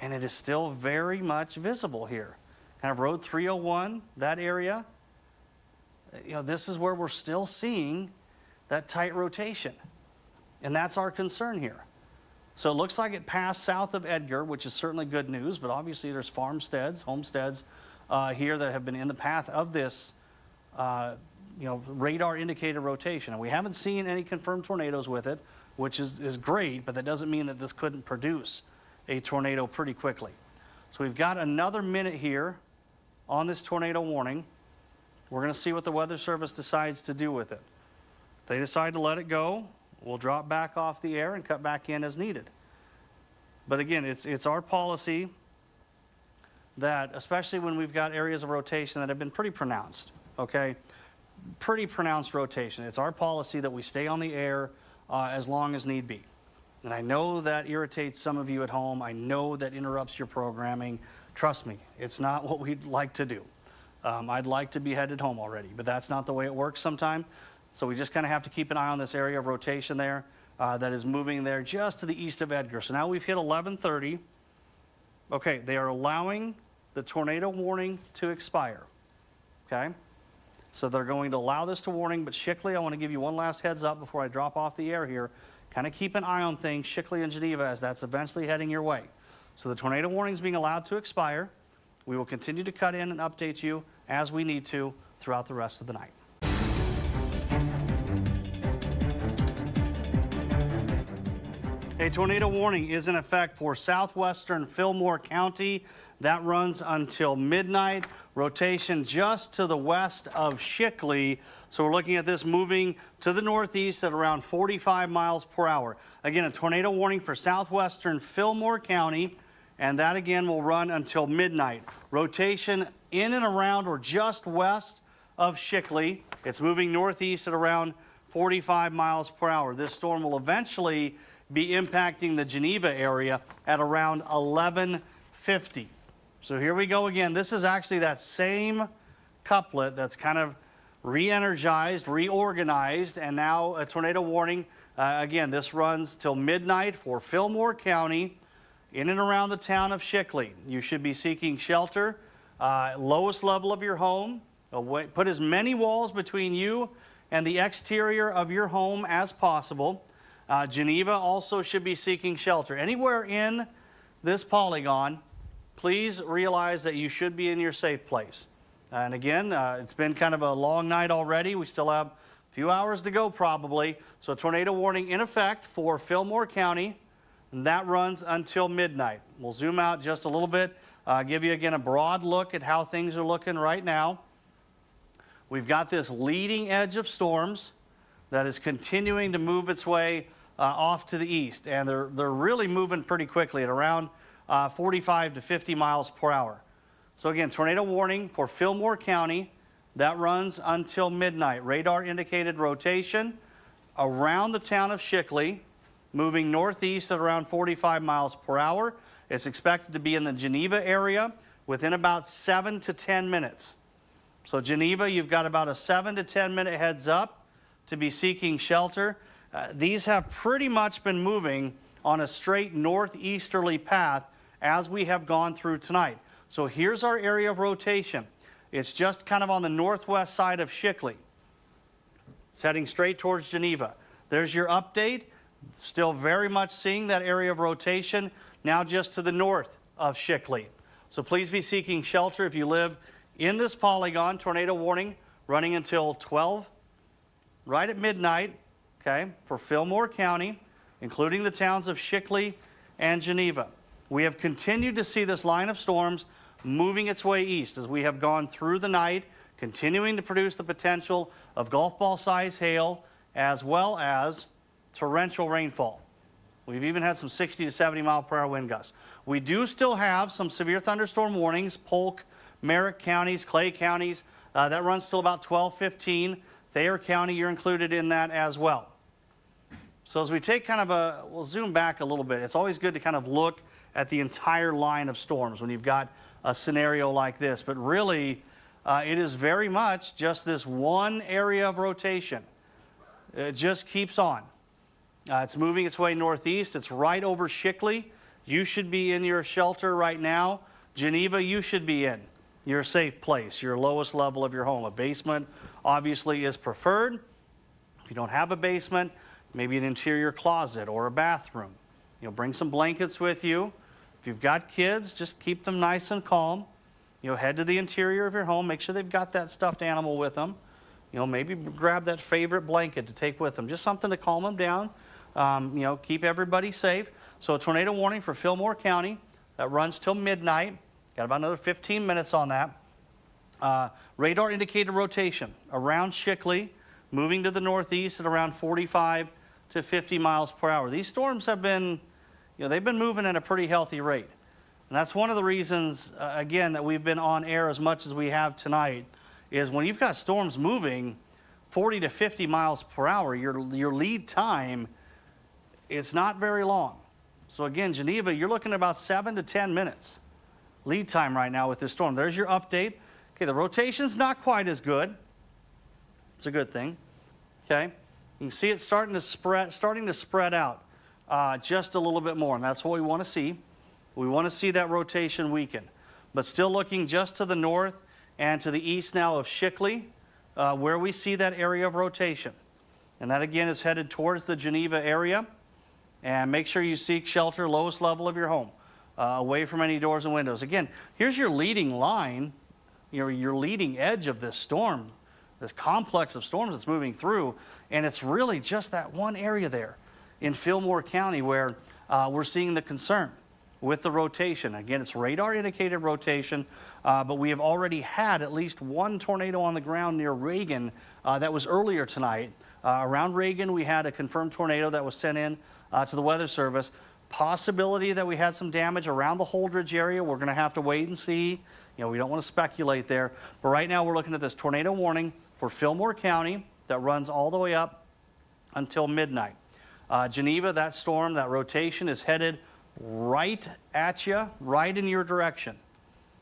And it is still very much visible here. Kind of Road 301, that area. You know, this is where we're still seeing that tight rotation. And that's our concern here. So it looks like it passed south of Edgar, which is certainly good news, but obviously there's farmsteads, homesteads here that have been in the path of this radar indicated rotation. And we haven't seen any confirmed tornadoes with it, which is great, but that doesn't mean that this couldn't produce a tornado pretty quickly. So we've got another minute here on this tornado warning. We're going to see what the Weather Service decides to do with it. If they decide to let it go, we'll drop back off the air and cut back in as needed. But again, it's our policy that, especially when we've got areas of rotation that have been pretty pronounced okay? Pretty pronounced rotation. It's our policy that we stay on the air as long as need be. And I know that irritates some of you at home. I know that interrupts your programming. Trust me, it's not what we'd like to do. I'd like to be headed home already, but that's not the way it works sometimes. So we just kind of have to keep an eye on this area of rotation there that is moving there just to the east of Edgar. So now we've hit 11:30. Okay, they are allowing the tornado warning to expire, okay? So they're going to allow this to warning, but Shickley, I want to give you one last heads up before I drop off the air here. Kind of keep an eye on things, Shickley and Geneva, as that's eventually heading your way. So the tornado warning is being allowed to expire. We will continue to cut in and update you as we need to throughout the rest of the night. A tornado warning is in effect for southwestern Filmore County. That runs until midnight. Rotation just to the west of Shickley. So we're looking at this moving to the northeast at around 45 miles per hour. Again, a tornado warning for southwestern Filmore County, and that again will run until midnight. Rotation in and around or just west of Shickley. It's moving northeast at around 45 miles per hour. This storm will eventually be impacting the Geneva area at around 11:50. So here we go again. This is actually that same couplet that's kind of re-energized, reorganized, and now a tornado warning. Again, this runs till midnight for Filmore County in and around the town of Shickley. You should be seeking shelter, lowest level of your home. Put as many walls between you and the exterior of your home as possible. Geneva also should be seeking shelter. Anywhere in this polygon, please realize that you should be in your safe place. And again, it's been kind of a long night already. We still have a few hours to go probably. So a tornado warning in effect for Filmore County, and that runs until midnight. We'll zoom out just a little bit, give you again a broad look at how things are looking right now. We've got this leading edge of storms that is continuing to move its way off to the east, and they're really moving pretty quickly at around 45 to 50 miles per hour. So again, tornado warning for Filmore County. That runs until midnight. Radar indicated rotation around the town of Shickley, moving northeast at around 45 miles per hour. It's expected to be in the Geneva area within about 7 to 10 minutes. So Geneva, you've got about a 7 to 10 minute heads up to be seeking shelter. These have pretty much been moving on a straight northeasterly path as we have gone through tonight. So here's our area of rotation. It's just kind of on the northwest side of Shickley. It's heading straight towards Geneva. There's your update. Still very much seeing that area of rotation, now just to the north of Shickley. So please be seeking shelter if you live in this polygon. Tornado warning running until 12, right at midnight, okay, for Filmore County, including the towns of Shickley and Geneva. We have continued to see this line of storms moving its way east as we have gone through the night, continuing to produce the potential of golf ball size hail as well as torrential rainfall. We've even had some 60 to 70 mile per hour wind gusts. We do still have some severe thunderstorm warnings, Polk, Merritt counties, Clay counties. That runs till about 12:15. Thayer County, you're included in that as well. So as we take kind of we'll zoom back a little bit. It's always good to kind of look at the entire line of storms when you've got a scenario like this. But really, it is very much just this one area of rotation. It just keeps on. It's moving its way northeast. It's right over Shickley. You should be in your shelter right now. Geneva, you should be in your safe place, your lowest level of your home. A basement obviously is preferred. If you don't have a basement, maybe an interior closet or a bathroom. Bring some blankets with you. If you've got kids, just keep them nice and calm. Head to the interior of your home. Make sure they've got that stuffed animal with them. Maybe grab that favorite blanket to take with them. Just something to calm them down. Keep everybody safe. So a tornado warning for Filmore County that runs till midnight. Got about another 15 minutes on that. Radar indicated rotation around Shickley, moving to the northeast at around 45 to 50 miles per hour. These storms have been, they've been moving at a pretty healthy rate. And that's one of the reasons, again, that we've been on air as much as we have tonight, is when you've got storms moving 40 to 50 miles per hour, your lead time, it's not very long. So again, Geneva, you're looking at about 7 to 10 minutes lead time right now with this storm. There's your update. Okay, the rotation's not quite as good. It's a good thing. Okay, you can see it starting to spread out just a little bit more, and that's what we want to see. We want to see that rotation weaken, but still looking just to the north and to the east now of Shickley, where we see that area of rotation. And that again is headed towards the Geneva area. And make sure you seek shelter lowest level of your home, away from any doors and windows. Again, here's your leading line, your leading edge of this storm, this complex of storms that's moving through, and it's really just that one area there in Filmore County where we're seeing the concern with the rotation. Again, it's radar indicated rotation, but we have already had at least one tornado on the ground near Reagan that was earlier tonight. Around Reagan, we had a confirmed tornado that was sent in to the Weather Service. Possibility that we had some damage around the Holdridge area. We're going to have to wait and see. We don't want to speculate there. But right now, we're looking at this tornado warning for Filmore County that runs all the way up until midnight. Geneva, that storm, that rotation is headed right at you, right in your direction.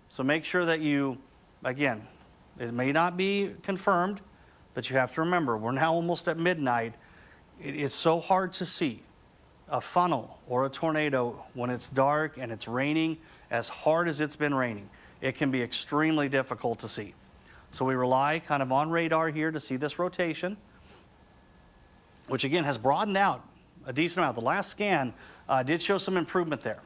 So make sure that you, again, it may not be confirmed, but you have to remember, we're now almost at midnight. It is so hard to see a funnel or a tornado when it's dark and it's raining as hard as it's been raining. It can be extremely difficult to see. So we rely kind of on radar here to see this rotation, which again has broadened out a decent amount. The last scan did show some improvement there,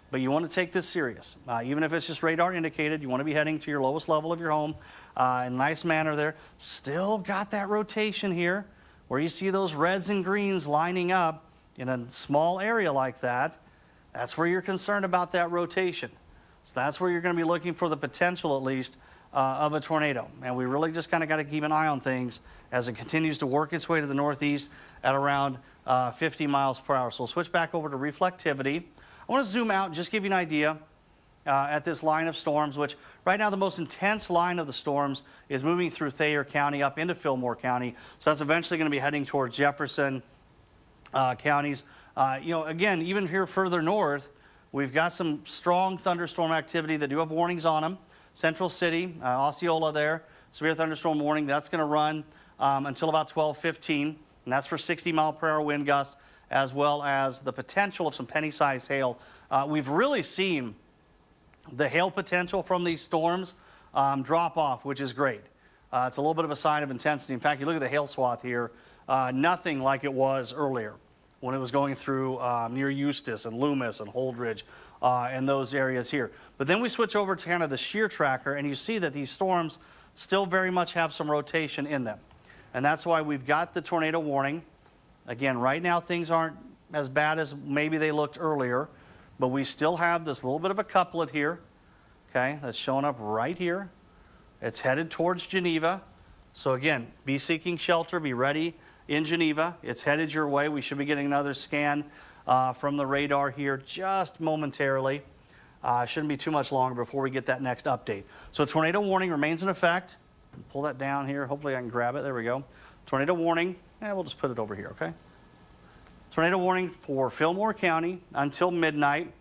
but you want to take this serious. Even if it's just radar indicated, you want to be heading to your lowest level of your home in a nice manner there. Still got that rotation here where you see those reds and greens lining up in a small area like that. That's where you're concerned about that rotation. So that's where you're going to be looking for the potential, at least, of a tornado. And we really just kind of got to keep an eye on things as it continues to work its way to the northeast at around 50 miles per hour. So we'll switch back over to reflectivity. I want to zoom out and just give you an idea at this line of storms, which right now the most intense line of the storms is moving through Thayer County up into Filmore County. So that's eventually going to be heading towards Jefferson counties. Again, even here further north, we've got some strong thunderstorm activity that do have warnings on them. Central City, Osceola there, severe thunderstorm warning. That's going to run until about 12:15, and that's for 60-mile-per-hour wind gusts, as well as the potential of some penny-sized hail. We've really seen the hail potential from these storms drop off, which is great. It's a little bit of a sign of intensity. In fact, you look at the hail swath here, nothing like it was earlier when it was going through near Eustis and Loomis and Holdridge and those areas here. But then we switch over to kind of the shear tracker, and you see that these storms still very much have some rotation in them. And that's why we've got the tornado warning. Again, right now things aren't as bad as maybe they looked earlier, but we still have this little bit of a couplet here, okay, that's showing up right here. It's headed towards Geneva. So again, be seeking shelter, be ready in Geneva. It's headed your way. We should be getting another scan from the radar here just momentarily. Shouldn't be too much longer before we get that next update. So tornado warning remains in effect. Pull that down here. Hopefully I can grab it. There we go. Tornado warning. We'll just put it over here, okay? Tornado warning for Filmore County until midnight.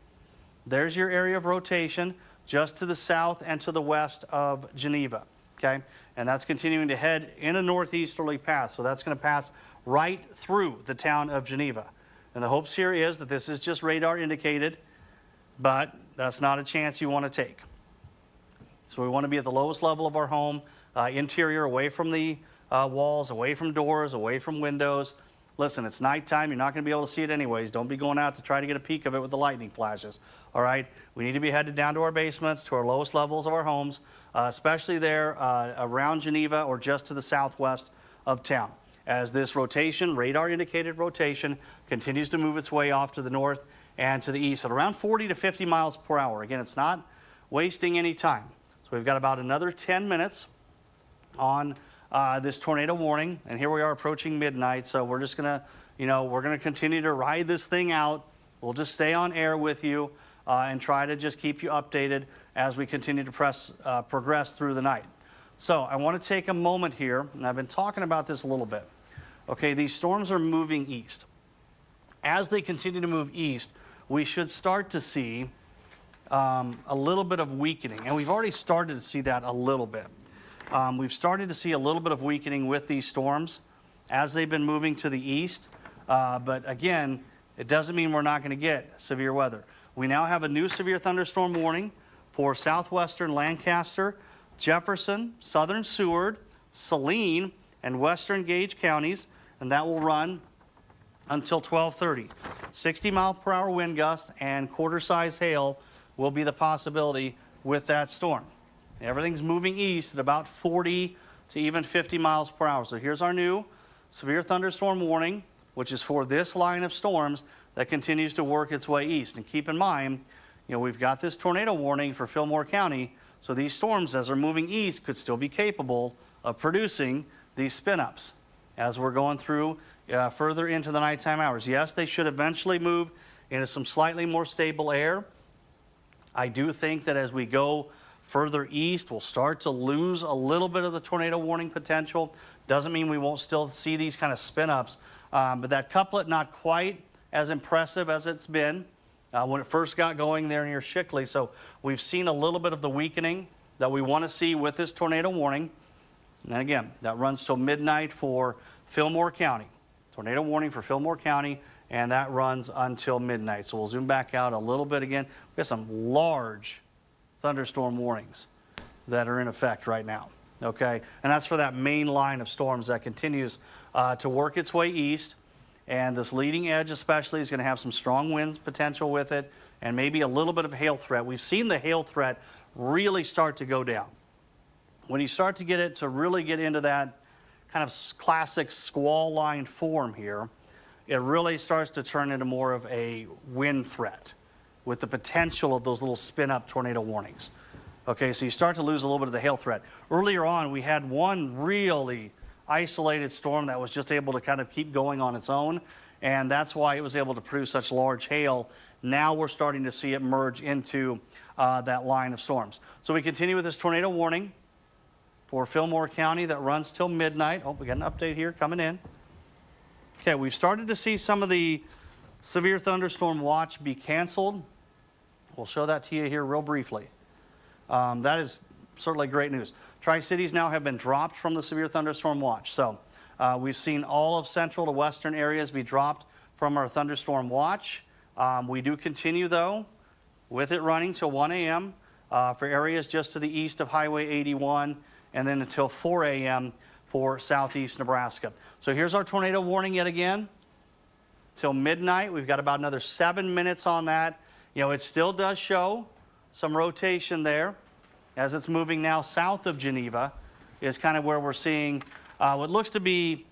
There's your area of rotation just to the south and to the west of Geneva, okay? And that's continuing to head in a northeasterly path. So that's going to pass right through the town of Geneva. And the hopes here is that this is just radar indicated, but that's not a chance you want to take. So we want to be at the lowest level of our home, interior, away from the walls, away from doors, away from windows. Listen, it's nighttime. You're not going to be able to see it anyways. Don't be going out to try to get a peek of it with the lightning flashes. All right? We need to be headed down to our basements, to our lowest levels of our homes, especially there around Geneva or just to the southwest of town. As this rotation, radar-indicated rotation, continues to move its way off to the north and to the east at around 40 to 50 miles per hour. Again, it's not wasting any time. So we've got about another 10 minutes on this tornado warning, and here we are approaching midnight, so we're just gonna, we're gonna continue to ride this thing out. We'll just stay on air with you and try to just keep you updated as we continue to progress through the night. So I want to take a moment here, and I've been talking about this a little bit. Okay, these storms are moving east. As they continue to move east, we should start to see a little bit of weakening, and we've already started to see that a little bit. We've started to see a little bit of weakening with these storms as they've been moving to the east, but again, it doesn't mean we're not going to get severe weather. We now have a new severe thunderstorm warning for southwestern Lancaster, Jefferson, southern Seward, Saline, and western Gage counties, and that will run until 12:30. 60-mile-per-hour wind gusts and quarter-size hail will be the possibility with that storm. Everything's moving east at about 40 to even 50 miles per hour. So here's our new severe thunderstorm warning, which is for this line of storms that continues to work its way east. And keep in mind, we've got this tornado warning for Filmore County, so these storms, as they're moving east, could still be capable of producing these spin-ups as we're going through further into the nighttime hours. Yes, they should eventually move into some slightly more stable air. I do think that as we go further east, we'll start to lose a little bit of the tornado warning potential. Doesn't mean we won't still see these kind of spin-ups, but that couplet, not quite as impressive as it's been when it first got going there near Shickley. So we've seen a little bit of the weakening that we want to see with this tornado warning. And then again, that runs till midnight for Filmore County. Tornado warning for Filmore County, and that runs until midnight. So we'll zoom back out a little bit again. We have some large thunderstorm warnings that are in effect right now, okay? And that's for that main line of storms that continues to work its way east. And this leading edge especially is going to have some strong winds potential with it and maybe a little bit of hail threat. We've seen the hail threat really start to go down. When you start to get it to really get into that kind of classic squall line form here, it really starts to turn into more of a wind threat with the potential of those little spin-up tornado warnings. Okay, so you start to lose a little bit of the hail threat. Earlier on, we had one really isolated storm that was just able to kind of keep going on its own, and that's why it was able to produce such large hail. Now we're starting to see it merge into that line of storms. So we continue with this tornado warning for Filmore County that runs till midnight. Oh, we got an update here coming in. Okay, we've started to see some of the severe thunderstorm watch be canceled. We'll show that to you here real briefly. That is certainly great news. Tri-Cities now have been dropped from the severe thunderstorm watch. So we've seen all of central to western areas be dropped from our thunderstorm watch. We do continue, though, with it running till 1 a.m. For areas just to the east of Highway 81, and then until 4 a.m. for southeast Nebraska. So here's our tornado warning yet again. Till midnight, we've got about another 7 minutes on that. It still does show some rotation there as it's moving now south of Geneva is kind of where we're seeing what looks to be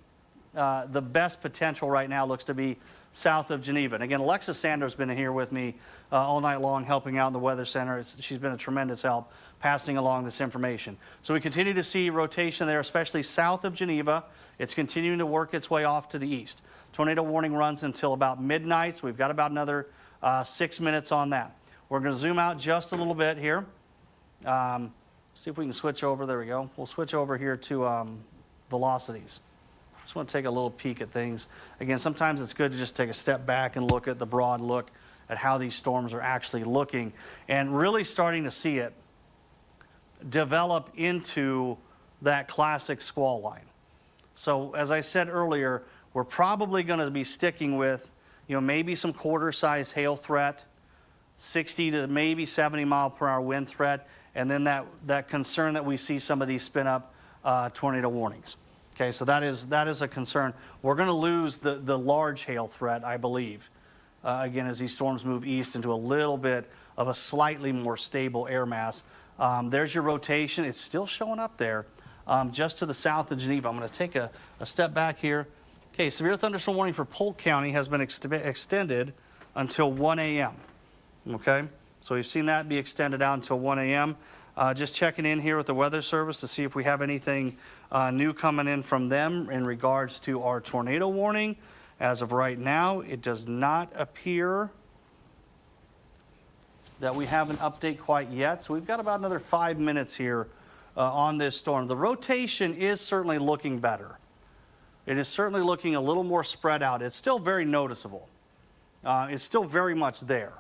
the best potential right now looks to be south of Geneva. And again, Alexis Sanders has been here with me all night long helping out in the Weather Center. She's been a tremendous help passing along this information. So we continue to see rotation there, especially south of Geneva. It's continuing to work its way off to the east. Tornado warning runs until about midnight, so we've got about another 6 minutes on that. We're going to zoom out just a little bit here. See if we can switch over. There we go. We'll switch over here to velocities. Just want to take a little peek at things. Again, sometimes it's good to just take a step back and look at the broad look at how these storms are actually looking and really starting to see it develop into that classic squall line. So as I said earlier, we're probably going to be sticking with, maybe some quarter-size hail threat, 60 to maybe 70 mile per hour wind threat, and then that concern that we see some of these spin-up tornado warnings. Okay, so that is a concern. We're going to lose the large hail threat, I believe, again, as these storms move east into a little bit of a slightly more stable air mass. There's your rotation. It's still showing up there just to the south of Geneva. I'm going to take a step back here. Okay, severe thunderstorm warning for Polk County has been extended until 1 a.m. Okay, so we've seen that be extended out until 1 a.m. Just checking in here with the Weather Service to see if we have anything new coming in from them in regards to our tornado warning. As of right now, it does not appear that we have an update quite yet. So we've got about another 5 minutes here on this storm. The rotation is certainly looking better. It is certainly looking a little more spread out. It's still very noticeable. It's still very much there,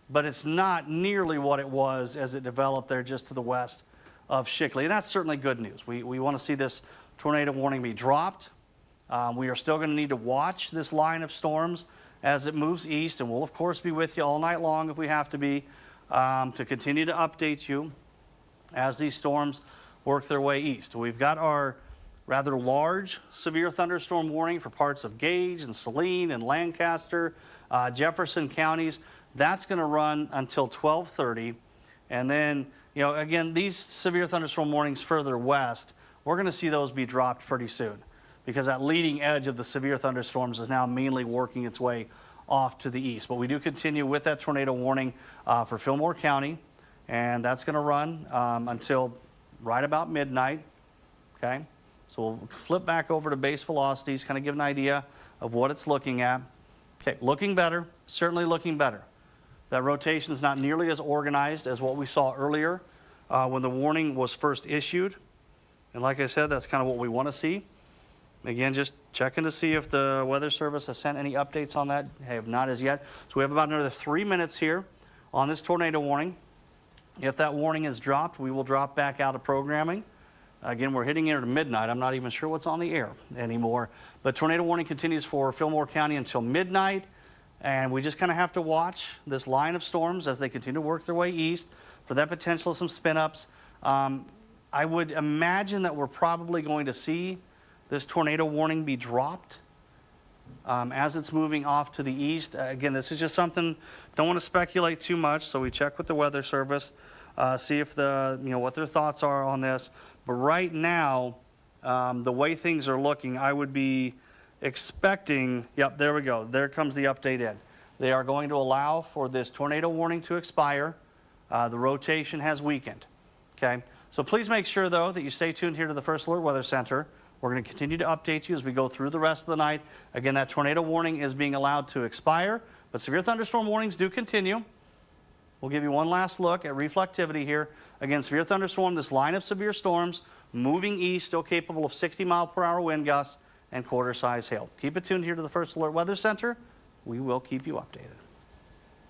but it's not nearly what it was as it developed there just to the west of Shickley. And that's certainly good news. We want to see this tornado warning be dropped. We are still going to need to watch this line of storms as it moves east, and we'll of course be with you all night long if we have to be, to continue to update you as these storms work their way east. We've got our rather large severe thunderstorm warning for parts of Gage and Saline and Lancaster, Jefferson counties. That's going to run until 12:30, and then, you know, again, these severe thunderstorm warnings further west, we're going to see those be dropped pretty soon, because that leading edge of the severe thunderstorms is now mainly working its way off to the east. But we do continue with that tornado warning for Filmore County, and that's going to run until right about midnight. Okay, so we'll flip back over to base velocities, kind of give an idea of what it's looking at. Okay, looking better, certainly looking better. That rotation is not nearly as organized as what we saw earlier when the warning was first issued. And like I said, that's kind of what we want to see. Again, just checking to see if the Weather Service has sent any updates on that. They have not as yet. So we have about another 3 minutes here on this tornado warning. If that warning is dropped, we will drop back out of programming. Again, we're hitting into midnight. I'm not even sure what's on the air anymore. But tornado warning continues for Filmore County until midnight. And we just kind of have to watch this line of storms as they continue to work their way east for that potential of some spin-ups. I would imagine that we're probably going to see this tornado warning be dropped as it's moving off to the east. Again, this is just something, don't want to speculate too much, so we check with the Weather Service, see if what their thoughts are on this. But right now, the way things are looking, I would be expecting, yep, there we go. There comes the update in. They are going to allow for this tornado warning to expire. The rotation has weakened. Okay, so please make sure, though, that you stay tuned here to the First Alert Weather Center. We're going to continue to update you as we go through the rest of the night. Again, that tornado warning is being allowed to expire, but severe thunderstorm warnings do continue. We'll give you one last look at reflectivity here. Again, severe thunderstorm, this line of severe storms moving east, still capable of 60-mile-per-hour wind gusts and quarter-size hail. Keep it tuned here to the First Alert Weather Center. We will keep you updated.